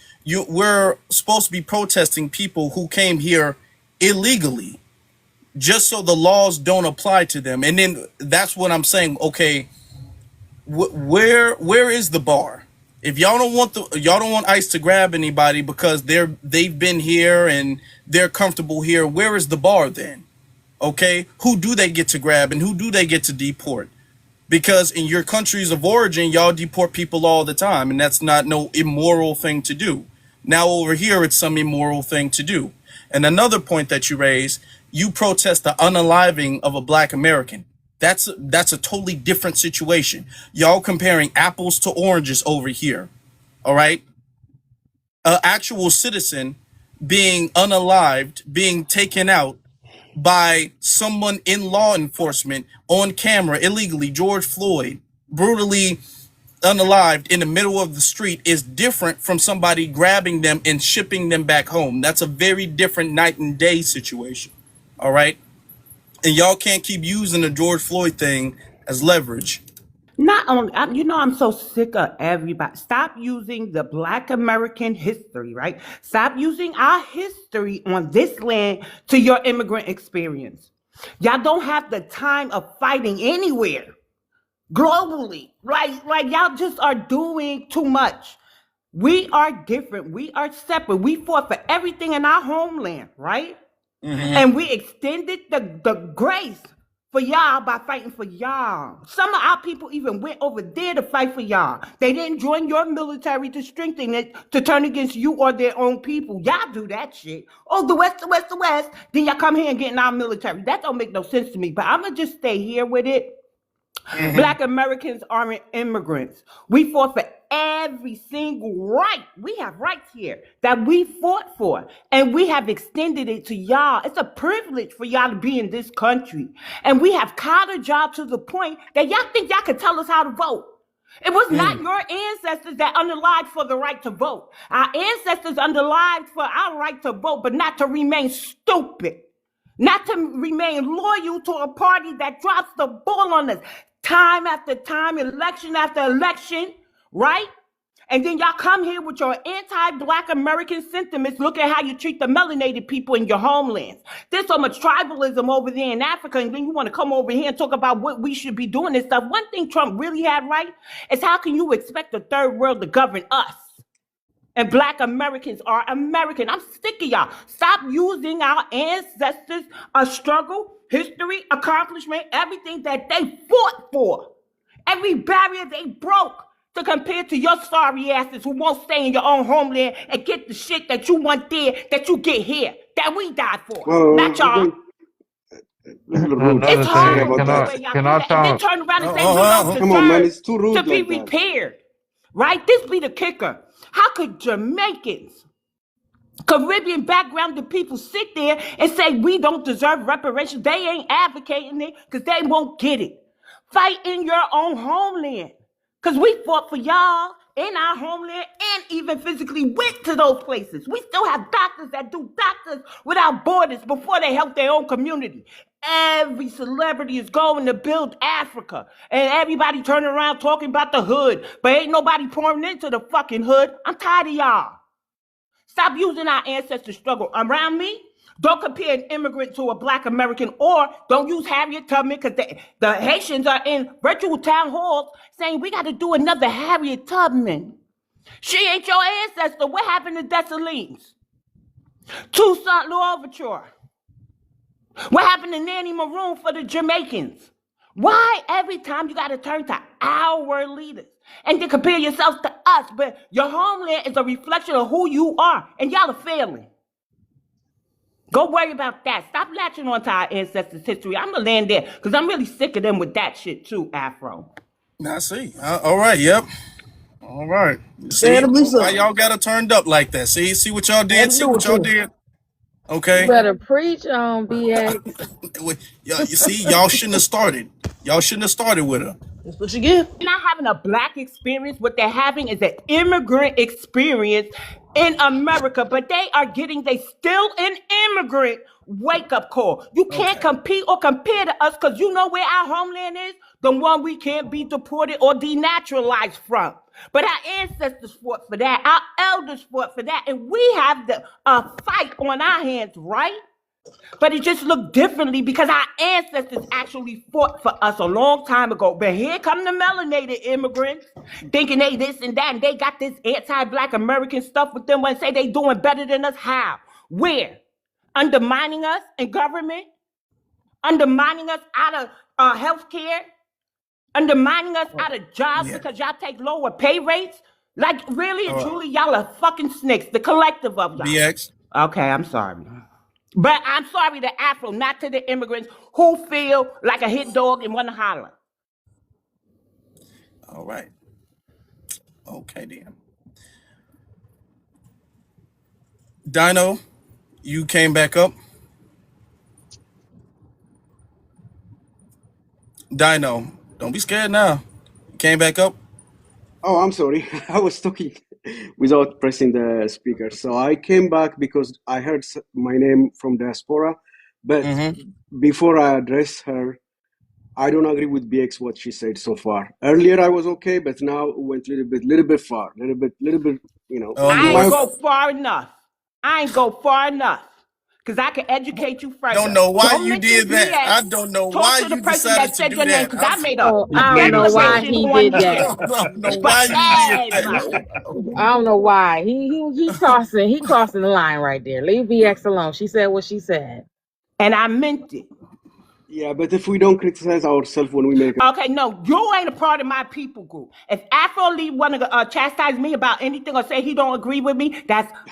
We're supposed to be protesting people who came here illegally, just so the laws don't apply to them. And then that's what I'm saying. Okay, where is the bar? If y'all don't want ICE to grab anybody because they've been here and they're comfortable here, where is the bar then? Okay, who do they get to grab and who do they get to deport? Because in your countries of origin, y'all deport people all the time, and that's not no immoral thing to do. Now over here, it's some immoral thing to do. And another point that you raised, you protest the unaliving of a Black American. That's a totally different situation. Y'all comparing apples to oranges over here. All right. An actual citizen being unalived, being taken out by someone in law enforcement on camera illegally, George Floyd, brutally unalived in the middle of the street, is different from somebody grabbing them and shipping them back home. That's a very different night and day situation. All right. And y'all can't keep using the George Floyd thing as leverage. Not only, I'm so sick of everybody. Stop using the Black American history, right? Stop using our history on this land to your immigrant experience. Y'all don't have the time of fighting anywhere globally, right? Like y'all just are doing too much. We are different. We are separate. We fought for everything in our homeland, right? And we extended the grace for y'all by fighting for y'all. Some of our people even went over there to fight for y'all. They didn't join your military to strengthen it, to turn against you or their own people. Y'all do that shit. Oh, the West, the West, the West. Then y'all come here and get in our military. That don't make no sense to me, but I'm going to just stay here with it. Black Americans aren't immigrants. We fought for every single right. We have rights here that we fought for, and we have extended it to y'all. It's a privilege for y'all to be in this country. And we have coddled y'all to the point that y'all think y'all can tell us how to vote. It was not your ancestors that underlied for the right to vote. Our ancestors underlied for our right to vote, but not to remain stupid. Not to remain loyal to a party that drops the ball on us time after time, election after election, right? And then y'all come here with your anti-Black American sentiments. Look at how you treat the melanated people in your homelands. There's so much tribalism over there in Africa, and then you want to come over here and talk about what we should be doing and stuff. One thing Trump really had right is how can you expect the third world to govern us? And Black Americans are American. I'm sick of y'all. Stop using our ancestors' struggle, history, accomplishment, everything that they fought for. Every barrier they broke to compare to your sorry asses who won't stay in your own homeland and get the shit that you want there, that you get here, that we died for. Well, Not y'all. Another It's thing, horrible can the I way y'all can do I that. And then talk? turn around and say we don't Come on, man, it's too deserve rude to be like that. repaired. Right? This be the kicker. How could Jamaicans, Caribbean backgrounded people sit there and say we don't deserve reparations? They ain't advocating it because they won't get it. Fight in your own homeland. Because we fought for y'all in our homeland and even physically went to those places. We still have doctors that do Doctors Without Borders before they help their own community. Every celebrity is going to build Africa. And everybody turning around talking about the hood. But ain't nobody pouring into the fucking hood. I'm tired of y'all. Stop using our ancestors' struggle around me. Don't compare an immigrant to a Black American, or don't use Harriet Tubman, because the Haitians are in virtual town halls saying we got to do another Harriet Tubman. She ain't your ancestor. What happened to Dessalines? Toussaint Louverture. What happened to Nanny Maroon for the Jamaicans? Why every time you got to turn to our leaders and then compare yourselves to us? But your homeland is a reflection of who you are, and y'all are failing. Go worry about that. Stop latching on to our ancestors' history. I'm going to land there because I'm really sick of them with that shit too, Afro. I see. All right. Yep. All right. See why y'all got it turned up like that. See what y'all did. See what y'all did. You Okay. better preach on BX. You see, y'all shouldn't have started. Y'all shouldn't have started with her. That's what you get. They're not having a Black experience. What they're having is an immigrant experience in America, but they still an immigrant wake-up call. You can't compete or compare to us because you know where our homeland is? The one we can't be deported or denaturalized from. But our ancestors fought for that. Our elders fought for that. And we have the fight on our hands, right? But it just looked differently because our ancestors actually fought for us a long time ago. But here come the melanated immigrants thinking they this and that, and they got this anti-Black American stuff with them and say they doing better than us. How? Where? Undermining us in government? Undermining us out of health care? Undermining us out of jobs because y'all take lower pay rates? Like, really and truly, y'all are fucking snakes, the collective of y'all. BX. Okay, I'm sorry. But I'm sorry to Afro, not to the immigrants who feel like a hit dog and want to holler. All right. Okay, then. Dino, you came back up. Dino, don't be scared now. You came back up. Oh, I'm sorry. I was talking without pressing the speaker. So I came back because I heard my name from diaspora. But before I address her, I don't agree with BX what she said so far. Earlier I was okay, but now it went little bit far, little bit, you know. I ain't go far enough. because I can educate you further. Don't know why Don't you mention did that. I BX. don't know Talk why to the you person decided that to said do your name, that. because I made a Oh, I don't know why declaration he on did I that. here. don't know But why you did that. I don't know why. He crossing the line right there. Leave BX alone. She said what she said. And I meant it. Yeah, but if we don't criticize ourselves when we make Okay, no, you ain't a part of my people group. If Afro Lee want to chastise me about anything or say he don't agree with me,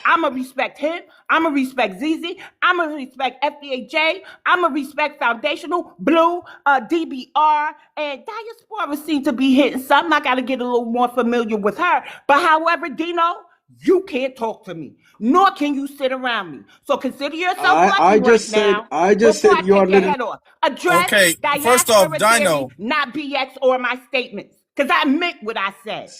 I'ma respect him. I'ma respect ZZ. I'ma respect FBAJ. I'ma respect Foundational, Blue, DBR, and Diaspora seem to be hitting something. I got to get a little more familiar with her. But however, Dino, you can't talk to me, nor can you sit around me. So consider yourself I lucky right just said now. you Before I are take your little. head off, address Okay, first off, Diaspora Dino, Theory, not BX or my statements, because I meant what I said.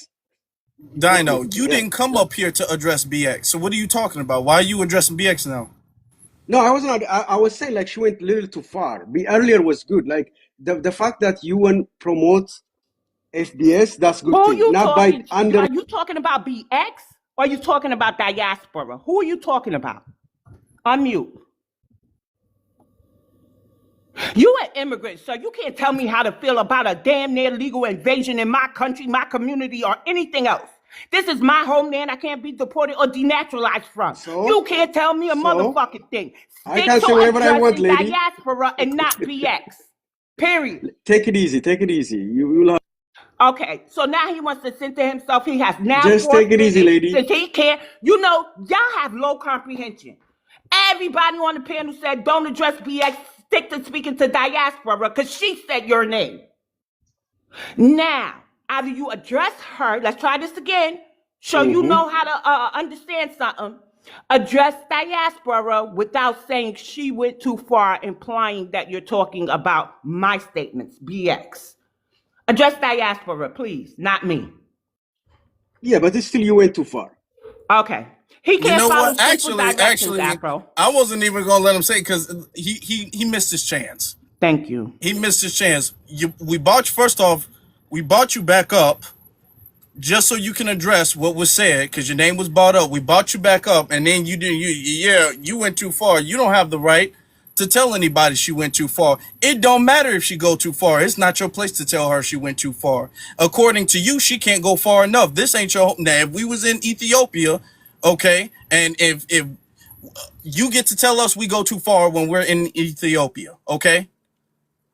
Dino, you didn't come up here to address BX. So what are you talking about? Why are you addressing BX now? No, I was not. I was saying like she went a little too far. Earlier was good. Like the fact that UN promotes FBS, that's good Who thing. you Not by talking? under. Are you talking about BX or are you talking about Diaspora? Who are you talking about? Unmute. You an immigrant, so you can't tell me how to feel about a damn near legal invasion in my country, my community, or anything else. This is my homeland. I can't be deported or denaturalized from. You can't tell me a motherfucking thing. I Stick can to say whatever I want, addressing lady. Diaspora and not BX. Period. Take it easy. Take it easy. You will have. Okay, so now he wants to censor himself. He has now Just take it easy, forfeited, lady. since he can't. You know, y'all have low comprehension. Everybody on the panel said don't address BX, stick to speaking to Diaspora, because she said your name. Now, either you address her, let's try this again, so you know how to understand something. Address Diaspora without saying she went too far, implying that you're talking about my statements, BX. Address Diaspora, please, not me. Yeah, but it's still you went too far. Okay. He You can't know follow what? simple directions, Afro. I wasn't even gonna let him say it because he missed his chance. Thank you. He missed his chance. We brought you first off. We brought you back up just so you can address what was said because your name was brought up. We brought you back up, and then you didn't. You went too far. You don't have the right to tell anybody she went too far. It don't matter if she go too far. It's not your place to tell her she went too far. According to you, she can't go far enough. This ain't your. Now, if we was in Ethiopia, okay, and if you get to tell us we go too far when we're in Ethiopia, okay?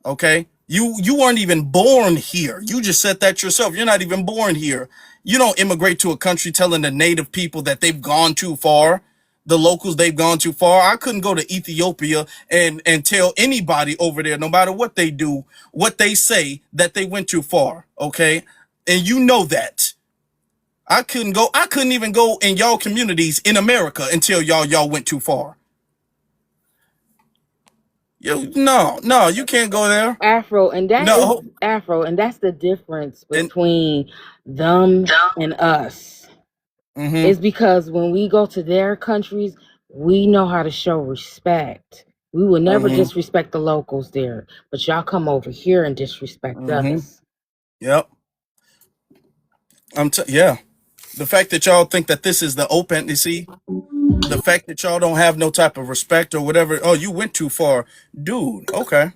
Okay? You weren't even born here. You just said that yourself. You're not even born here. You don't immigrate to a country telling the native people that they've gone too far. The locals, they've gone too far. I couldn't go to Ethiopia and tell anybody over there, no matter what they do, what they say, that they went too far, okay? And you know that. I couldn't even go in y'all communities in America until y'all went too far. No, you can't go there. Afro, and that No. is Afro, and that's the difference between them and us. It's because when we go to their countries, we know how to show respect. We will never disrespect the locals there, but y'all come over here and disrespect us. Yep. Yeah. The fact that y'all think that this is the open, you see, the fact that y'all don't have no type of respect or whatever. Oh, you went too far, dude. Okay.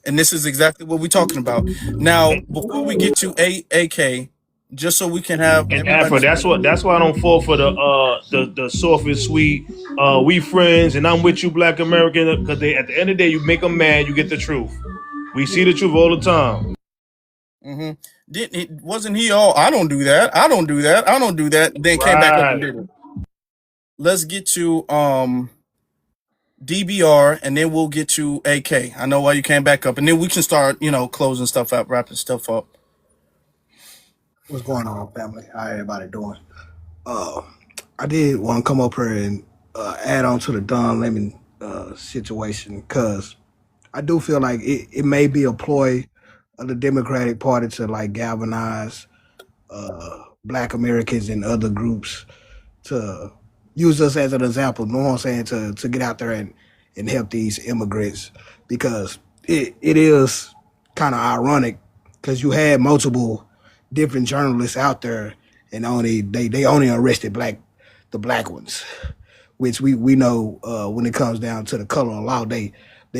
And this is exactly what we're talking about. Now, before we get to AK, just so we can have And Afro, that's why I don't fall for the soft and sweet. We friends, and I'm with you, Black American. Because at the end of the day, you make them mad, you get the truth. We see the truth all the time. Wasn't he all? I don't do that. I don't do that. I don't do that. Then came back up and did it. Let's get to DBR, and then we'll get to AK. I know why you came back up, and then we can start, closing stuff up, wrapping stuff up. What's going on, family? How everybody doing? I did want to come up here and add on to the Don Lemon situation because I do feel like it may be a ploy of the Democratic Party to like galvanize Black Americans and other groups to use us as an example, you know what I'm saying, to get out there and help these immigrants, because it is kind of ironic because you had multiple different journalists out there and they only arrested the black ones, which we know when it comes down to the color of law, they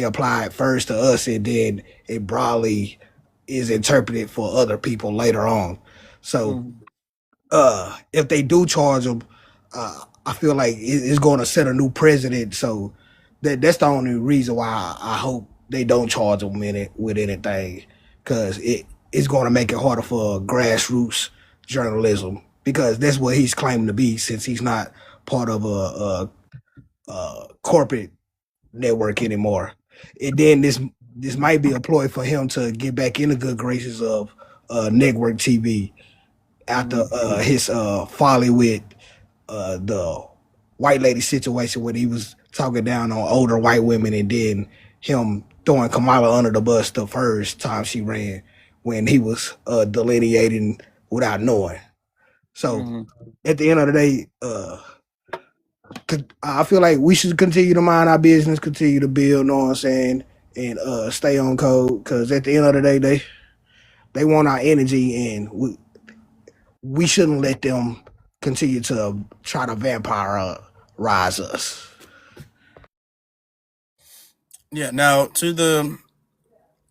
apply it first to us, and then it broadly is interpreted for other people later on. So if they do charge him, I feel like it's going to set a new precedent. So that's the only reason why I hope they don't charge him with anything, because it's going to make it harder for grassroots journalism, because that's what he's claiming to be, since he's not part of a corporate network anymore. And then this might be a ploy for him to get back in the good graces of network TV after his folly with the white lady situation, when he was talking down on older white women, and then him throwing Kamala under the bus the first time she ran, when he was delineating without knowing. So at the end of the day, I feel like we should continue to mind our business, continue to build, know what I'm saying, and stay on code, because at the end of the day, they want our energy, and we shouldn't let them continue to try to vampirize us. Yeah. Now,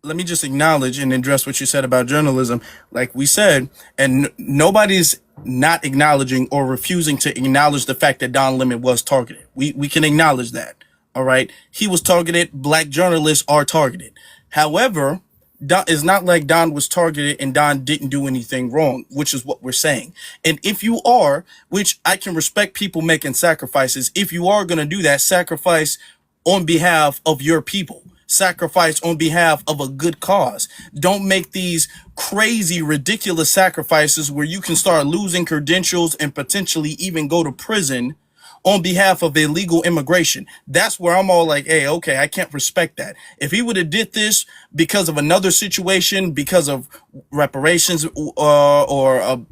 let me just acknowledge and address what you said about journalism. Like we said, and nobody's not acknowledging or refusing to acknowledge the fact that Don Lemon was targeted. We can acknowledge that. All right. He was targeted. Black journalists are targeted. However, it's not like Don was targeted and Don didn't do anything wrong, which is what we're saying. And if you are, which I can respect people making sacrifices, if you are going to do that, sacrifice on behalf of your people. Sacrifice on behalf of a good cause. Don't make these crazy, ridiculous sacrifices where you can start losing credentials and potentially even go to prison on behalf of illegal immigration. That's where I'm all like, hey, okay, I can't respect that. If he would have did this because of another situation, because of reparations or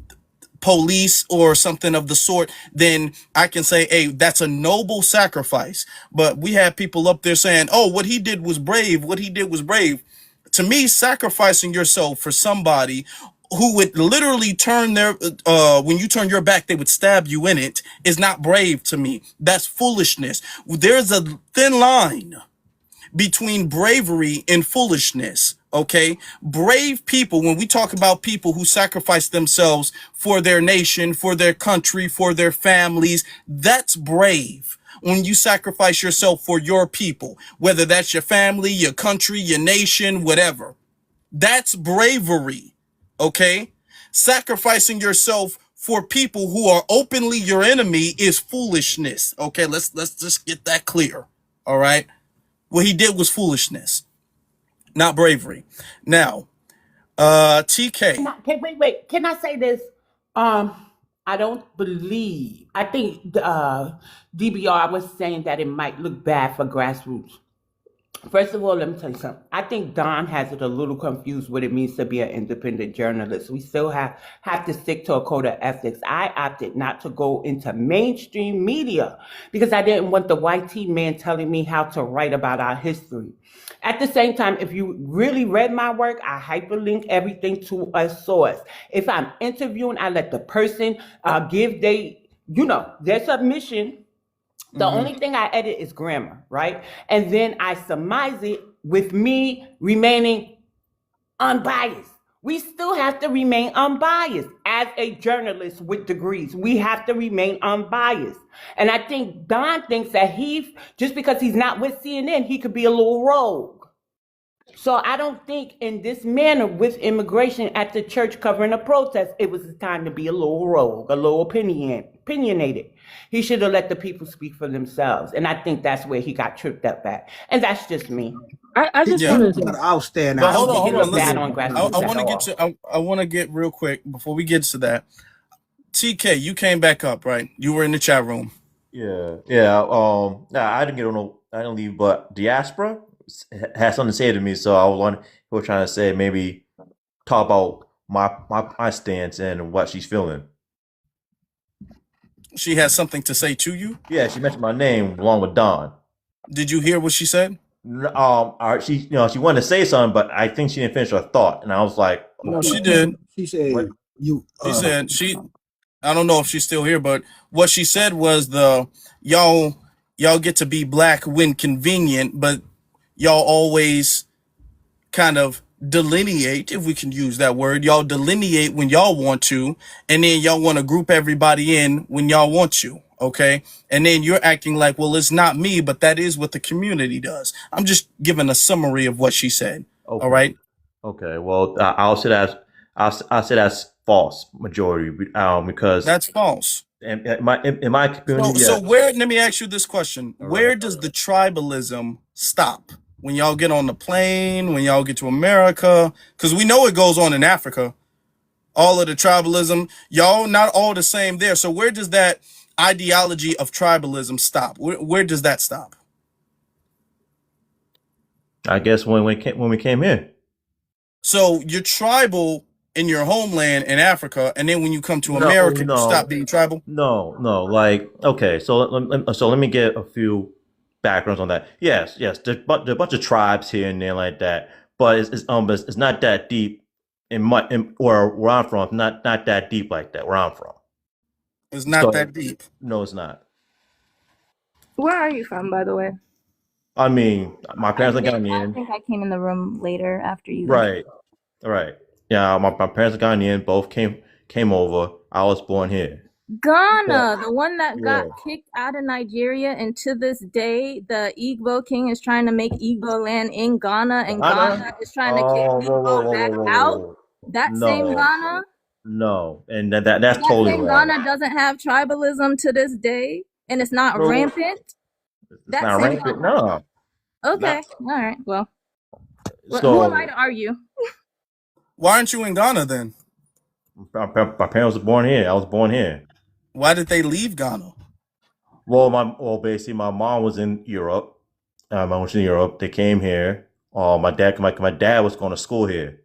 police or something of the sort, then I can say, hey, that's a noble sacrifice. But we have people up there saying, oh, what he did was brave. What he did was brave. To me, sacrificing yourself for somebody who would literally turn their, when you turn your back, they would stab you in it, is not brave to me. That's foolishness. There's a thin line between bravery and foolishness. Okay. Brave people, when we talk about people who sacrifice themselves for their nation, for their country, for their families, that's brave. When you sacrifice yourself for your people, whether that's your family, your country, your nation, whatever, that's bravery. Okay. Sacrificing yourself for people who are openly your enemy is foolishness. Okay. Let's just get that clear. All right. What he did was foolishness, not bravery. Now, TK. Wait. Can I say this? I don't believe. I think DBR was saying that it might look bad for grassroots. First of all, let me tell you something. I think Don has it a little confused what it means to be an independent journalist. We still have to stick to a code of ethics. I opted not to go into mainstream media because I didn't want the YT man telling me how to write about our history. At the same time, if you really read my work, I hyperlink everything to a source. If I'm interviewing, I let the person give their submission. The only thing I edit is grammar, right? And then I surmise it with me remaining unbiased. We still have to remain unbiased as a journalist with degrees. We have to remain unbiased. And I think Don thinks that just because he's not with CNN, he could be a little rogue. So I don't think in this manner with immigration at the church covering a protest, it was time to be a little rogue, a little opinionated. He should have let the people speak for themselves. And I think that's where he got tripped up at. And that's just me. I just wanted to. I'll stand But out. hold on. Listen, I want to get real quick before we get to that. TK, you came back up, right? You were in the chat room. Yeah. Nah, I didn't leave, but Diaspora had something to say to me, so I was wondering, he was trying to say maybe talk about my stance and what she's feeling. She has something to say to you? Yeah, she mentioned my name along with Don. Did you hear what she said? She wanted to say something, but I think she didn't finish her thought, and I was like, No, She did. She said what? She said I don't know if she's still here, but what she said was y'all y'all get to be black when convenient, but y'all always kind of delineate, if we can use that word. Y'all delineate when y'all want to, and then y'all want to group everybody in when y'all want to. Okay. And then you're acting like, well, it's not me, but that is what the community does. I'm just giving a summary of what she said. Okay. All right. Okay. Well, I'll say that's false majority because That's false. in my community, So yes. where, let me ask you this question. All Where right. does the tribalism stop? When y'all get on the plane, when y'all get to America? Because we know it goes on in Africa. All of the tribalism, y'all not all the same there. So where does that ideology of tribalism stop? Where does that stop? I guess when we came here. So you're tribal in your homeland in Africa, and then when you come to No, America, you stop no, being tribal? no. Like, okay, so let me get a few backgrounds on that. Yes, there are a bunch of tribes here and there like that, but it's not that deep or where I'm from. Not that deep like that where I'm from. It's not that deep. No, it's not. Where are you from, by the way? I mean, my parents are I Ghanaian. think I came in the room later after you left. Right. Yeah, my parents are Ghanaian. Both came over. I was born here. Ghana, the one that Yeah. got kicked out of Nigeria, and to this day, the Igbo king is trying to make Igbo land in Ghana, and Ghana is trying to kick Igbo back out. That same Ghana, No, and that's that totally same wrong. Ghana doesn't have tribalism to this day, and it's not No, rampant. it's That not same rampant. Ghana. No. Okay, all right. Well, who am So I to argue? Why aren't you in Ghana then? my parents were born here. I was born here. Why did they leave Ghana? Basically, my mom was in Europe. I was in Europe. They came here. My dad was going to school here.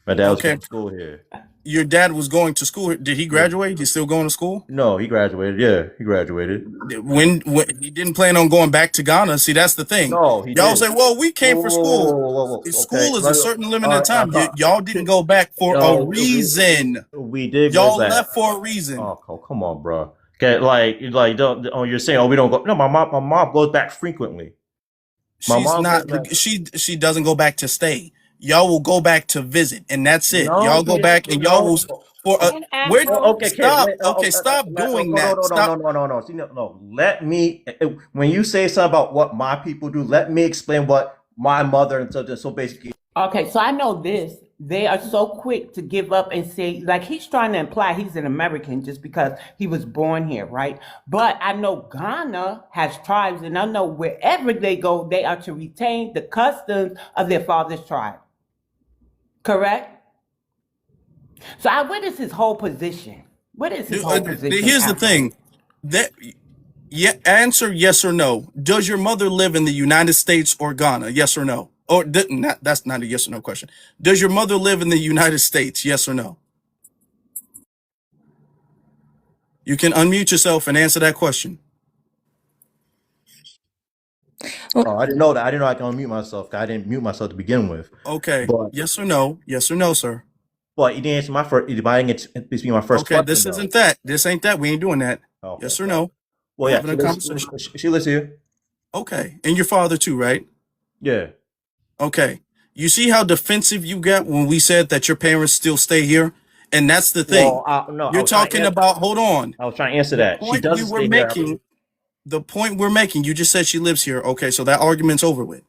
My dad was Okay. going to school here. Your dad was going to school. Did he graduate? He's still going to school? No, he graduated. Yeah, he graduated. When he didn't plan on going back to Ghana. See, that's the thing. No, he Y'all did. say, well, we came for school. Okay. School is a certain limited time. Y'all didn't go back for a No, reason. we did Y'all go back. left for a reason. Oh, come on, bro. Okay, you're saying, we don't go. No, my mom goes back frequently. My She's mom not. goes back. She doesn't go back to stay. Y'all will go back to visit, and that's it. No, Y'all go back and y'all will for a where. Okay, kid. Stop. Okay, stop doing that. Stop. No. See, no. Let me. When you say something about what my people do, let me explain what my mother and so basically. Okay, so I know this. They are so quick to give up and say, like, he's trying to imply he's an American just because he was born here, right? But I know Ghana has tribes, and I know wherever they go, they are to retain the customs of their father's tribe. Correct? So what is his whole position? What is his whole position? Here's the after? thing. Answer yes or no. Does your mother live in the United States or Ghana? Yes or no? Or that's not a yes or no question. Does your mother live in the United States? Yes or no? You can unmute yourself and answer that question. Oh, I didn't know that. I didn't know I can unmute myself. I didn't mute myself to begin with. Okay. But Yes or no? Yes or no, sir? Well, you didn't answer my first. I didn't get this be my first Okay, question. this though. isn't that. This ain't that. We ain't doing that. Okay. Yes or no? Well, We're yeah, having a conversation. she lives here. Okay. And your father too, right? Yeah. Okay. You see how defensive you got when we said that your parents still stay here? And that's the thing. Well, no, I You're was trying to talking about, hold on. I was trying to answer that. She Point doesn't we were stay here. making, the point we're making, you just said she lives here. Okay, so that argument's over with.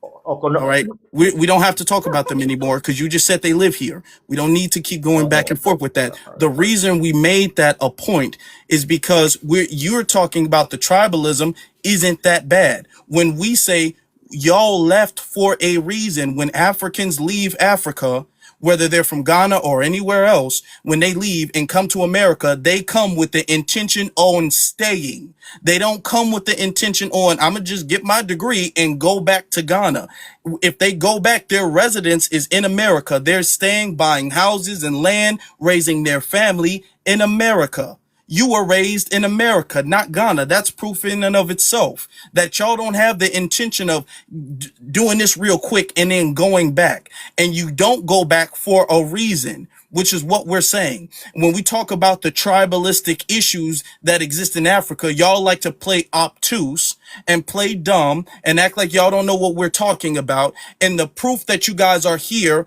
No. All right. We don't have to talk about them anymore because you just said they live here. We don't need to keep going back and forth with that. The reason we made that a point is because you're talking about the tribalism isn't that bad. When we say y'all left for a reason, when Africans leave Africa, whether they're from Ghana or anywhere else, when they leave and come to America, they come with the intention on staying. They don't come with the intention on, I'm going to just get my degree and go back to Ghana. If they go back, their residence is in America. They're staying, buying houses and land, raising their family in America. You were raised in America, not Ghana. That's proof in and of itself that y'all don't have the intention of doing this real quick and then going back. And you don't go back for a reason. which is what we're saying. When we talk about the tribalistic issues that exist in Africa, y'all like to play obtuse and play dumb and act like y'all don't know what we're talking about. And the proof that you guys are here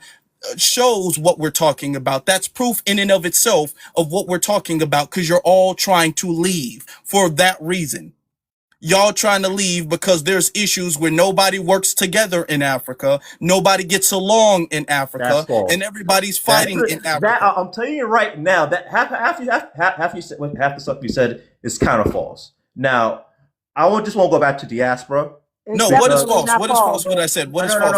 shows what we're talking about. That's proof in and of itself of what we're talking about, because you're all trying to leave for that reason. Y'all trying to leave because there's issues where nobody works together in Africa, nobody gets along in Africa, That's false. and everybody's fighting in Africa. That I'm telling you right now, that half the stuff you said is kind of false. Now, just want to go back to diaspora. No, what is false? What is false? What I said? What is false?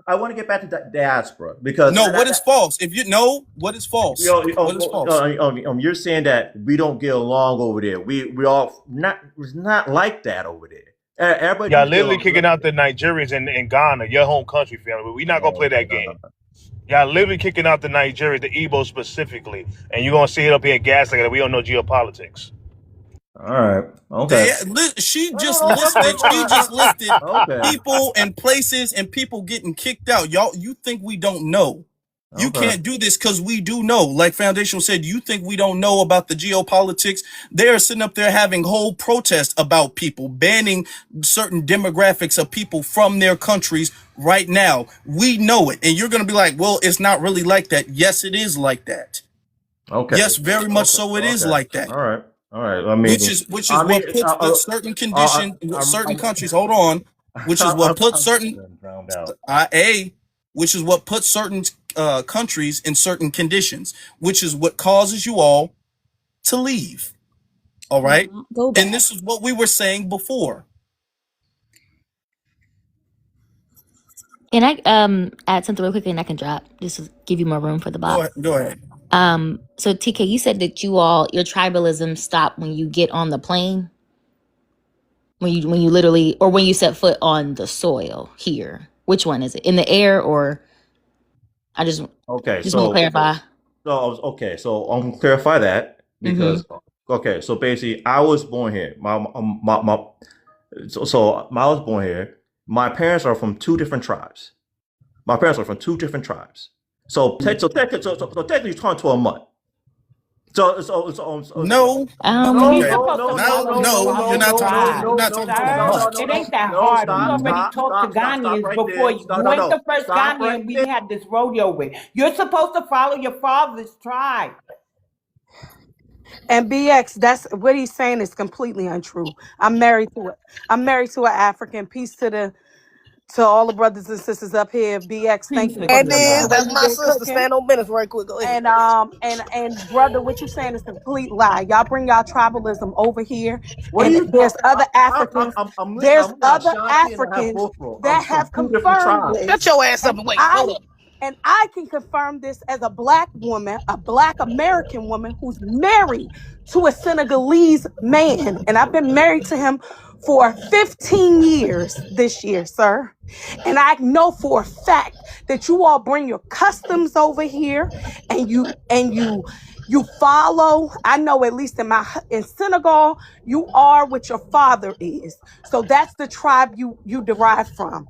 I want to get back to diaspora because what is false? If you know what is false, what is false? You're saying that we don't get along over there. We all it's not like that over there. Everybody, y'all literally kicking out the Nigerians in Ghana, your home country, family. We're not gonna play that game. Y'all literally kicking out the Nigerians, the Igbo specifically, and you're gonna sit up here and gas like that. We don't know geopolitics. All right. Okay. She just listed people and places and people getting kicked out. Y'all, you think we don't know? You can't do this because we do know. Like Foundational said, you think we don't know about the geopolitics? They're sitting up there having whole protests about people, banning certain demographics of people from their countries right now. We know it. And you're going to be like, well, it's not really like that. Yes, it is like that. Okay. Yes, very much so it is like that. All right. All right. I mean, which is what puts certain conditions, certain countries. Hold on. Which is what puts which is what puts certain countries in certain conditions, which is what causes you all to leave. All right. And this is what we were saying before. Can I add something real quickly and I can drop just to give you more room for the box? Go ahead. So TK, you said that your tribalism stopped when you get on the plane, when you literally, or when you set foot on the soil here. Which one is it? In the air, or I just want to clarify. So I'm gonna clarify that because so basically I was born here. I was born here. My parents are from two different tribes. So technically, you're talking to a month. No, you're not talking. It ain't that hard. We already talked to Ghanaians before you. You ain't the first Ghanaian we had this rodeo with. You're supposed to follow your father's tribe. And BX, that's what he's saying is completely untrue. I'm married to an African. Peace to all the brothers and sisters up here. BX, thank you. And that's my sister. Stand on business right quick. Go ahead. And brother, what you saying is a complete lie. Y'all bring y'all tribalism over here. There's other Africans. There's other Africans that have confirmed this. Shut your ass up and wait. Hold up. And I can confirm this as a Black woman, a Black American woman who's married to a Senegalese man. And I've been married to him for 15 years this year, sir. And I know for a fact that you all bring your customs over here and you follow. I know at least in Senegal, you are what your father is. So that's the tribe you derive from.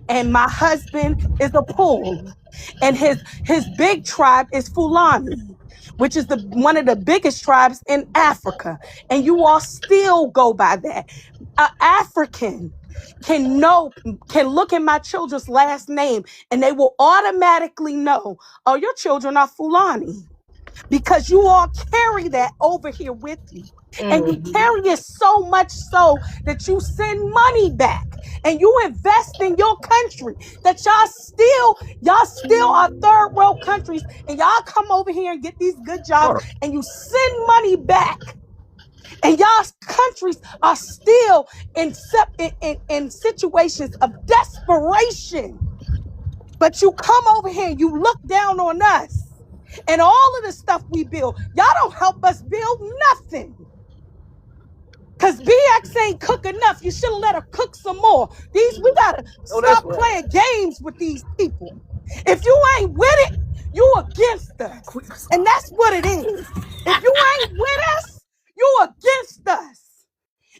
And my husband is a Pul. And his big tribe is Fulani, which is one of the biggest tribes in Africa. And you all still go by that. An African can look at my children's last name and they will automatically know, oh, your children are Fulani. Because you all carry that over here with you. And you carry it so much so that you send money back and you invest in your country, that y'all still are third world countries, and y'all come over here and get these good jobs and you send money back. And y'all's countries are still in situations of desperation. But you come over here and you look down on us and all of the stuff we build. Y'all don't help us build nothing. Because BX ain't cook enough. You should have let her cook some more. We gotta stop playing games with these people. If you ain't with it, you against us. And that's what it is. If you ain't with us, you against us.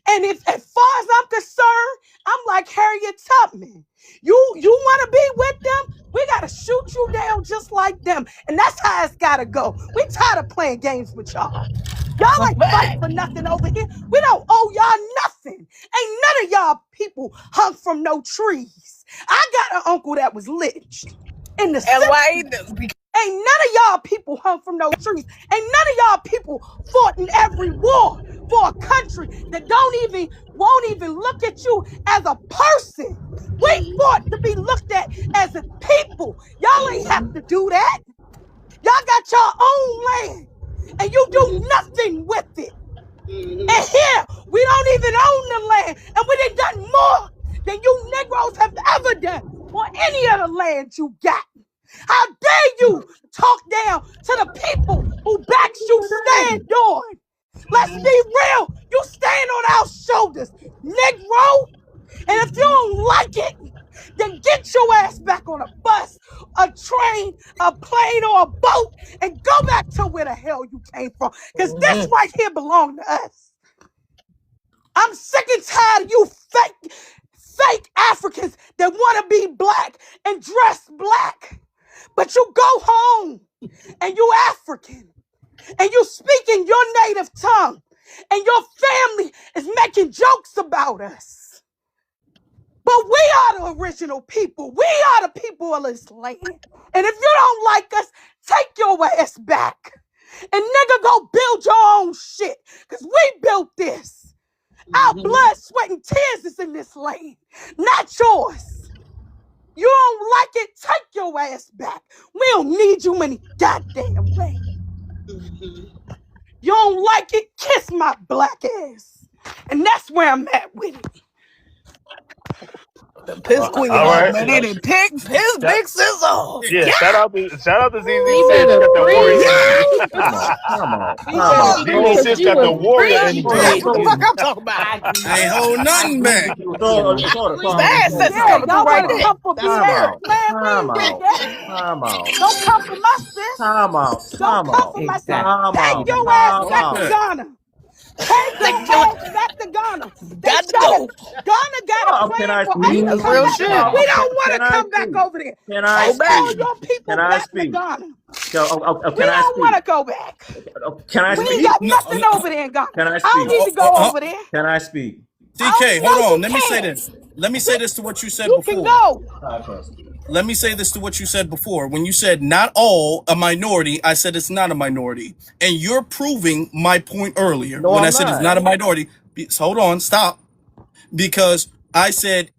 And as far as I'm concerned, I'm like Harriet Tubman. You want to be with them? We got to shoot you down just like them. And that's how it's gotta go. We tired of playing games with y'all. Y'all ain't fight for nothing over here. We don't owe y'all nothing. Ain't none of y'all people hung from no trees. I got an uncle that was lynched in the And why? 60s. Ain't none of y'all people hung from no trees. Ain't none of y'all people fought in every war for a country that won't even look at you as a person. We fought to be looked at as a people. Y'all ain't have to do that. Y'all got your own land, and you do nothing with it. And here, we don't even own the land, and we done done more than you Negroes have ever done on any of the land you got. How dare you talk down to the people who backs you stand on? Let's be real. You stand on our shoulders, Negro. And if you don't like it, then get your ass back on a bus, a train, a plane, or a boat, and go back to where the hell you came from. Because this right here belongs to us. I'm sick and tired of you fake Africans that want to be black and dress black. But you go home and you African and you speak in your native tongue and your family is making jokes about us. But we are the original people. We are the people of this land. And if you don't like us, take your ass back. And nigga, go build your own shit. Because we built this. Our blood, sweat, and tears is in this land, not yours. You don't like it, take your ass back. We don't need you any goddamn way. You don't like it, kiss my black ass. And that's where I'm at with it. The piss queen All right. man. They didn't pick piss big sizzle. Yeah, shout out to ZZ She Sis better got the warrior preach. energy. She better ZZ preach. Sis She got the was warrior energy. preaching. That's what the fuck I'm talking about. Ain't hold nothing back. The ass says it's Yeah, coming through y'all right wanna there. come for BS? Man, we ain't with that. Don't come for my sis. Don't come for my sis. Take your ass back to Ghana. Take your ass back to Ghana. Got to go. Ghana got a plan for us to That's come real back. shit. We don't want to come back over there. Go Take all back. your people back to Ghana. We Can I don't want to speak? go back. Can I We ain't speak? got No, nothing over there in Ghana. Can I I don't speak? need to go over there. Can I speak? I DK, don't hold know on. you Let me say can. this. Let me say this to what you said You can before. go. Let me say this to what you said before. When you said not all a minority, I said it's not a minority. And you're proving my point earlier No, when I I'm said it's not. not a minority. So hold on, stop. Because I said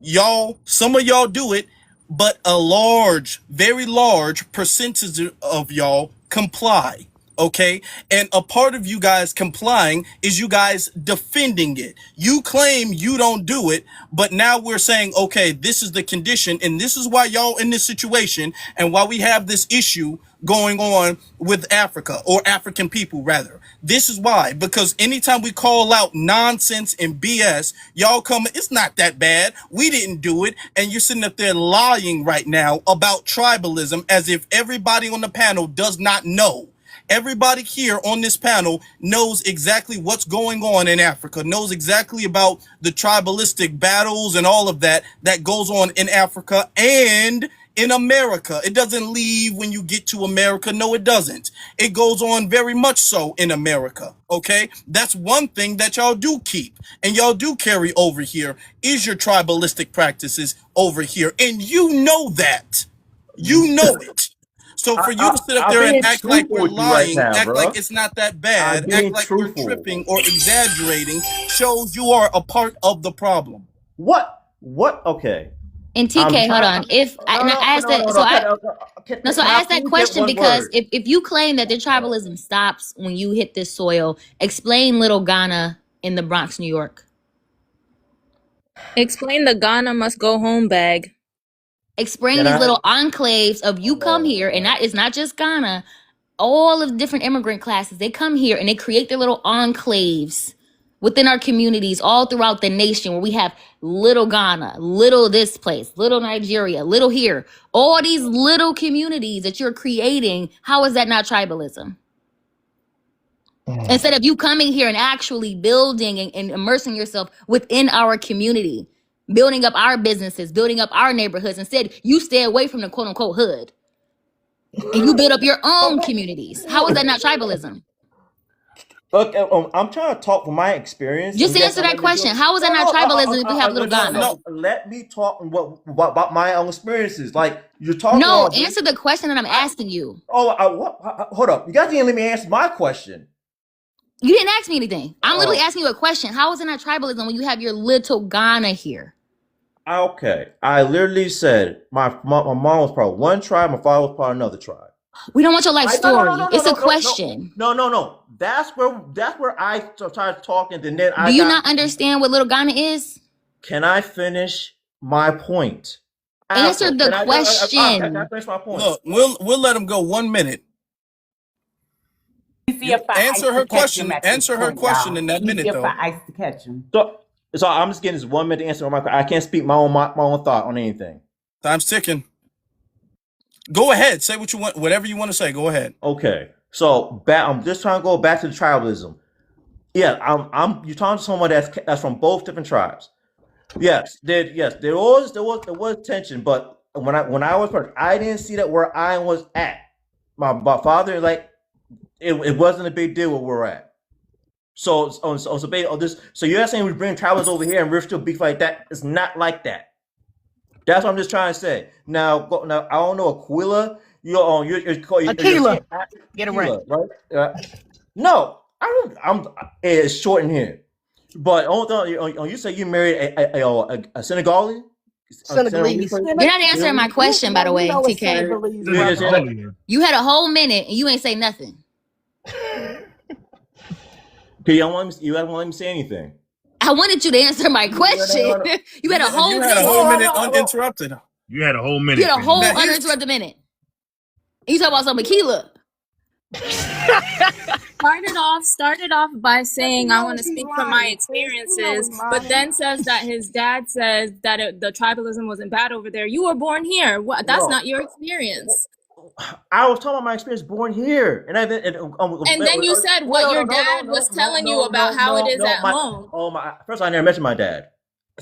y'all, some of y'all do it, but a large, very large percentage of y'all comply. Okay. And a part of you guys complying is you guys defending it. You claim you don't do it, but now we're saying, okay, this is the condition. And this is why y'all in this situation and why we have this issue going on with Africa, or African people rather. This is why, because anytime we call out nonsense and BS, y'all come, it's not that bad. We didn't do it. And you're sitting up there lying right now about tribalism as if everybody on the panel does not know. Everybody here on this panel knows exactly what's going on in Africa, knows exactly about the tribalistic battles and all of that goes on in Africa and in America. It doesn't leave when you get to America. No, it doesn't. It goes on very much so in America. Okay. That's one thing that y'all do keep and y'all do carry over here is your tribalistic practices over here. And you know that. You know it. So for you to sit up I'm there and being act like truthful we're with you right lying, now, act bro. like it's not that bad, I'm act being like you're truthful. tripping or exaggerating, shows you are a part of the problem. What? Okay. And TK, hold on. If I, and I asked that, so I asked that question because if you claim that the tribalism stops when you hit this soil, explain Little Ghana in the Bronx, New York. Explain the Ghana must go home bag. Explain these little enclaves of you come here, and that is not just Ghana. All of the different immigrant classes, they come here and they create their little enclaves within our communities all throughout the nation where we have little Ghana, little this place, little Nigeria, little here. All these little communities that you're creating, how is that not tribalism? Instead of you coming here and actually building and immersing yourself within our community, building up our businesses, building up our neighborhoods, instead you stay away from the quote unquote hood. And you build up your own communities. How is that not tribalism? Look, I'm trying to talk from my experience. Just answer that question. How is that not tribalism if we have little Ghana? Let me talk about my own experiences. Like you're talking. No, answer the question that I'm asking you. Hold up. You guys didn't let me answer my question. You didn't ask me anything. I'm literally asking you a question. How is it not tribalism when you have your little Ghana here? Okay, I literally said my mom was part of one tribe, my father was part of another tribe. We don't want your life story. It's a question. No. That's where I started talking, and then Do you not understand what little Ghana is? Can I finish my point? Answer the question. Can I finish my point? Look, we'll let him go 1 minute. Answer her question. Answer her question in that minute, though. Ice to catch him. So I'm just getting this 1 minute to answer my question. I can't speak my own thought on anything. Time's ticking. Go ahead. Say what you want. Whatever you want to say. Go ahead. Okay. So I'm just trying to go back to the tribalism. Yeah, you're talking to someone that's from both different tribes. Yes, there was tension, but when I was part, I didn't see that where I was at. My father, like, it wasn't a big deal where we're at. So you're saying we bring tribals over here and we're still beef like that? It's not like that. That's what I'm just trying to say. Now I don't know Aquila. You're Aquila. Get it right. Right? No, I'm it's short in here. But you say you married a Senegalese? Senegalese. You're not answering my question, by the way, TK. You had a whole minute and you ain't say nothing. You don't want to let me say anything. I wanted you to answer my question. You had a whole minute uninterrupted. You had a whole minute. You had a whole uninterrupted minute. You talk about some Aquila. Started off by saying I want to speak from my experiences, but then says that his dad says that the tribalism wasn't bad over there. You were born here. That's not your experience. I was talking about my experience born here, and then you said what your dad was telling you about how it is at home. First, I never mentioned my dad.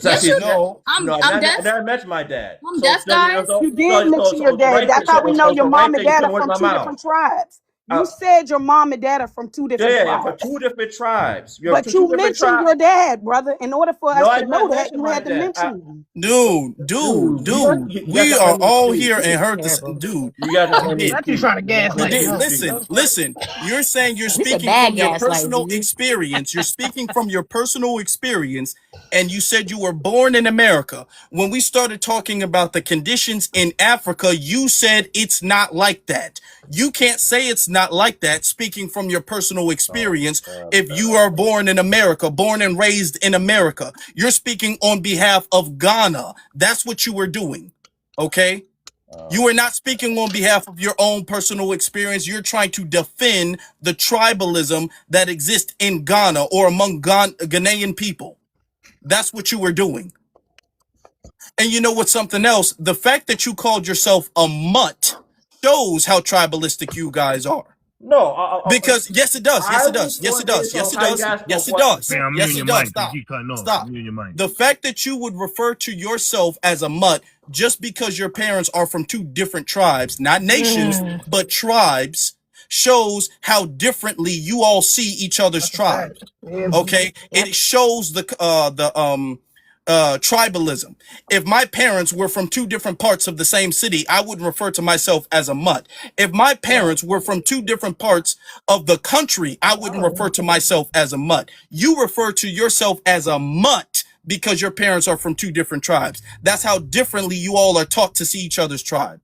Yes, you know. I'm deaf. I never mentioned my dad. I'm deaf, guys. You did mention your dad. That's how we know your mom and dad are from two different tribes. You said your mom and dad are from two different tribes. Yeah, from two different tribes. But you mentioned your dad, brother. In order for us to know that, you had to mention him. Dude. We are all here and heard this. Dude. You trying to gaslight. Listen. You're saying you're speaking from your personal experience. You're speaking from your personal experience, and you said you were born in America. When we started talking about the conditions in Africa, you said it's not like that. You can't say it's not like that, speaking from your personal experience, if you are born in America, born and raised in America. You're speaking on behalf of Ghana. That's what you were doing, okay? You are not speaking on behalf of your own personal experience. You're trying to defend the tribalism that exists in Ghana or among Ghanaian people. That's what you were doing. And you know what's something else? The fact that you called yourself a mutt shows how tribalistic you guys are. No, because yes, it does. Yes, it does. Yes, it does. Yes, it does. Yes, it does. Yes, it does. Stop. The fact that you would refer to yourself as a mutt just because your parents are from two different tribes, not nations, but tribes, shows how differently you all see each other's tribes. Okay, it shows the tribalism. If my parents were from two different parts of the same city, I wouldn't refer to myself as a mutt. If my parents were from two different parts of the country, I wouldn't refer to myself as a mutt. You refer to yourself as a mutt because your parents are from two different tribes. That's how differently you all are taught to see each other's tribe.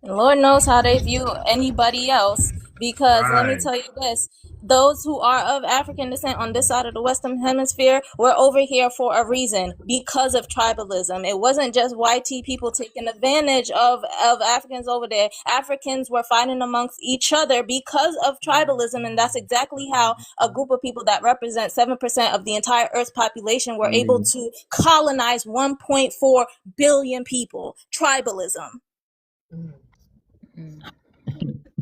Lord knows how they view anybody else, because let me tell you this. Those who are of African descent on this side of the Western Hemisphere were over here for a reason, because of tribalism. It wasn't just YT people taking advantage of Africans over there. Africans were fighting amongst each other because of tribalism, and that's exactly how a group of people that represent 7% of the entire Earth's population were able to colonize 1.4 billion people. Tribalism.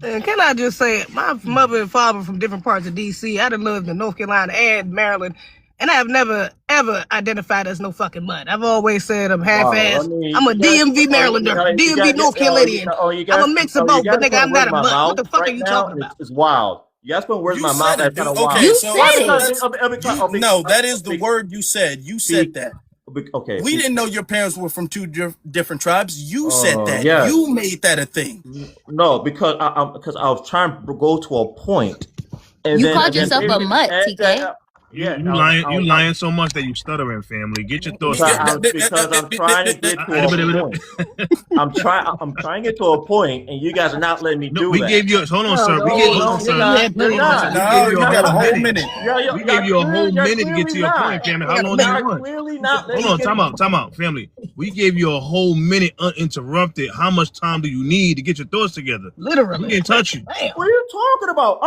Can I just say, my mother and father from different parts of D.C. I done lived in North Carolina and Maryland. And I have never, ever identified as no fucking mud. I've always said I'm Wow, half-ass. I mean, I'm a you guys, DMV Marylander, you DMV North Carolinian. I'm a mix of both, but nigga, I'm not a my mud. What mouth the fuck are right you now. talking about? It's wild. You guys put words in You my mouth. said it, That's dude. kind of wild. Okay, You so said it. no, that is the word you said. You said that. Okay. We didn't know your parents were from two different tribes. You said that. Yeah. You made that a thing. No, because I was trying to go to a point. And You then, called and then yourself a mutt, TK. You lying so much that you stuttering, family. Get your thoughts Because together. I'm trying to get to a point. I'm trying to get to a point, and you guys are not letting me do We that. gave you hold on, sir. We gave you a whole minute. We gave you a whole minute to get to your point, family. How long do you want? Clearly not. Hold on, time out, family. We gave you a whole minute uninterrupted. How much time do you need to get your thoughts together? Literally. We can't touch you. What are you talking about?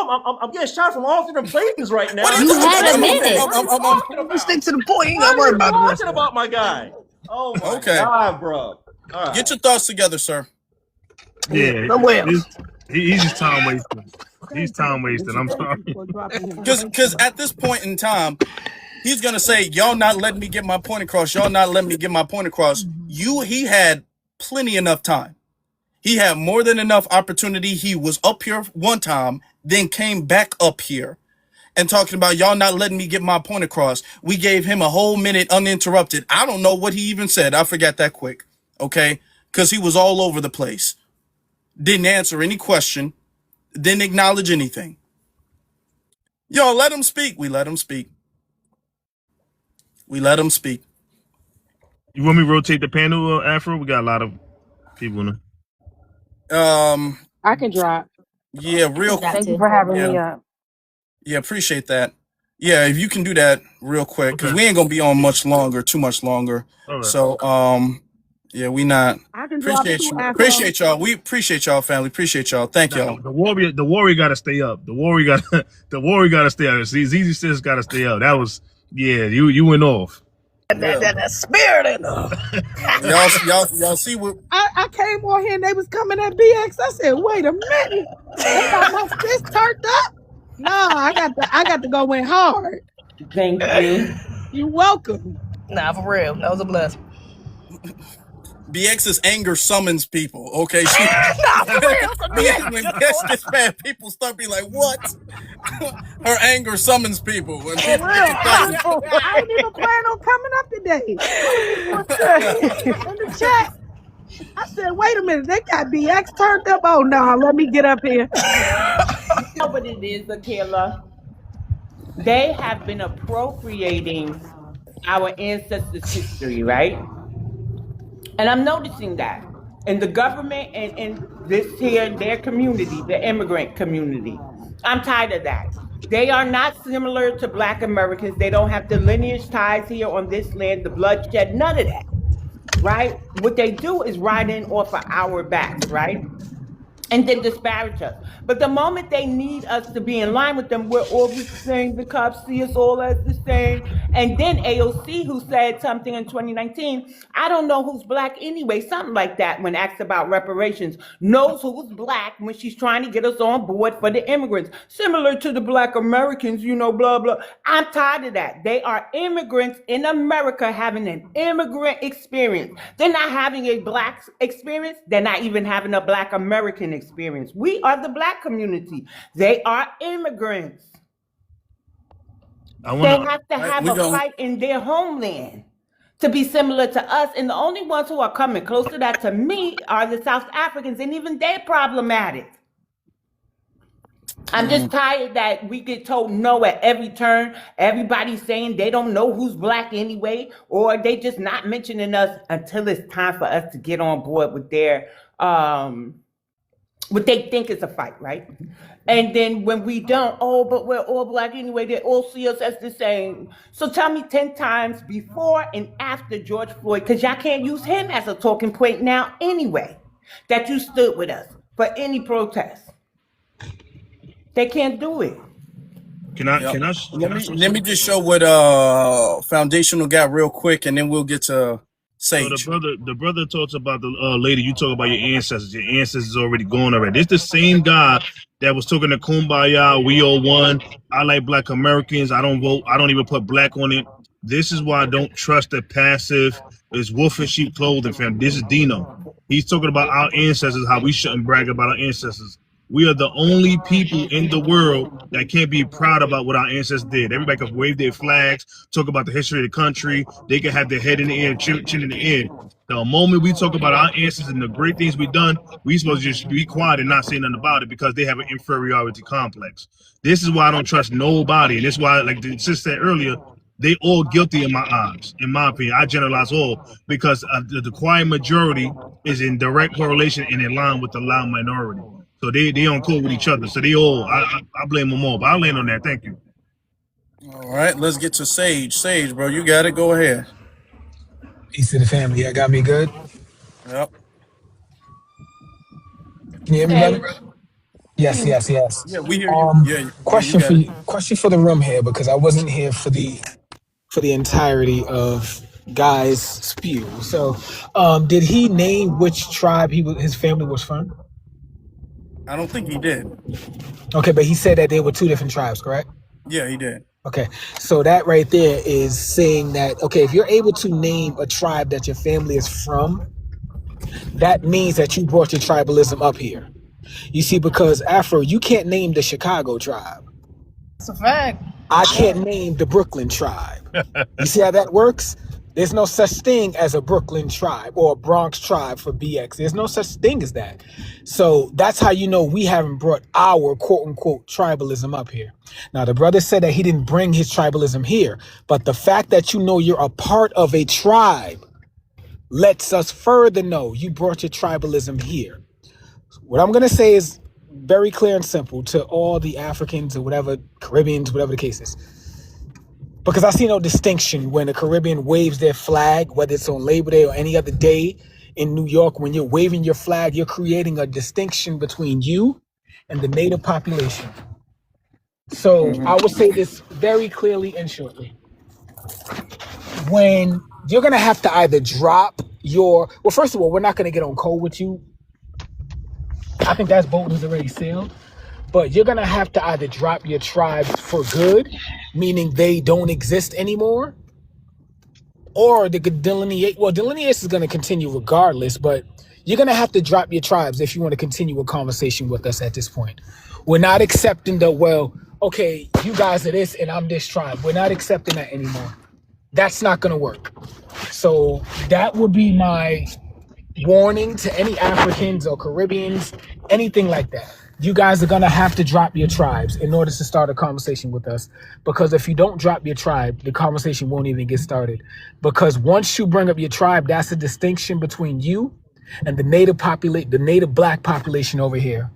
I'm getting shot from all different places right now. You had a minute. You stick to the point. You ain't got to worry about the rest. Talking about my guy. Oh my Okay. God, bro. All right. Get your thoughts together, sir. Yeah, Somewhere. he's just time wasting. He's time wasting. I'm sorry. Because at this point in time, he's gonna say, "Y'all not letting me get my point across. Y'all not letting me get my point across." He had plenty enough time. He had more than enough opportunity. He was up here one time, then came back up here and talking about y'all not letting me get my point across. We gave him a whole minute uninterrupted. I don't know what he even said. I forgot that quick. Okay? Because he was all over the place. Didn't answer any question. Didn't acknowledge anything. Y'all let him speak. We let him speak. We let him speak. You want me to rotate the panel, Afro? We got a lot of people in there. I can drop. Yeah, real quick. Thank you for having me up. Yeah, appreciate that. Yeah, if you can do that real quick, because we ain't gonna be on too much longer. Right. So, yeah, we not. I can drop Appreciate too, you. Afro. Appreciate y'all. We appreciate y'all, family. Appreciate y'all. Thank y'all. The warrior got to stay up. The warrior got to stay up. See, ZZ Sis got to stay up. That was you went off. That spirit in them. y'all see what I came on here and they was coming at BX. I said, wait a minute. They got my fist turned up. No, I got to go in hard. Thank you. You're welcome. Nah, for real. That was a blessing. BX's anger summons people. Okay, she, Nah, for real. when BX gets mad, people start being like, "What?" Her anger summons people. For real. I ain't even plan on coming up today. In the chat, I said, wait a minute, they got BX turned up. Oh no, let me get up here. You know what it is, Akela? They have been appropriating our ancestors' history, right? And I'm noticing that in the government and in their community, the immigrant community. I'm tired of that. They are not similar to Black Americans. They don't have the lineage ties here on this land, the bloodshed, none of that, right? What they do is ride in off of our backs, right? And then disparage us. But the moment they need us to be in line with them, we're all the same. The cops see us all as the same. And then AOC, who said something in 2019, I don't know who's Black anyway, something like that when asked about reparations, knows who's Black when she's trying to get us on board for the immigrants. Similar to the Black Americans, blah, blah. I'm tired of that. They are immigrants in America having an immigrant experience. They're not having a Black experience. They're not even having a Black American experience. We are the Black community. They are immigrants. They have to have a fight in their homeland to be similar to us. And the only ones who are coming close to that to me are the South Africans, and even they're problematic. I'm just tired that we get told no at every turn. Everybody's saying they don't know who's Black anyway, or they just not mentioning us until it's time for us to get on board with their what they think is a fight, right? And then when we don't, but we're all Black anyway, they all see us as the same. So tell me 10 times before and after George Floyd, because y'all can't use him as a talking point now anyway, that you stood with us for any protest. They can't do it. Let me just show what Foundational got real quick, and then we'll get to So Sage. the brother talks about the lady. You talk about your ancestors. Your ancestors already gone already. This the same guy that was talking to Kumbaya. We all one. I like Black Americans. I don't vote. I don't even put black on it. This is why I don't trust the passive. It's wolf in sheep clothing, fam. This is Dino. He's talking about our ancestors. How we shouldn't brag about our ancestors. We are the only people in the world that can't be proud about what our ancestors did. Everybody can wave their flags, talk about the history of the country. They can have their head in the air, chin in the air. The moment we talk about our ancestors and the great things we've done, we supposed to just be quiet and not say nothing about it because they have an inferiority complex. This is why I don't trust nobody. And this is why, like the sister said earlier, they all guilty in my eyes. In my opinion, I generalize all because the quiet majority is in direct correlation and in line with the loud minority. So they don't code with each other. So they all, I blame them all. But I'll land on that. Thank you. All right, let's get to Sage. Sage, bro, you got it. Go ahead. Peace to the family. Y'all got me good? Yep. Can you hear me, Hey. brother? Yes, yes, yes. Yeah, we hear you. Yeah, Question you got for it. you. Question for the room here because I wasn't here for the entirety of Guy's spew. So, did he name which tribe his family was from? I don't think he did. Okay, but he said that there were two different tribes, correct? Yeah, he did. Okay, so that right there is saying that, okay, if you're able to name a tribe that your family is from, that means that you brought your tribalism up here. You see, because Afro, you can't name the Chicago tribe. That's a fact. I can't name the Brooklyn tribe. You see how that works? There's no such thing as a Brooklyn tribe or a Bronx tribe for BX. There's no such thing as that. So that's how you know we haven't brought our quote unquote tribalism up here. Now, the brother said that he didn't bring his tribalism here, but the fact that you know you're a part of a tribe lets us further know you brought your tribalism here. What I'm going to say is very clear and simple to all the Africans or whatever, Caribbeans, whatever the case is. Because I see no distinction when a Caribbean waves their flag, whether it's on Labor Day or any other day in New York. When you're waving your flag, you're creating a distinction between you and the native population. So I will say this very clearly and shortly. When you're going to have to either drop your... Well, first of all, we're not going to get on code with you. I think that boat is already sailed. But you're going to have to either drop your tribes for good, meaning they don't exist anymore, or the delineate. Well, delineation is going to continue regardless, but you're going to have to drop your tribes if you want to continue a conversation with us at this point. We're not accepting the, well, okay, you guys are this and I'm this tribe. We're not accepting that anymore. That's not going to work. So that would be my warning to any Africans or Caribbeans, anything like that. You guys are going to have to drop your tribes in order to start a conversation with us. Because if you don't drop your tribe, the conversation won't even get started. Because once you bring up your tribe, that's a distinction between you and the native black population over here.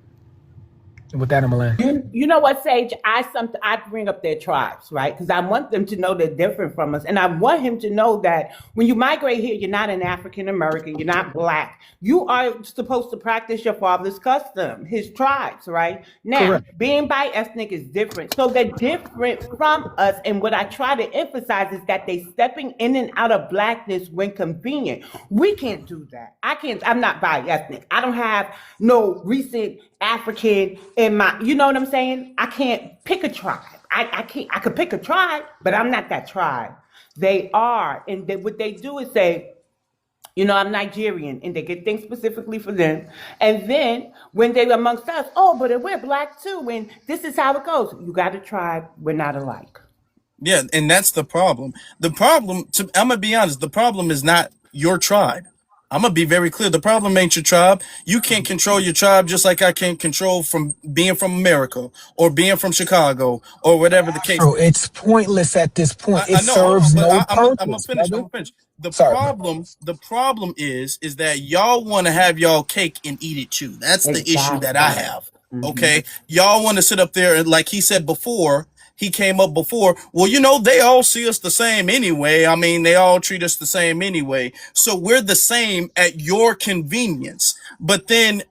And with that, I'm going to land. You know what, Sage? I bring up their tribes, right? Because I want them to know they're different from us. And I want him to know that when you migrate here, you're not an African American, you're not black. You are supposed to practice your father's custom, his tribes, right? Now, Correct. being bi-ethnic is different. So they're different from us. And what I try to emphasize is that they're stepping in and out of blackness when convenient. We can't do that. I'm not bi-ethnic. I don't have no recent African in my, you know what I'm saying? I can't pick a tribe. I could pick a tribe, but I'm not that tribe. They are. And what they do is say, you know, I'm Nigerian, and they get things specifically for them. And then when they're amongst us, oh, but we're black too, and this is how it goes. You got a tribe, we're not alike. Yeah, and that's the problem. The problem, I'm going to be honest, the problem is not your tribe. I'm going to be very clear. The problem ain't your tribe. You can't control your tribe just like I can't control from being from America or being from Chicago or whatever the case. Bro, it's pointless at this point. I It know, hold serves on, but no I'm gonna purpose, finish. brother. I'm gonna finish. The Sorry, problem is that y'all want to have y'all cake and eat it too. That's the issue that I have. Okay, y'all want to sit up there and, like he said before, he came up before. Well, you know, they all see us the same anyway. I mean, they all treat us the same anyway. So we're the same at your convenience. But then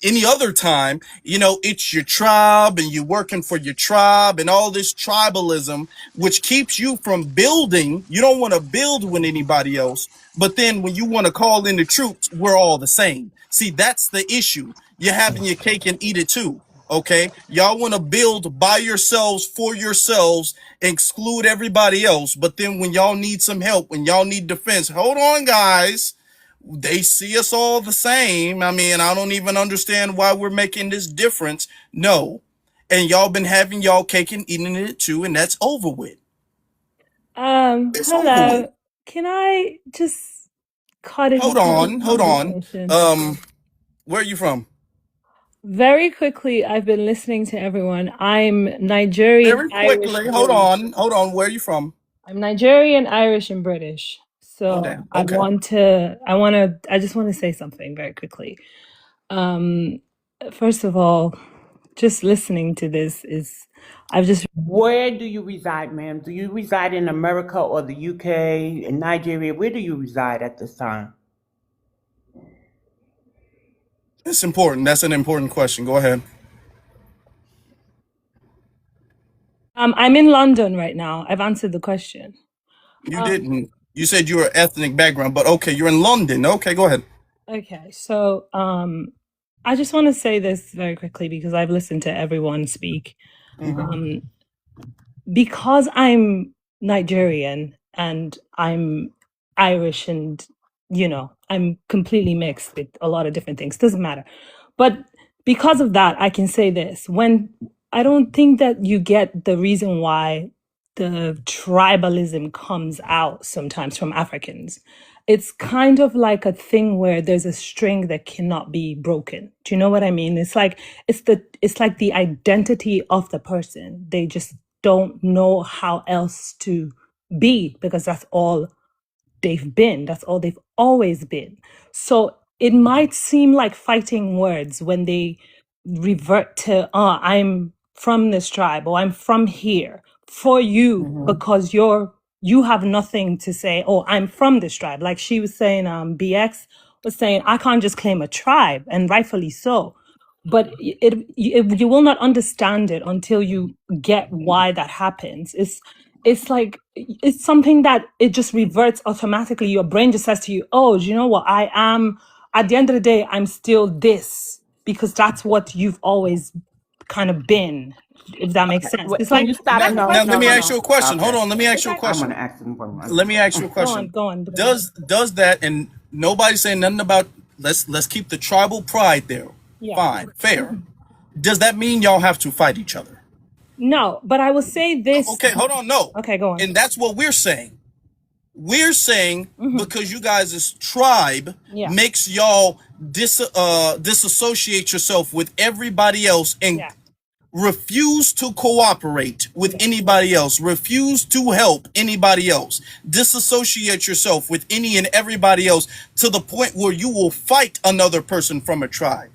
Any other time, it's your tribe and you're working for your tribe and all this tribalism, which keeps you from building. You don't want to build with anybody else. But then when you want to call in the troops, we're all the same. See, that's the issue. You're having your cake and eat it too. Okay. Y'all want to build by yourselves, for yourselves, exclude everybody else. But then when y'all need some help, when y'all need defense, hold on, guys. They see us all the same. I mean, I don't even understand why we're making this difference. No. And y'all been having y'all cake and eating it too, and that's over with. It's over with. Hello. Can I just cut in Hold on. Where are you from? Very quickly, I've been listening to everyone. I'm Nigerian, Very Irish, quickly. British. Hold on. Where are you from? I'm Nigerian, Irish, and British. Oh, So damn. I Okay. I just want to say something very quickly. First of all, just listening to this Where do you reside, ma'am? Do you reside in America or the UK, in Nigeria? Where do you reside at this time? It's important. That's an important question. Go ahead. I'm in London right now. I've answered the question. You didn't. You said you were ethnic background, but okay, you're in London. Okay, go ahead. Okay, so I just want to say this very quickly because I've listened to everyone speak. Because I'm Nigerian and I'm Irish and, I'm completely mixed with a lot of different things. Doesn't matter. But because of that, I can say this. I don't think that you get the reason why the tribalism comes out sometimes from Africans. It's kind of like a thing where there's a string that cannot be broken. Do you know what I mean? It's like the identity of the person. They just don't know how else to be because that's all they've been. That's all they've always been. So it might seem like fighting words when they revert to, I'm from this tribe or I'm from here for you because you have nothing to say, oh, I'm from this tribe. Like she was saying, BX was saying, I can't just claim a tribe, and rightfully so. But you will not understand it until you get why that happens. It's like it's something that it just reverts automatically. Your brain just says to you, oh, do you know what? I am, at the end of the day, I'm still this because that's what you've always kind of been, if that makes sense. It's Can like you stop? Now, let me ask you a question. Okay. Hold on. Let me ask you a I'm question. gonna ask him one more. Let me ask you a question. Go on. Does that, and nobody's saying nothing about, let's keep the tribal pride there. Yeah. Fine, fair. Does that mean y'all have to fight each other? No, but I will say this. Okay, hold on. No. Okay, go on. And that's what we're saying. We're saying because you guys' tribe Yeah. makes y'all disassociate yourself with everybody else and refuse to cooperate with anybody else, refuse to help anybody else, disassociate yourself with any and everybody else to the point where you will fight another person from a tribe.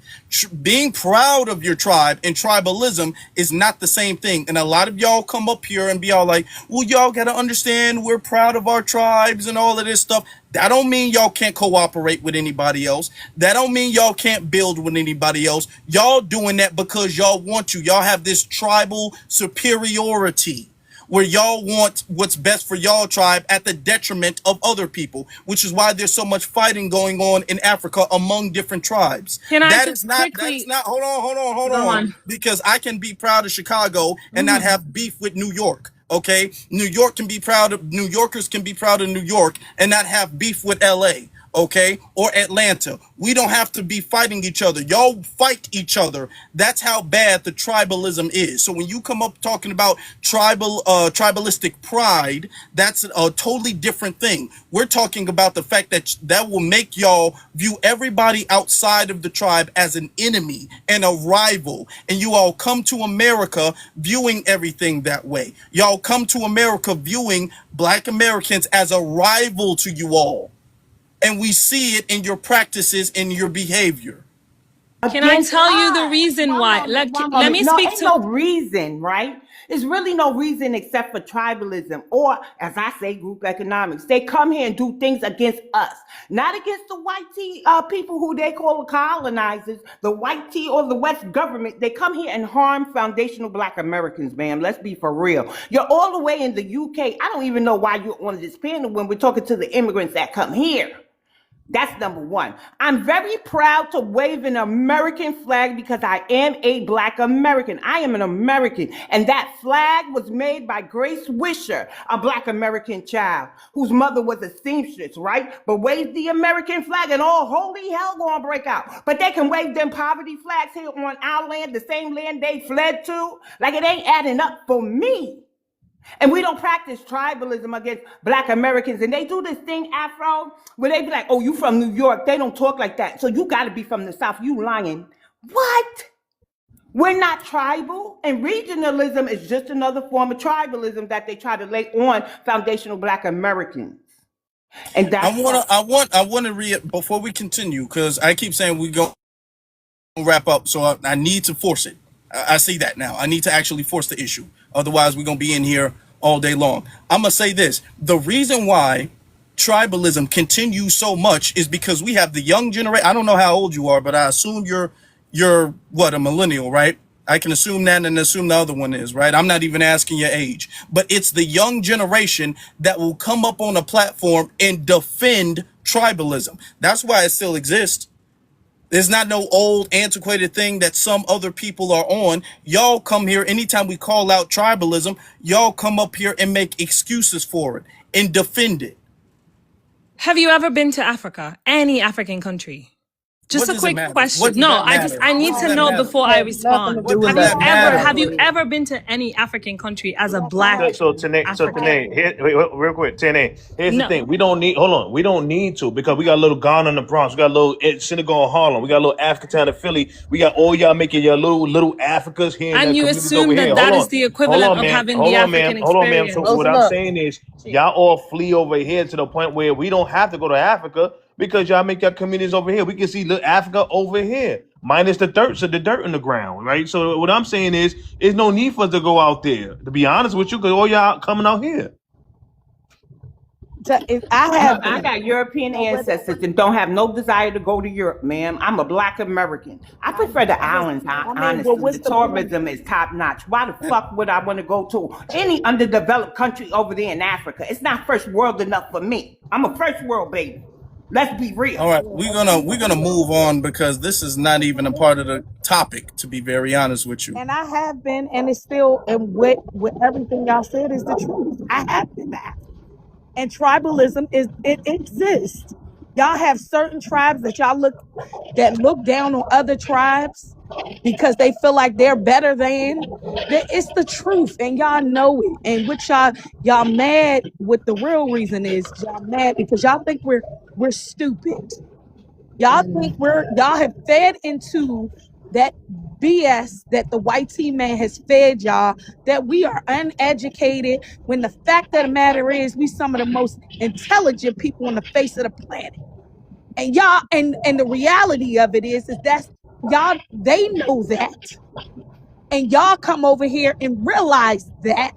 Being proud of your tribe and tribalism is not the same thing. And a lot of y'all come up here and be all like, well, y'all got to understand we're proud of our tribes and all of this stuff. That don't mean y'all can't cooperate with anybody else. That don't mean y'all can't build with anybody else. Y'all doing that because y'all want to. Y'all have this tribal superiority where y'all want what's best for y'all tribe at the detriment of other people, which is why there's so much fighting going on in Africa among different tribes. Can I That just is not, quickly hold on. go on? Because I can be proud of Chicago and not have beef with New York. Okay, New Yorkers can be proud of New York and not have beef with LA, okay, or Atlanta. We don't have to be fighting each other. Y'all fight each other. That's how bad the tribalism is. So when you come up talking about tribalistic pride, that's a totally different thing. We're talking about the fact that will make y'all view everybody outside of the tribe as an enemy and a rival. And you all come to America viewing everything that way. Y'all come to America viewing Black Americans as a rival to you all. And we see it in your practices and your behavior. Can I against tell you the us. reason One why? moment, one Let moment. me No, speak ain't to. no reason, right? There's really no reason except for tribalism, or as I say, group economics. They come here and do things against us, not against the white tea people who they call the colonizers, the white tea or the West government. They come here and harm foundational Black Americans, ma'am. Let's be for real. You're all the way in the UK. I don't even know why you're on this panel when we're talking to the immigrants that come here. That's number one. I'm very proud to wave an American flag because I am a Black American. I am an American. And that flag was made by Grace Wisher, a Black American child whose mother was a seamstress, right? But wave the American flag and all holy hell gonna break out. But they can wave them poverty flags here on our land, the same land they fled to. Like it ain't adding up for me. And we don't practice tribalism against Black Americans. And they do this thing, Afro, where they be like, oh, you from New York. They don't talk like that. So you got to be from the South. You lying. What? We're not tribal. And regionalism is just another form of tribalism that they try to lay on foundational Black Americans. And that's I want to read before we continue, because I keep saying we go wrap up. So I need to force it. I see that now. I need to actually force the issue. Otherwise, we're going to be in here all day long. I'm going to say this. The reason why tribalism continues so much is because we have the young generation. I don't know how old you are, but I assume you're what, a millennial, right? I can assume that and assume the other one is, right? I'm not even asking your age. But it's the young generation that will come up on a platform and defend tribalism. That's why it still exists. There's not no old antiquated thing that some other people are on. Y'all come here anytime we call out tribalism, y'all come up here and make excuses for it and defend it. Have you ever been to Africa? Any African country? Just What a does it quick matter? question. What does No, that I just matter? I need What to does that know matter? before I respond. What does Have that matter? you ever been to any African country as a Black So Tanae, here, wait, real quick, Tanae, here's the No. thing. We don't need to, because we got a little Ghana in the Bronx, we got a little Senegal in Harlem, we got a little Africatown in Philly, we got all y'all making your little Africas here in And the you communities over assume here. that that is Hold on, the equivalent of man, having the African hold on, ma'am. So experience. what I'm saying is, y'all all flee over here to the point where we don't have to go to Africa because y'all make your communities over here. We can see little Africa over here, minus the dirt, so the dirt in the ground, right? So what I'm saying is, there's no need for us to go out there, to be honest with you, because all y'all coming out here. I got European ancestors and don't have no desire to go to Europe, ma'am. I'm a Black American. I prefer the islands, honestly. The tourism is top notch. Why the fuck would I want to go to any underdeveloped country over there in Africa? It's not first world enough for me. I'm a first world baby. Let's be real. All right, we're gonna move on because this is not even a part of the topic, to be very honest with you. And I have been, and it's still, and with everything y'all said is the truth. I have been that. And tribalism it exists. Y'all have certain tribes that look down on other tribes because they feel like they're better than. It's the truth, and y'all know it. And what y'all mad? What the real reason is, y'all mad because y'all think we're stupid. Y'all think y'all have fed into that BS that the white tea man has fed y'all, that we are uneducated, when the fact of the matter is we some of the most intelligent people on the face of the planet. And y'all, and the reality of it is that's y'all, they know that. And y'all come over here and realize that.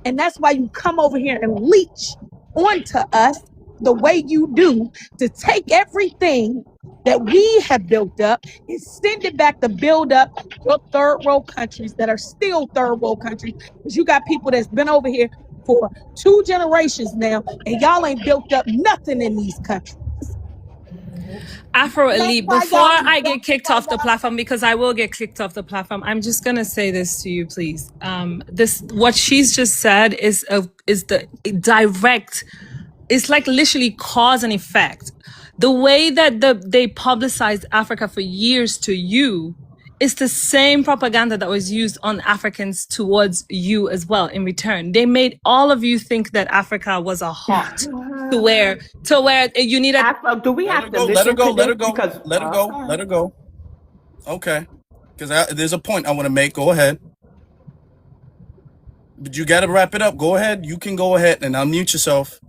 And that's why you come over here and leech onto us the way you do, to take everything that we have built up and send it back to build up your third world countries that are still third world countries. Because you got people that's been over here for 2 generations now, and y'all ain't built up nothing in these countries. Afro Elite, before I get kicked off the platform, because I will get kicked off the platform, I'm just gonna say this to you, please. What she's just said is the direct. It's like literally cause and effect. The way that they publicized Africa for years to you is the same propaganda that was used on Africans towards you as well in return. They made all of you think that Africa was a hot to where you need a. Do we have to listen Let her go. to Let her this? go. Because Let her go. Let her go. Okay, because there's a point I want to make. Go ahead. But you got to wrap it up. Go ahead. You can go ahead and unmute yourself.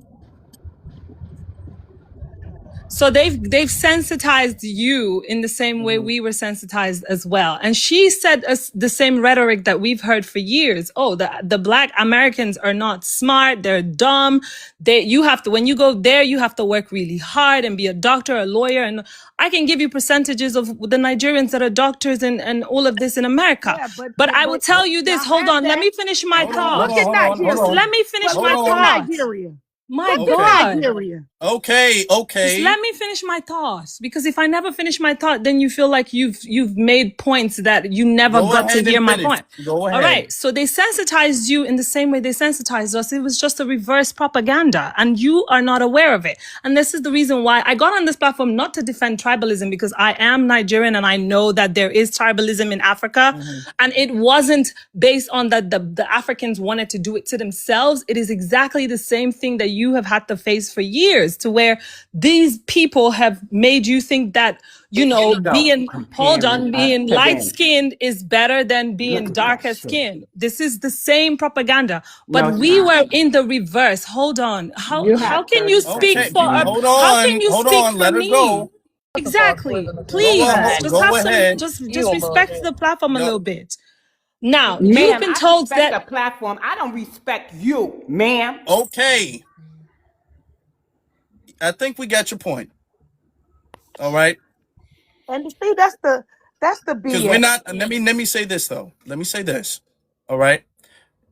So they've sensitized you in the same way we were sensitized as well. And she said the same rhetoric that we've heard for years. Oh, the Black Americans are not smart, they're dumb. You have to, when you go there, you have to work really hard and be a doctor, a lawyer. And I can give you percentages of the Nigerians that are doctors and all of this in America. Yeah, But I will tell you this. y'all Hold have on, let that. me finish my thought. Look at Nigeria. Let me finish But my look at thought. Nigeria. My Look at God. Nigeria. Okay, Just okay. let me finish my thought, because if I never finish my thought, then you feel like you've made points that you never Go got to ahead hear and my finish. point. Go All ahead. right, so they sensitized you in the same way they sensitized us. It was just a reverse propaganda, and you are not aware of it. And this is the reason why I got on this platform, not to defend tribalism, because I am Nigerian and I know that there is tribalism in Africa, and it wasn't based on that the Africans wanted to do it to themselves. It is exactly the same thing that you have had to face for years, to where these people have made you think that, you know, being being light skinned is better than being darker skinned. This is the same propaganda, but we were in the reverse. Hold on. How can you speak Okay, for hold how can on, you hold speak on. for Let her me? go. Exactly. Please just Go have ahead. some just respect the platform a little bit. Now, you've Ma'am, been I told respect that the platform. I don't respect you, ma'am. Okay. I think we got your point. All right. And see, that's the Because we're BS. not, let me say this though. Let me say this. All right.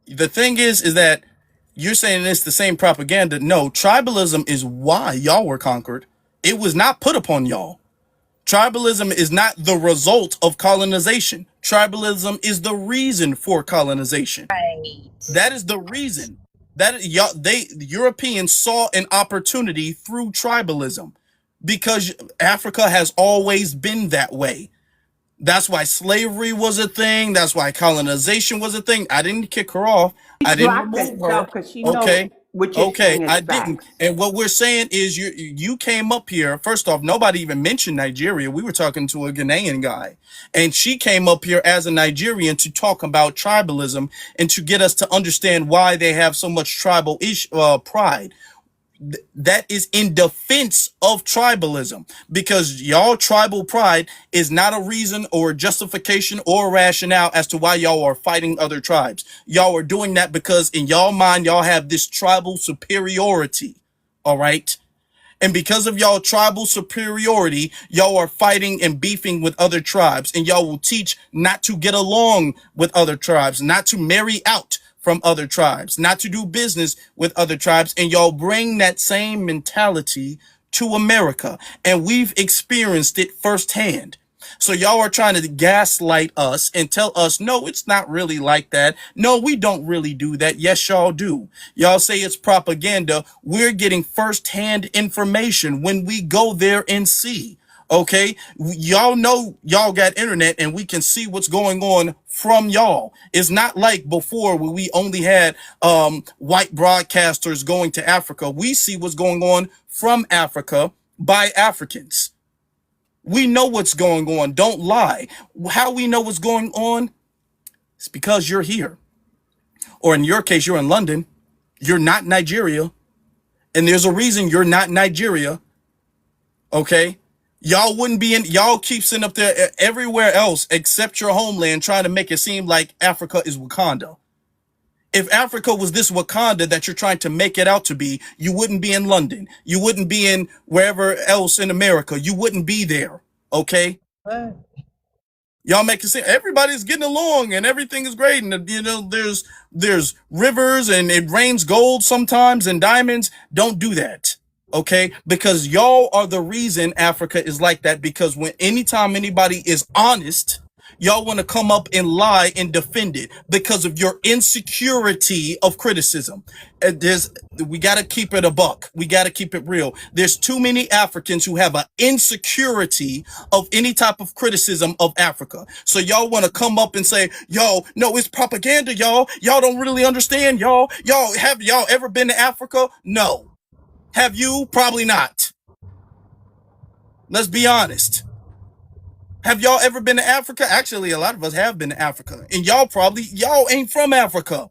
The thing is that you're saying it's the same propaganda. No, tribalism is why y'all were conquered. It was not put upon y'all. Tribalism is not the result of colonization. Tribalism is the reason for colonization. That is the reason. The Europeans saw an opportunity through tribalism, because Africa has always been that way. That's why slavery was a thing. That's why colonization was a thing. I didn't kick her off. I didn't Block remove her. herself because she knows Okay. what you're Okay, saying I is didn't. facts. And what we're saying is you came up here. First off, nobody even mentioned Nigeria. We were talking to a Ghanaian guy, and she came up here as a Nigerian to talk about tribalism and to get us to understand why they have so much tribal pride. That is in defense of tribalism, because y'all tribal pride is not a reason or justification or rationale as to why y'all are fighting other tribes. Y'all are doing that because in y'all mind, y'all have this tribal superiority. All right. And because of y'all tribal superiority, y'all are fighting and beefing with other tribes, and y'all will teach not to get along with other tribes, not to marry out from other tribes, not to do business with other tribes. And y'all bring that same mentality to America. And we've experienced it firsthand. So y'all are trying to gaslight us and tell us, no, it's not really like that. No, we don't really do that. Yes, y'all do. Y'all say it's propaganda. We're getting firsthand information when we go there and see. Okay, y'all know y'all got internet and we can see what's going on from y'all. It's not like before where we only had white broadcasters going to Africa. We see what's going on from Africa by Africans. We know what's going on. Don't lie. How we know what's going on? It's because you're here. Or in your case, you're in London. You're not Nigeria. And there's a reason you're not Nigeria. Okay? Y'all wouldn't be in, y'all keep sitting up there everywhere else except your homeland trying to make it seem like Africa is Wakanda. If Africa was this Wakanda that you're trying to make it out to be, you wouldn't be in London. You wouldn't be in wherever else in America. You wouldn't be there. Okay? Y'all make it seem everybody's getting along and everything is great. And you know, there's rivers and it rains gold sometimes and diamonds. Don't do that. Okay? Because y'all are the reason Africa is like that. Because anytime anybody is honest, y'all want to come up and lie and defend it because of your insecurity of criticism. We got to keep it a buck. We got to keep it real. There's too many Africans who have an insecurity of any type of criticism of Africa. So y'all want to come up and say, yo, no, it's propaganda, y'all. Y'all don't really understand, y'all. Have y'all ever been to Africa? No. Have you? Probably not. Let's be honest. Have y'all ever been to Africa? Actually, a lot of us have been to Africa. And y'all ain't from Africa.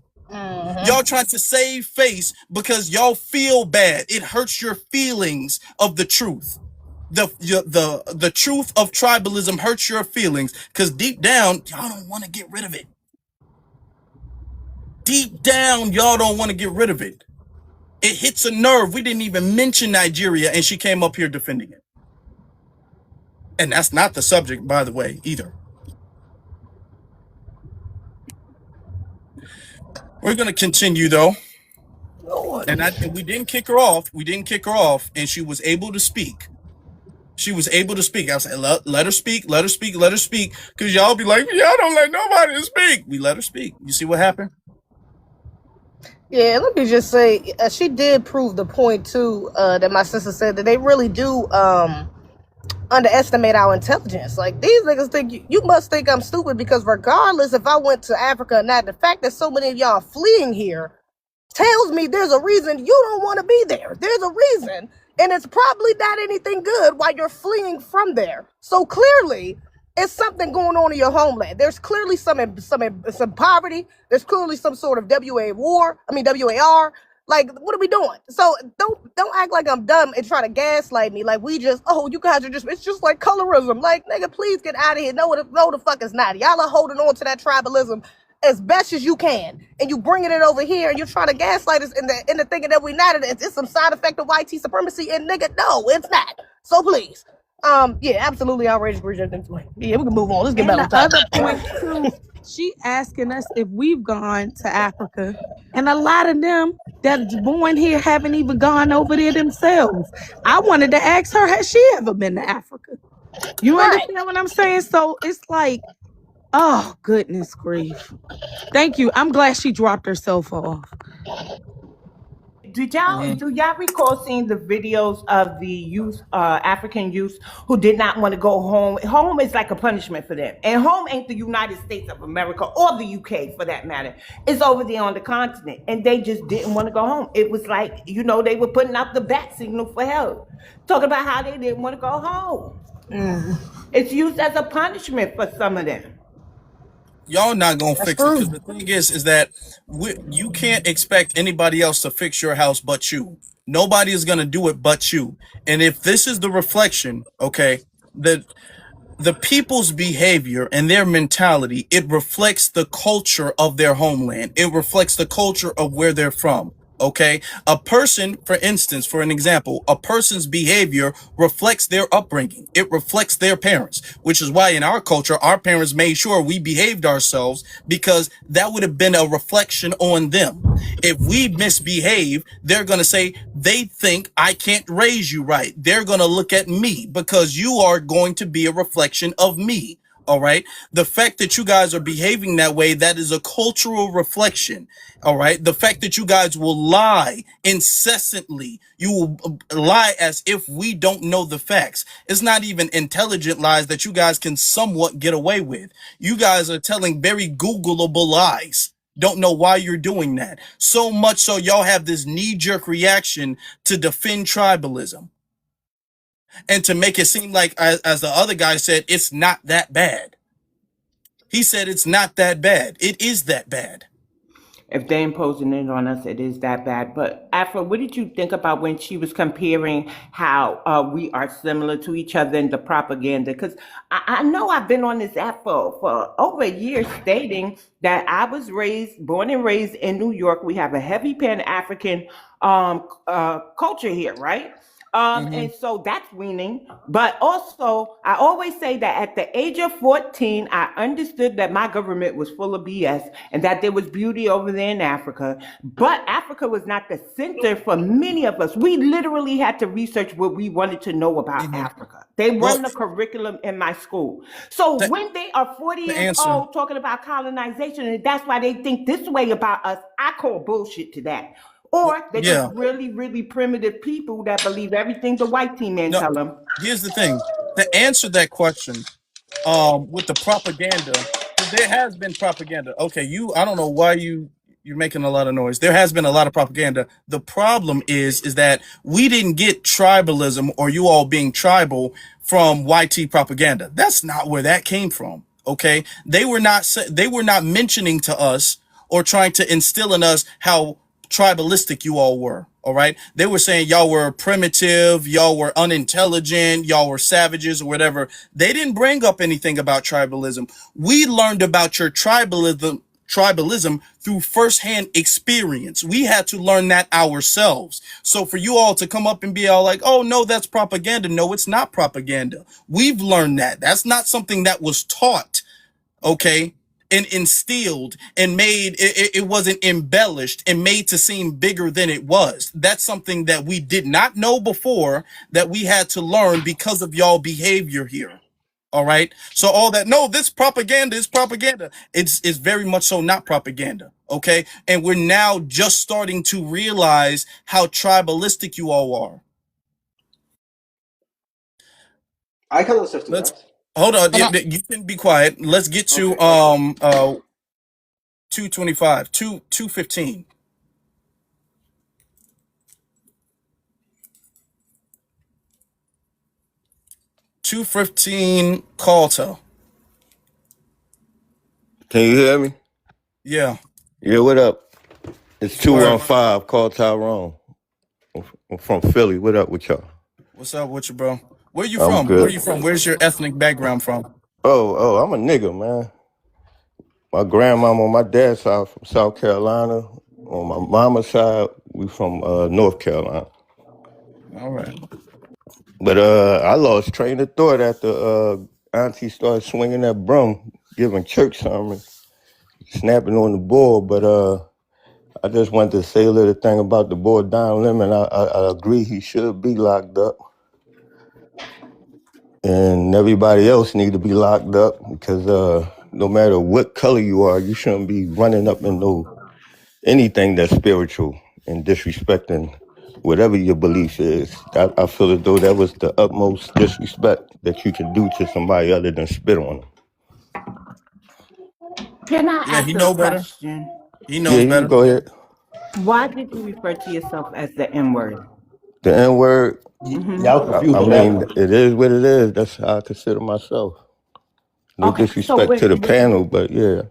Y'all trying to save face because y'all feel bad. It hurts your feelings of the truth. the truth of tribalism hurts your feelings because deep down y'all don't want to get rid of it. Deep down y'all don't want to get rid of it. It hits a nerve. We didn't even mention Nigeria, and she came up here defending it. And that's not the subject, by the way, either. We're gonna continue though. And we didn't kick her off. We didn't kick her off, and she was able to speak. She was able to speak. I was like, let her speak, let her speak, let her speak. Because y'all be like, y'all don't let nobody to speak. We let her speak. You see what happened? Yeah, let me just say, she did prove the point too, that my sister said, that they really do underestimate our intelligence. Like, these niggas think, you must think I'm stupid, because regardless if I went to Africa or not, the fact that so many of y'all fleeing here tells me there's a reason you don't want to be there. There's a reason, and it's probably not anything good while you're fleeing from there. So clearly, it's something going on in your homeland. There's clearly some poverty. There's clearly some sort of WAR. Like, what are we doing? So don't act like I'm dumb and try to gaslight me. Like, we just, oh, you guys are just, it's just like colorism. Like, nigga, please get out of here. No, the fuck is not. Y'all are holding on to that tribalism as best as you can, and you bringing it over here, and you're trying to gaslight us into thinking that we're not. It's some side effect of white supremacy, and nigga, no, it's not. So please, yeah, absolutely outrageous. Yeah, we can move on. Let's get And back the on other topic. point too, she asking us if we've gone to Africa, and a lot of them that's born here haven't even gone over there themselves. I wanted to ask her, has she ever been to Africa? You understand what I'm saying? So it's like, oh goodness grief. Thank you. I'm glad she dropped herself off. Do y'all recall seeing the videos of the youth, African youth, who did not want to go home? Home is like a punishment for them, and home ain't the United States of America or the UK for that matter. It's over there on the continent, and they just didn't want to go home. It was like, they were putting out the bat signal for help, talking about how they didn't want to go home. It's used as a punishment for some of them. Y'all not gonna fix it, because the thing is that you can't expect anybody else to fix your house but you. Nobody is gonna do it but you. And if this is the reflection, okay, that the people's behavior and their mentality, it reflects the culture of their homeland. It reflects the culture of where they're from. Okay, a person, for instance, for an example, a person's behavior reflects their upbringing. It reflects their parents, which is why in our culture, our parents made sure we behaved ourselves, because that would have been a reflection on them. If we misbehave, they're going to say, they think I can't raise you right. They're going to look at me because you are going to be a reflection of me. All right. The fact that you guys are behaving that way, that is a cultural reflection. All right. The fact that you guys will lie incessantly, you will lie as if we don't know the facts. It's not even intelligent lies that you guys can somewhat get away with. You guys are telling very Googleable lies. Don't know why you're doing that. So much so y'all have this knee-jerk reaction to defend tribalism. And to make it seem like, as the other guy said, it's not that bad. He said it's not that bad. It is that bad. If they're imposing it on us, it is that bad. But Afro, what did you think about when she was comparing how we are similar to each other in the propaganda? Because I know I've been on this app for over a year stating that I was born and raised in New York. We have a heavy Pan-African culture here, right? And so that's weaning. But also, I always say that at the age of 14, I understood that my government was full of BS and that there was beauty over there in Africa. But Africa was not the center for many of us. We literally had to research what we wanted to know about Africa. They run the curriculum in my school. So when they are 40 years old talking about colonization, and that's why they think this way about us, I call bullshit to that. Or they're just really, really primitive people that believe everything the white team man tell them. Here's the thing. To answer that question, with the propaganda, there has been propaganda. Okay, I don't know why you're making a lot of noise. There has been a lot of propaganda. The problem is that we didn't get tribalism or you all being tribal from YT propaganda. That's not where that came from. Okay, they were not mentioning to us or trying to instill in us how tribalistic you all were. All right. They were saying y'all were primitive, y'all were unintelligent, y'all were savages or whatever. They didn't bring up anything about tribalism. We learned about your tribalism through firsthand experience. We had to learn that ourselves. So for you all to come up and be all like, oh no, that's propaganda. No, it's not propaganda. We've learned that. That's not something that was taught. Okay. And instilled and made it wasn't embellished and made to seem bigger than it was. That's something that we did not know before that we had to learn because of y'all behavior here. All right. So all that, no, this propaganda is propaganda. It's very much so not propaganda. Okay. And we're now just starting to realize how tribalistic you all are. I can answer to Let's that. hold on. You can be quiet. Let's get to 225, 215. 215 Calta. Can you hear me? Yeah. Yeah, what up? It's Word. 215, call Tyrone. I'm from Philly. What up with y'all? What's up with you, bro? Where you I'm from? good. Where you from? Where's your ethnic background from? Oh, I'm a nigga, man. My grandmama on my dad's side from South Carolina. On my mama's side, we from North Carolina. All right. But I lost train of thought after Auntie started swinging that broom, giving church sermons, snapping on the board. But I just wanted to say a little thing about the boy Don Lemon. I agree he should be locked up. And everybody else need to be locked up because no matter what color you are, you shouldn't be running up into anything that's spiritual and disrespecting whatever your belief is. I feel as though that was the utmost disrespect that you can do to somebody other than spit on them. Can I Yeah, ask he a know better. question? He knows Yeah, better. you go ahead. Why did you refer to yourself as the N-word? The N-word, Mhm. I mean, it is what it is. That's how I consider myself. No Okay, so disrespect to the panel, but yeah.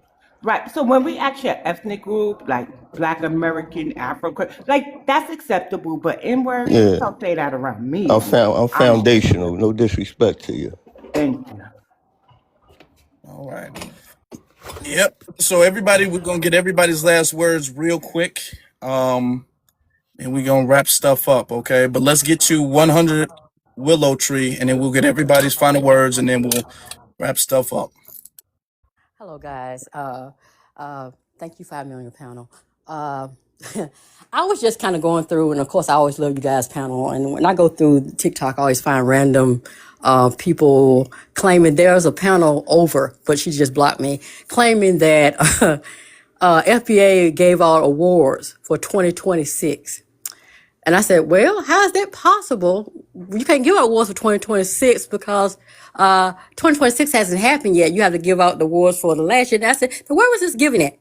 right. So when we ask your ethnic group, like Black American, Afro, like that's acceptable, but N-word, Yeah. don't say that around me. I'm foundational. No disrespect to you. Thank you. All right. Yep. So everybody, we're gonna get everybody's last words real quick. And we're gonna wrap stuff up, okay? But let's get to 100 Willow Tree, and then we'll get everybody's final words, and then we'll wrap stuff up. Hello, guys. Thank you, 5 million panel. I was just kind of going through, and of course, I always love you guys' panel. And when I go through TikTok, I always find random people claiming there's a panel over, but she just blocked me, claiming that FBA gave out awards for 2026. And I said, well, how is that possible? You can't give out awards for 2026 because 2026 hasn't happened yet. You have to give out the awards for the last year. And I said, where was this giving it?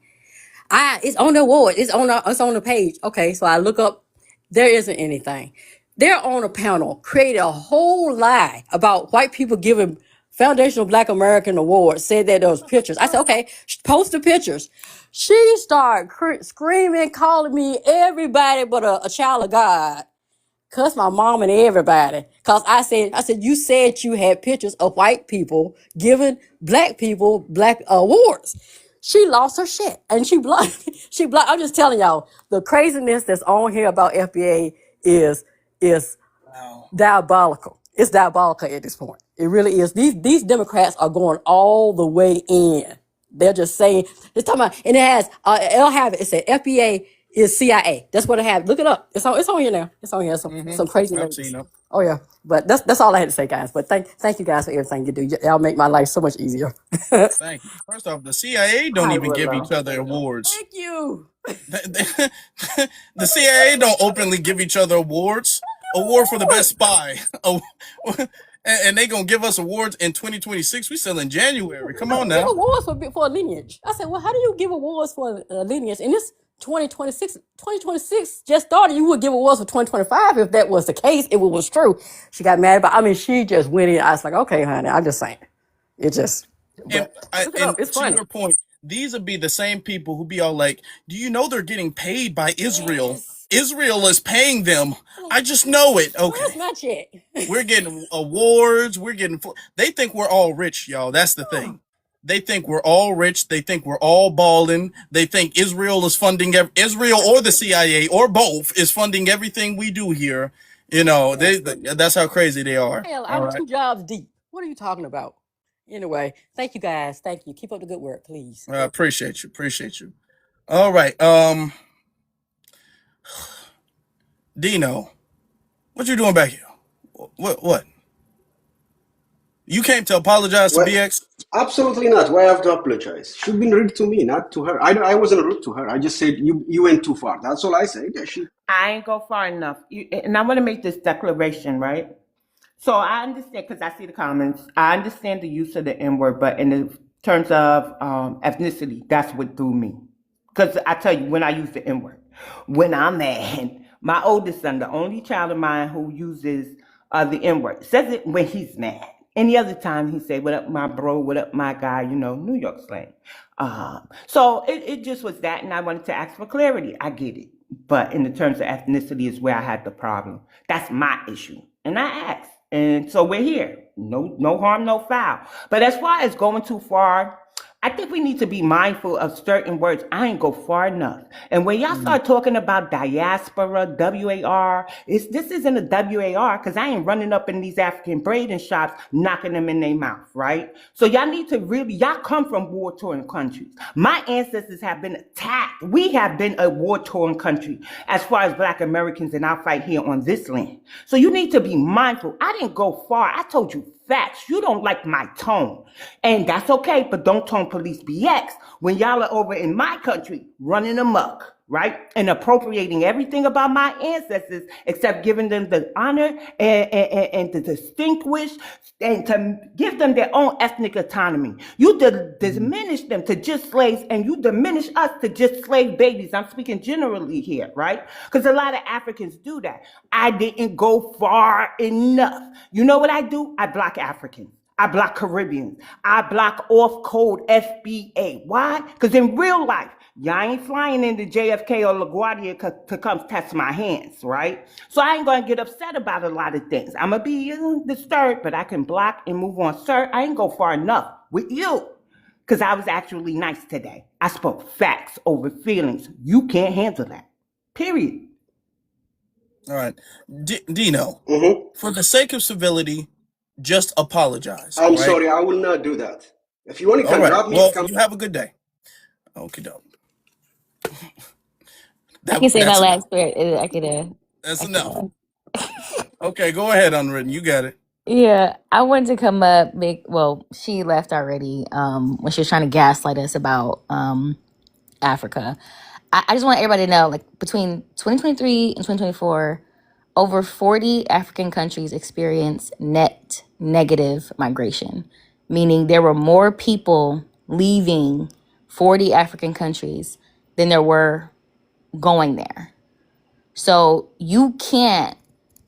It's on the award. It's on the page. Okay, so I look up. There isn't anything. They're on a panel, created a whole lie about white people giving Foundational Black American Awards, said that there was pictures. I said, okay, post the pictures. She started screaming, calling me everybody but a child of God. Cuss my mom and everybody. Cause I said, you said you had pictures of white people giving black people black awards. She lost her shit and she blocked. I'm just telling y'all, the craziness that's on here about FBA is diabolical. It's diabolical at this point. It really is. These Democrats are going all the way in. They're just saying, it's talking about, and it has, it'll have it. It said FBA is CIA. That's what it had. Look it up. It's on here now. It's on here. Some crazy I've names. seen them. Oh yeah. But that's all I had to say, guys. But thank you guys for everything you do. Y'all make my life so much easier. Thank you. First off, the CIA don't Hi, even give Willow. each other awards. Thank you. The CIA don't openly give each other awards. Award for the best spy. And they gonna give us awards in 2026. We still in January. Come on Give now. awards for a lineage. I said, well, how do you give awards for a lineage? And this 2026 just started. You would give awards for 2025 if that was the case, if it was true. She got mad about. I mean, she just went in. I was like, okay, honey, I'm just saying. It just. And Look it up. It's to funny. your point, these would be the same people who be all like, do you know they're getting paid by Israel? Israel is paying them. I just know it. Okay. Where's my check? We're getting awards. They think we're all rich, y'all. That's the thing. They think we're all rich. They think we're all balling. They think Israel is funding Israel or the CIA or both is funding everything we do here. You know, that's how crazy they are. Hell, All I'm right. 2 jobs deep. What are you talking about? Anyway, thank you guys. Thank you. Keep up the good work, please. I appreciate you. Appreciate you. All right. Dino, what you doing back here? What? You came to apologize to Well, BX? absolutely not. Why I have to apologize? Should be rude to me, not to her. I wasn't rude to her. I just said you went too far. That's all I said. I ain't go far enough. And I want to make this declaration, right? So I understand, because I see the comments, I understand the use of the N-word, but in the terms of ethnicity, that's what threw me. Because I tell you, when I use the N-word, when I'm mad, my oldest son, the only child of mine who uses the N-word, says it when he's mad. Any other time he say, what up, my bro, what up, my guy, you know, New York slang. So it just was that, and I wanted to ask for clarity. I get it. But in the terms of ethnicity is where I had the problem. That's my issue. And I asked. And so we're here. No harm, no foul. But as far as going too far, I think we need to be mindful of certain words. I ain't go far enough. And when y'all start talking about diaspora, WAR, this isn't a WAR, because I ain't running up in these African braiding shops, knocking them in their mouth, right? So y'all need to y'all come from war-torn countries. My ancestors have been attacked. We have been a war-torn country as far as Black Americans in our fight here on this land. So you need to be mindful. I didn't go far. I told you facts. You don't like my tone. And that's okay, but don't tone police BX when y'all are over in my country running amok, right? And appropriating everything about my ancestors except giving them the honor and to distinguish and to give them their own ethnic autonomy. You diminish them to just slaves, and you diminish us to just slave babies. I'm speaking generally here, right? Because a lot of Africans do that. I didn't go far enough. You know what I do? I block Africans. I block Caribbeans. I block off-code FBA. Why? Because in real life, y'all ain't flying into JFK or LaGuardia to come test my hands, right? So I ain't going to get upset about a lot of things. I'm going to be disturbed, but I can block and move on. Sir, I ain't go far enough with you because I was actually nice today. I spoke facts over feelings. You can't handle that. Period. All right. Dino, for the sake of civility, just apologize. I'm right? sorry. I will not do that. If you want, you All can right. drop me. Well, you have a good day. Okay, dope. I can say my That's last word. I could. That's enough. Okay, go ahead, Unwritten. You got it. Yeah, I wanted to come up. Well, she left already. When she was trying to gaslight us about Africa. I just want everybody to know, like between 2023 and 2024, over 40 African countries experienced net negative migration, meaning there were more people leaving 40 African countries than there were going there. So you can't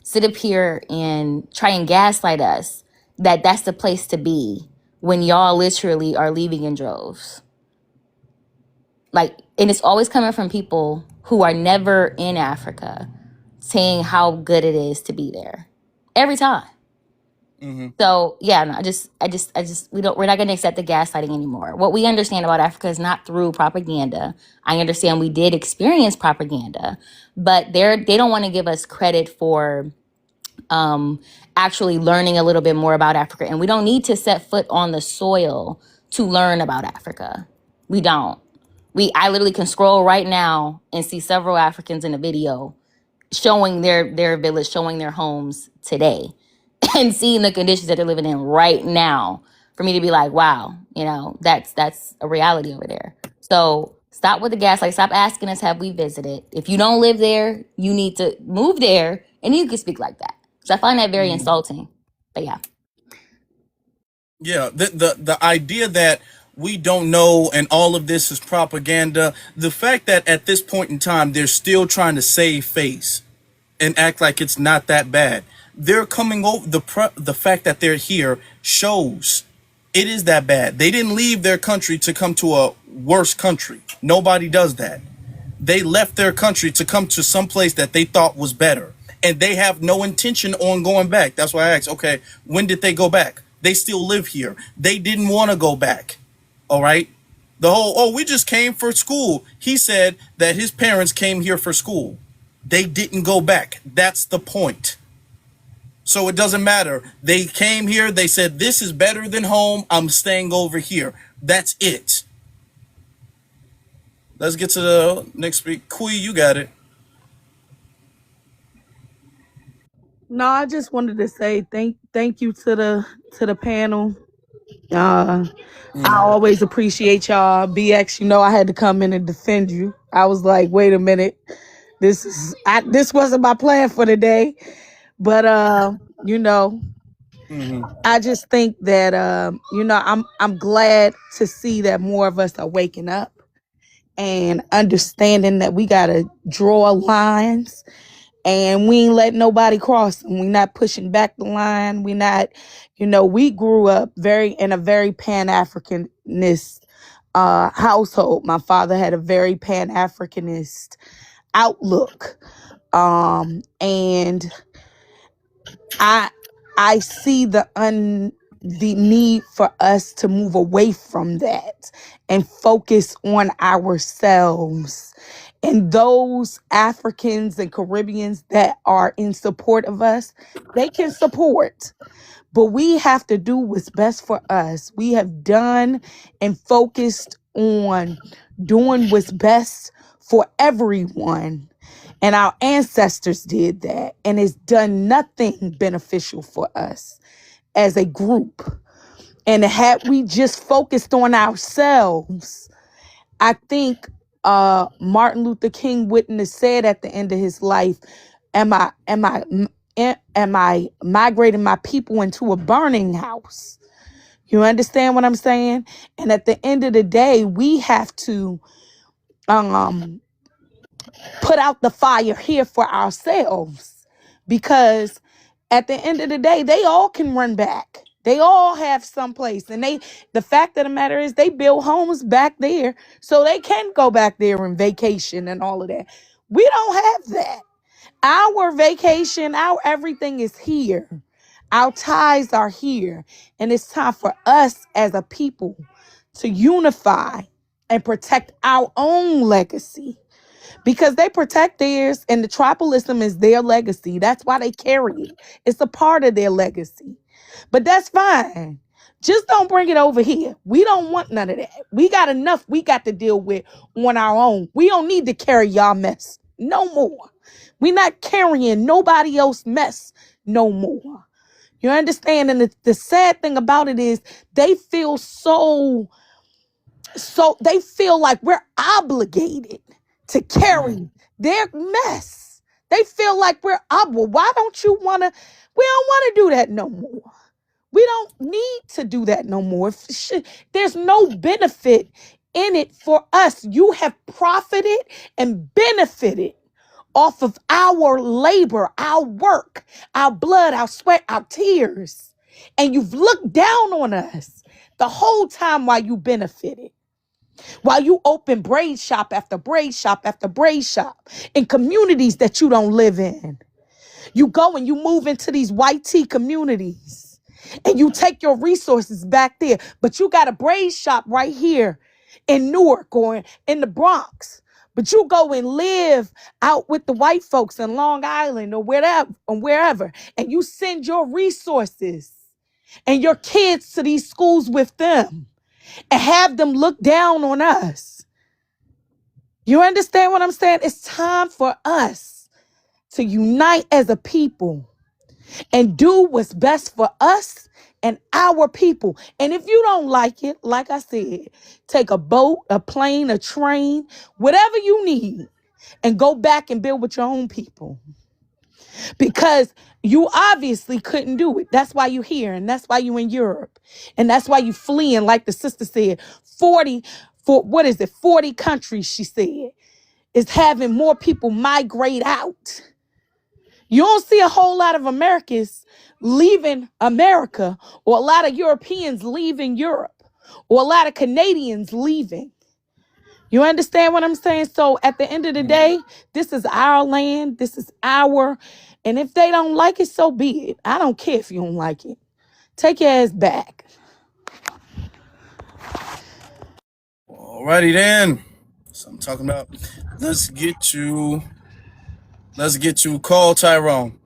sit up here and try and gaslight us that that's the place to be when y'all literally are leaving in droves. Like, and it's always coming from people who are never in Africa saying how good it is to be there every time. So yeah, no, we're not going to accept the gaslighting anymore. What we understand about Africa is not through propaganda. I understand we did experience propaganda, but they don't want to give us credit for actually learning a little bit more about Africa. And we don't need to set foot on the soil to learn about Africa. We don't. I literally can scroll right now and see several Africans in a video showing their village, showing their homes today, and seeing the conditions that they're living in right now for me to be like, wow, that's a reality over there. So stop with the gaslight. Stop asking us, have we visited? If you don't live there, you need to move there, and you can speak like that. So I find that very insulting. But yeah. Yeah, the idea that we don't know and all of this is propaganda, the fact that at this point in time they're still trying to save face and act like it's not that bad. They're coming over, the fact that they're here shows it is that bad. They didn't leave their country to come to a worse country. Nobody does that. They left their country to come to some place that they thought was better. And they have no intention on going back. That's why I asked, okay, when did they go back? They still live here. They didn't want to go back. All right. The whole, oh, we just came for school. He said that his parents came here for school. They didn't go back. That's the point. So it doesn't matter. They came here. They said, this is better than home. I'm staying over here. That's it. Let's get to the next speak. Kui, you got it. No, I just wanted to say thank you to the panel. I always appreciate y'all. BX, you know I had to come in and defend you. I was like, wait a minute. This wasn't my plan for the day. But you know, I just think that you know, I'm glad to see that more of us are waking up and understanding that we gotta draw lines and we ain't letting nobody cross them. We not pushing back the line. We not, you know, we grew up in a very Pan-Africanist household. My father had a very Pan-Africanist outlook. And I see the need for us to move away from that and focus on ourselves. And those Africans and Caribbeans that are in support of us, they can support. But we have to do what's best for us. We have done and focused on doing what's best for everyone. And our ancestors did that. And it's done nothing beneficial for us as a group. And had we just focused on ourselves, I think Martin Luther King wouldn't have said at the end of his life, am I migrating my people into a burning house? You understand what I'm saying? And at the end of the day, we have to put out the fire here for ourselves, because at the end of the day, they all can run back. They all have someplace, and the fact of the matter is they build homes back there so they can go back there and vacation and all of that. We don't have that. Our vacation, our everything is here. Our ties are here. And it's time for us as a people to unify and protect our own legacy, because they protect theirs, and the tribalism is their legacy. That's why they carry it. It's a part of their legacy. But that's fine. Just don't bring it over here. We don't want none of that. We got enough we got to deal with on our own. We don't need to carry y'all mess no more. We're not carrying nobody else's mess no more. You understand? And the sad thing about it is they feel so they feel like we're obligated to carry their mess. They feel like we're obligated. Why don't you want to? We don't want to do that no more. We don't need to do that no more. There's no benefit in it for us. You have profited and benefited off of our labor, our work, our blood, our sweat, our tears. And you've looked down on us the whole time while you benefited. While you open braid shop after braid shop after braid shop in communities that you don't live in. You go and you move into these white tea communities and you take your resources back there. But you got a braid shop right here in Newark or in the Bronx. But you go and live out with the white folks in Long Island or wherever, and you send your resources and your kids to these schools with them and have them look down on us. You understand what I'm saying? It's time for us to unite as a people and do what's best for us and our people. And if you don't like it, like I said, take a boat, a plane, a train, whatever you need, and go back and build with your own people. Because you obviously couldn't do it. That's why you're here, and that's why you're in Europe. And that's why you fleeing, like the sister said, 40 countries, she said, is having more people migrate out. You don't see a whole lot of Americans leaving America, or a lot of Europeans leaving Europe, or a lot of Canadians leaving. You understand what I'm saying? So at the end of the day, this is our land. This is our, and if they don't like it, so be it. I don't care if you don't like it. Take your ass back. Alrighty then. So I'm talking about. Let's get you call Tyrone.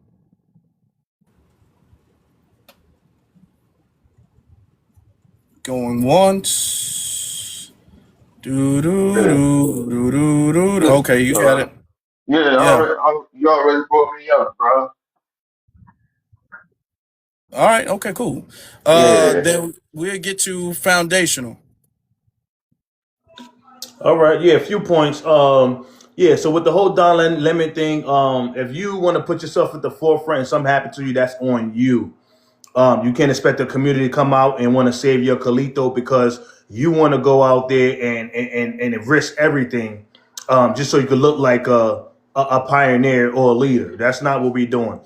Going once. Do do do do do do. Okay, you got it. Yeah. You already brought me up, bro. All right. Okay. Cool. Yeah. Then we'll get you foundational. All right, yeah, a few points. Yeah, so with the whole Don Lemon thing, if you want to put yourself at the forefront and something happened to you, that's on you. You can't expect the community to come out and want to save your Calito because you want to go out there and risk everything just so you could look like a pioneer or a leader. That's not what we're doing.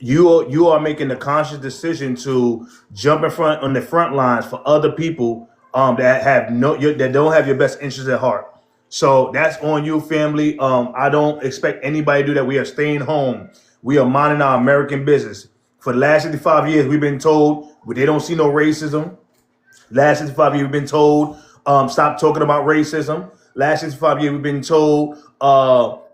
You are making the conscious decision to jump in front on the front lines for other people that that don't have your best interests at heart. So that's on you, family. I don't expect anybody to do that. We are staying home. We are minding our American business. For the last 55 years, we've been told they don't see no racism. Last 65 years, we've been told, stop talking about racism. Last 65 years, we've been told,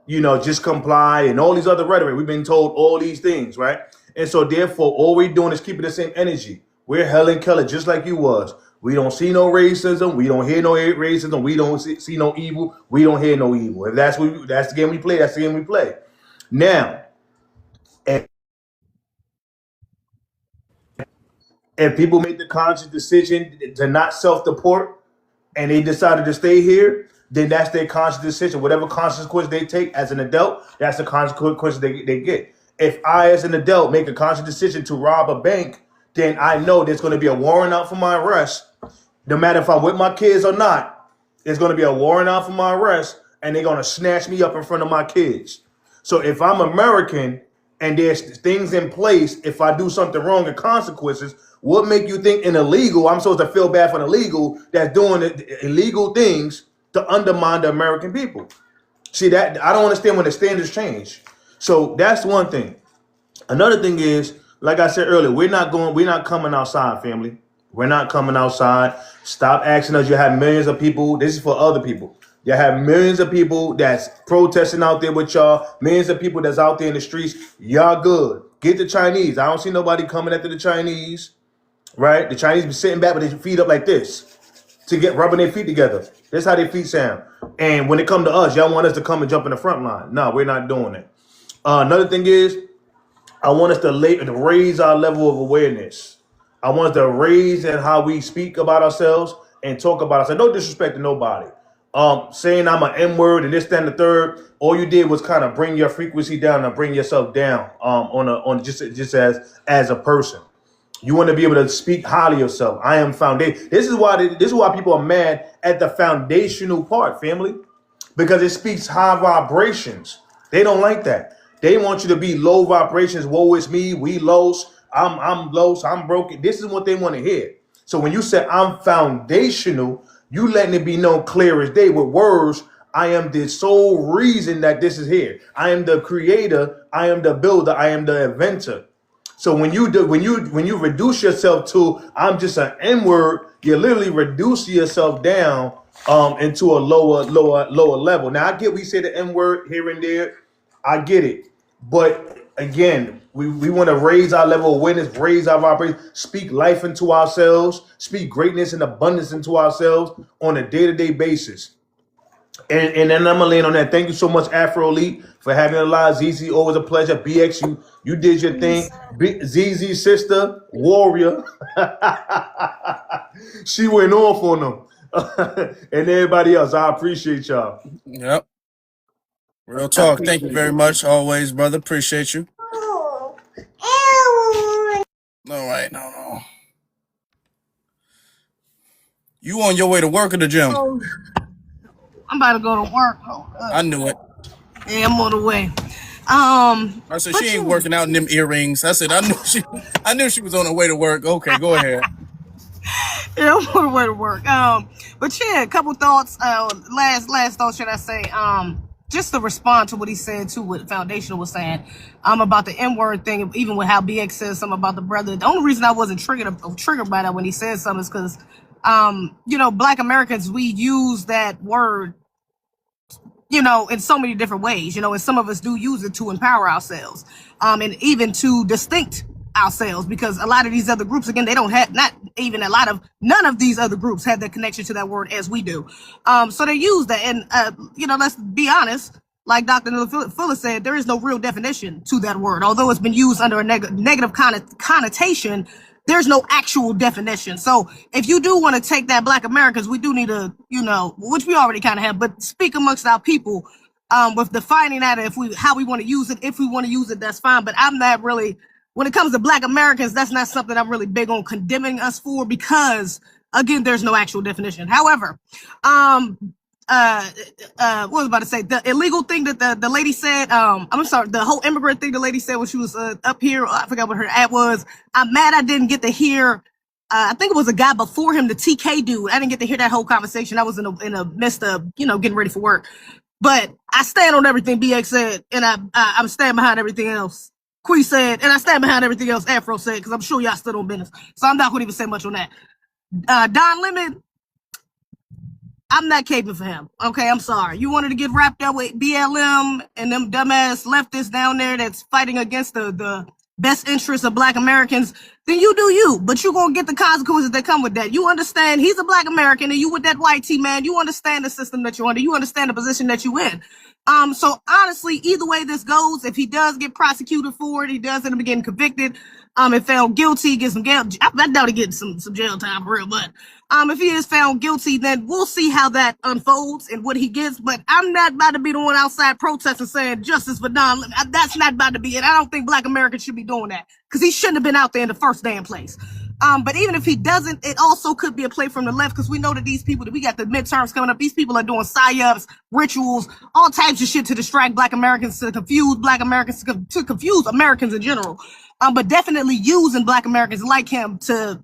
just comply and all these other rhetoric. We've been told all these things, right? And so therefore, all we're doing is keeping the same energy. We're Helen Keller, just like you was. We don't see no racism. We don't hear no racism. We don't see no evil. We don't hear no evil. If that's the game we play, that's the game we play. Now, if people make the conscious decision to not self-deport and they decided to stay here, then that's their conscious decision. Whatever consequence they take as an adult, that's the consequence they get. If I, as an adult, make a conscious decision to rob a bank, then I know there's going to be a warrant out for my arrest. No matter if I'm with my kids or not, there's going to be a warrant out for my arrest, and they're going to snatch me up in front of my kids. So if I'm American and there's things in place, if I do something wrong and consequences, what make you think an illegal, I'm supposed to feel bad for an illegal that's doing illegal things to undermine the American people? See, that I don't understand when the standards change. So that's one thing. Another thing is, like I said earlier, we're not coming outside, family. We're not coming outside. Stop asking us. You have millions of people. This is for other people. You have millions of people that's protesting out there with y'all. Millions of people that's out there in the streets. Y'all good. Get the Chinese. I don't see nobody coming after the Chinese, right? The Chinese be sitting back with their feet up like this to get rubbing their feet together. That's how their feet sound. And when it come to us, y'all want us to come and jump in the front line. No, we're not doing it. Another thing is, I want us to raise our level of awareness. I want us to raise and how we speak about ourselves and talk about ourselves. No disrespect to nobody. Saying I'm an N-word and this, that, and the third, all you did was kind of bring your frequency down and bring yourself down on just as a person. You want to be able to speak highly of yourself. I am foundation. This is why people are mad at the foundational part, family, because it speaks high vibrations. They don't like that. They want you to be low vibrations. Woe is me. We lows. I'm low. So I'm broken. This is what they want to hear. So when you say I'm foundational, you letting it be known clear as day with words. I am the sole reason that this is here. I am the creator. I am the builder. I am the inventor. So when you reduce yourself to I'm just an N-word, you literally reduce yourself down into a lower level. Now I get we say the N-word here and there. I get it. But again, we want to raise our level of awareness, raise our vibration, speak life into ourselves, speak greatness and abundance into ourselves on a day-to-day basis. And then I'm gonna land on that. Thank you so much, Afro Elite, for having a live. ZZ, always a pleasure. BX, you did your thing. ZZ sister, warrior. She went off on them. And everybody else. I appreciate y'all. Yep. Real talk. Thank you very much. Always, brother. Appreciate you. All right. No. You on your way to work or the gym? I'm about to go to work. I knew it. Yeah, I'm on the way. I said she ain't working out in them earrings. I said I knew she was on her way to work. Okay, go ahead. Yeah, what a way to work. But yeah, a couple thoughts. Last thought, should I say? Just to respond to what he said too, what Foundational was saying, about the N-word thing, even with how BX says something about the brother. The only reason I wasn't triggered by that when he said something is because, Black Americans, we use that word, in so many different ways, and some of us do use it to empower ourselves, and even to distinct ourselves, because a lot of these other groups, again, they don't have, none of these other groups have that connection to that word as we do. So they use that, and, let's be honest, like Dr. Fuller said, there is no real definition to that word. Although it's been used under a negative connotation, there's no actual definition. So if you do want to take that Black Americans, we do need to, which we already kind of have, but speak amongst our people, with defining that, how we want to use it. If we want to use it, that's fine. But I'm not really, when it comes to Black Americans, that's not something I'm really big on condemning us for, because again, there's no actual definition. However, what was I about to say? The illegal thing that the lady said, I'm sorry, the whole immigrant thing the lady said when she was up here, I forgot what her ad was. I'm mad I didn't get to hear, I think it was a guy before him, the TK dude. I didn't get to hear that whole conversation. I was in a midst of, getting ready for work. But I stand on everything BX said, and I'm standing behind everything else Quee said, and I stand behind everything else Afro said, because I'm sure y'all stood on business. So I'm not going to even say much on that. Don Lemon, I'm not caping for him. Okay, I'm sorry. You wanted to get wrapped up with BLM and them dumbass leftists down there that's fighting against the best interests of Black Americans, then you do you. But you're going to get the consequences that come with that. You understand he's a Black American, and you with that white tee, man, you understand the system that you're under. You understand the position that you're in. So honestly, either way this goes, if he does get prosecuted for it, he does end up getting convicted. If found guilty, get some jail. I doubt he gets some jail time for real, but if he is found guilty, then we'll see how that unfolds and what he gets. But I'm not about to be the one outside protesting saying justice for Don Lemon. That's not about to be it. I don't think Black Americans should be doing that, because he shouldn't have been out there in the first damn place. But even if he doesn't, it also could be a play from the left, because we know that these people, that we got the midterms coming up, these people are doing psyops, rituals, all types of shit to distract Black Americans, to confuse Black Americans, to confuse Americans in general. But definitely using Black Americans like him to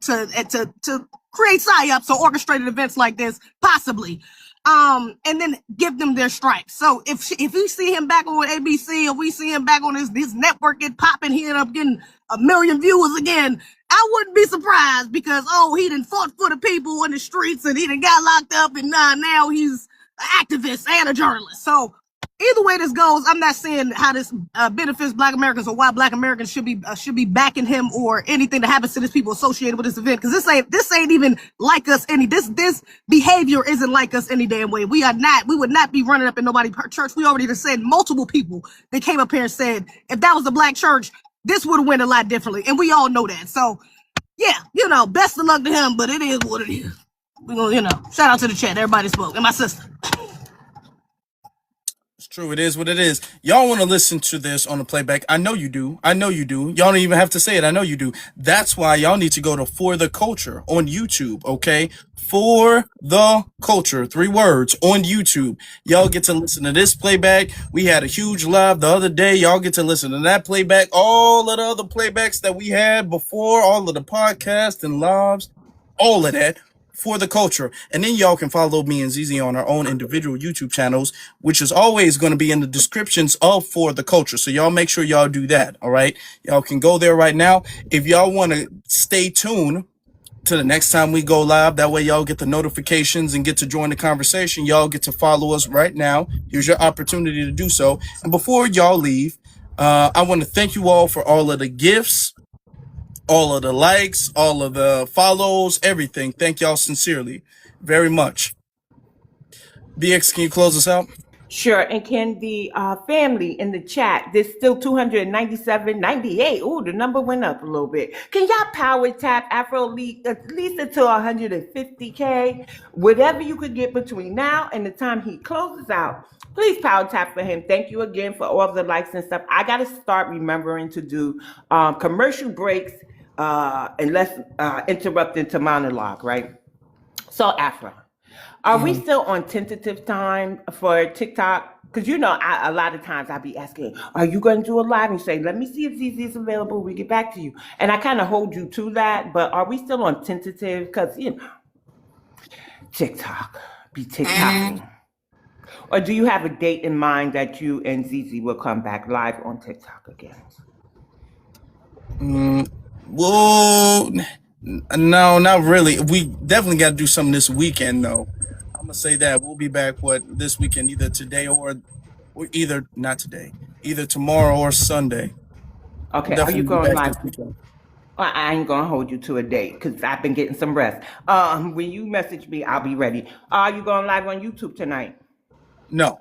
create psyops or orchestrated events like this, possibly. And then give them their stripes. So if we see him back on ABC, or we see him back on his network get popping, he end up getting 1 million viewers again, I wouldn't be surprised, because he done fought for the people in the streets, and he done got locked up, and now he's an activist and a journalist. So either way this goes, I'm not saying how this benefits Black Americans, or why Black Americans should be backing him, or anything that happens to these people associated with this event, because this ain't even like us any. This behavior isn't like us any damn way. We would not be running up in nobody's church. We already said multiple people that came up here and said if that was a Black church, this would have went a lot differently, and we all know that. So yeah, best of luck to him, but it is what it is. We gonna, shout out to the chat. Everybody spoke, and my sister. It's true. It is what it is. Y'all want to listen to this on the playback. I know you do. Y'all don't even have to say it. I know you do. That's why y'all need to go to For the Culture on YouTube, okay? For the Culture, 3 words, on YouTube. Y'all get to listen to this playback. We had a huge live the other day. Y'all get to listen to that playback. All of the other playbacks that we had before, all of the podcasts and lives, all of that. For the Culture. And then y'all can follow me and Zizi on our own individual YouTube channels, which is always going to be in the descriptions of For the Culture. So y'all make sure y'all do that. All right. Y'all can go there right now. If y'all want to stay tuned to the next time we go live, that way y'all get the notifications and get to join the conversation. Y'all get to follow us right now. Here's your opportunity to do so. And before y'all leave, I want to thank you all for all of the gifts, all of the likes, all of the follows, everything. Thank y'all sincerely very much. BX, can you close us out? Sure. And can the family in the chat, there's still 297.98. Oh, the number went up a little bit. Can y'all power tap Afro League at least until 150K? Whatever you could get between now and the time he closes out, please power tap for him. Thank you again for all of the likes and stuff. I got to start remembering to do commercial breaks and less interrupting to monologue, right? So, Afro. Are we still on tentative time for TikTok? Because, a lot of times I'll be asking, are you going to do a live? And you say, let me see if ZZ is available. We get back to you. And I kind of hold you to that. But are we still on tentative? Because, TikTok. Be TikToking. Or do you have a date in mind that you and ZZ will come back live on TikTok again? Well, no, not really. We definitely got to do something this weekend, though. I'm gonna say that we'll be back this weekend, either today or either not today, either tomorrow or Sunday. Okay, are you going live? Well, I ain't gonna hold you to a date because I've been getting some rest. When you message me, I'll be ready. Are you going live on YouTube tonight? No.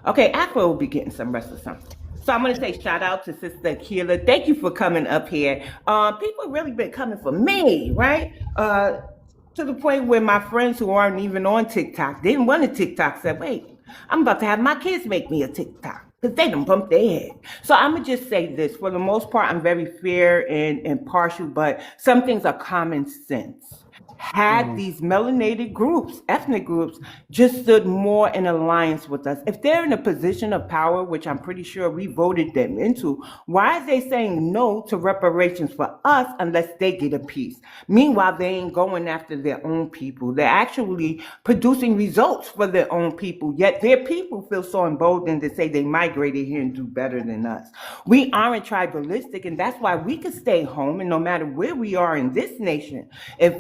Okay, Afro will be getting some rest or something. So I'm gonna say shout out to Sister Akila. Thank you for coming up here. People really been coming for me, right? To the point where my friends who aren't even on TikTok didn't want a TikTok, said, wait, I'm about to have my kids make me a TikTok. Because they done bumped their head. So I'm going to just say this. For the most part, I'm very fair and impartial, but some things are common sense. Had these melanated groups, ethnic groups, just stood more in alliance with us, if they're in a position of power, which I'm pretty sure we voted them into, why is they saying no to reparations for us unless they get a piece? Meanwhile, they ain't going after their own people. They're actually producing results for their own people, yet their people feel so emboldened to say they migrated here and do better than us. We aren't tribalistic, and that's why we can stay home, and no matter where we are in this nation, if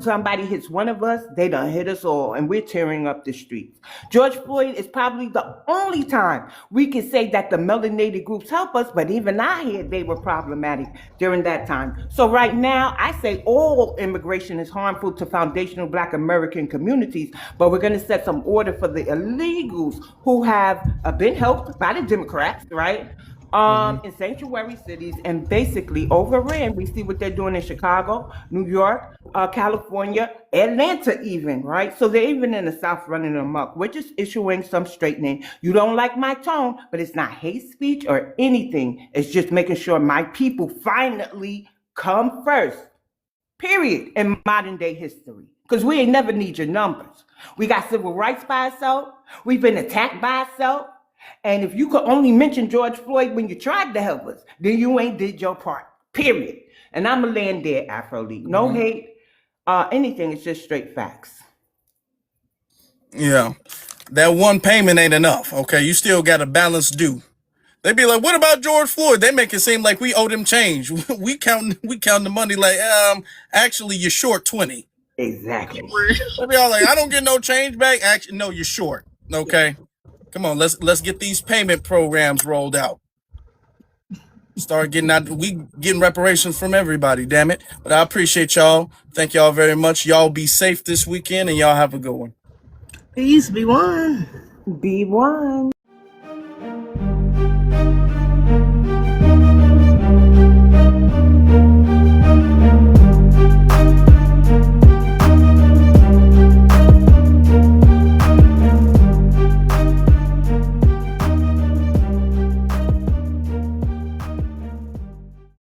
somebody hits one of us, they done hit us all, and we're tearing up the streets. George Floyd is probably the only time we can say that the melanated groups help us, but even I hear they were problematic during that time. So right now, I say all immigration is harmful to foundational Black American communities, but we're going to set some order for the illegals who have been helped by the Democrats, right? In sanctuary cities and basically overran. We see what they're doing in Chicago, New York, California, Atlanta even, right? So they're even in the South running amok. We're just issuing some straightening. You don't like my tone, but it's not hate speech or anything. It's just making sure my people finally come first, period, in modern day history. Because we ain't never need your numbers. We got civil rights by itself. We've been attacked by itself. And if you could only mention George Floyd when you tried to help us, then you ain't did your part, period. And I'm going to land there, Afro League. No hate, anything. It's just straight facts. Yeah. That one payment ain't enough, okay? You still got a balance due. They be like, what about George Floyd? They make it seem like we owe them change. we count the money like, actually, you're short 20. Exactly. They be all like, I don't get no change back. Actually, no, you're short, okay? Come on, let's get these payment programs rolled out. Start getting out. We getting reparations from everybody, damn it. But I appreciate y'all. Thank y'all very much. Y'all be safe this weekend and y'all have a good one. Peace, be one. Be one.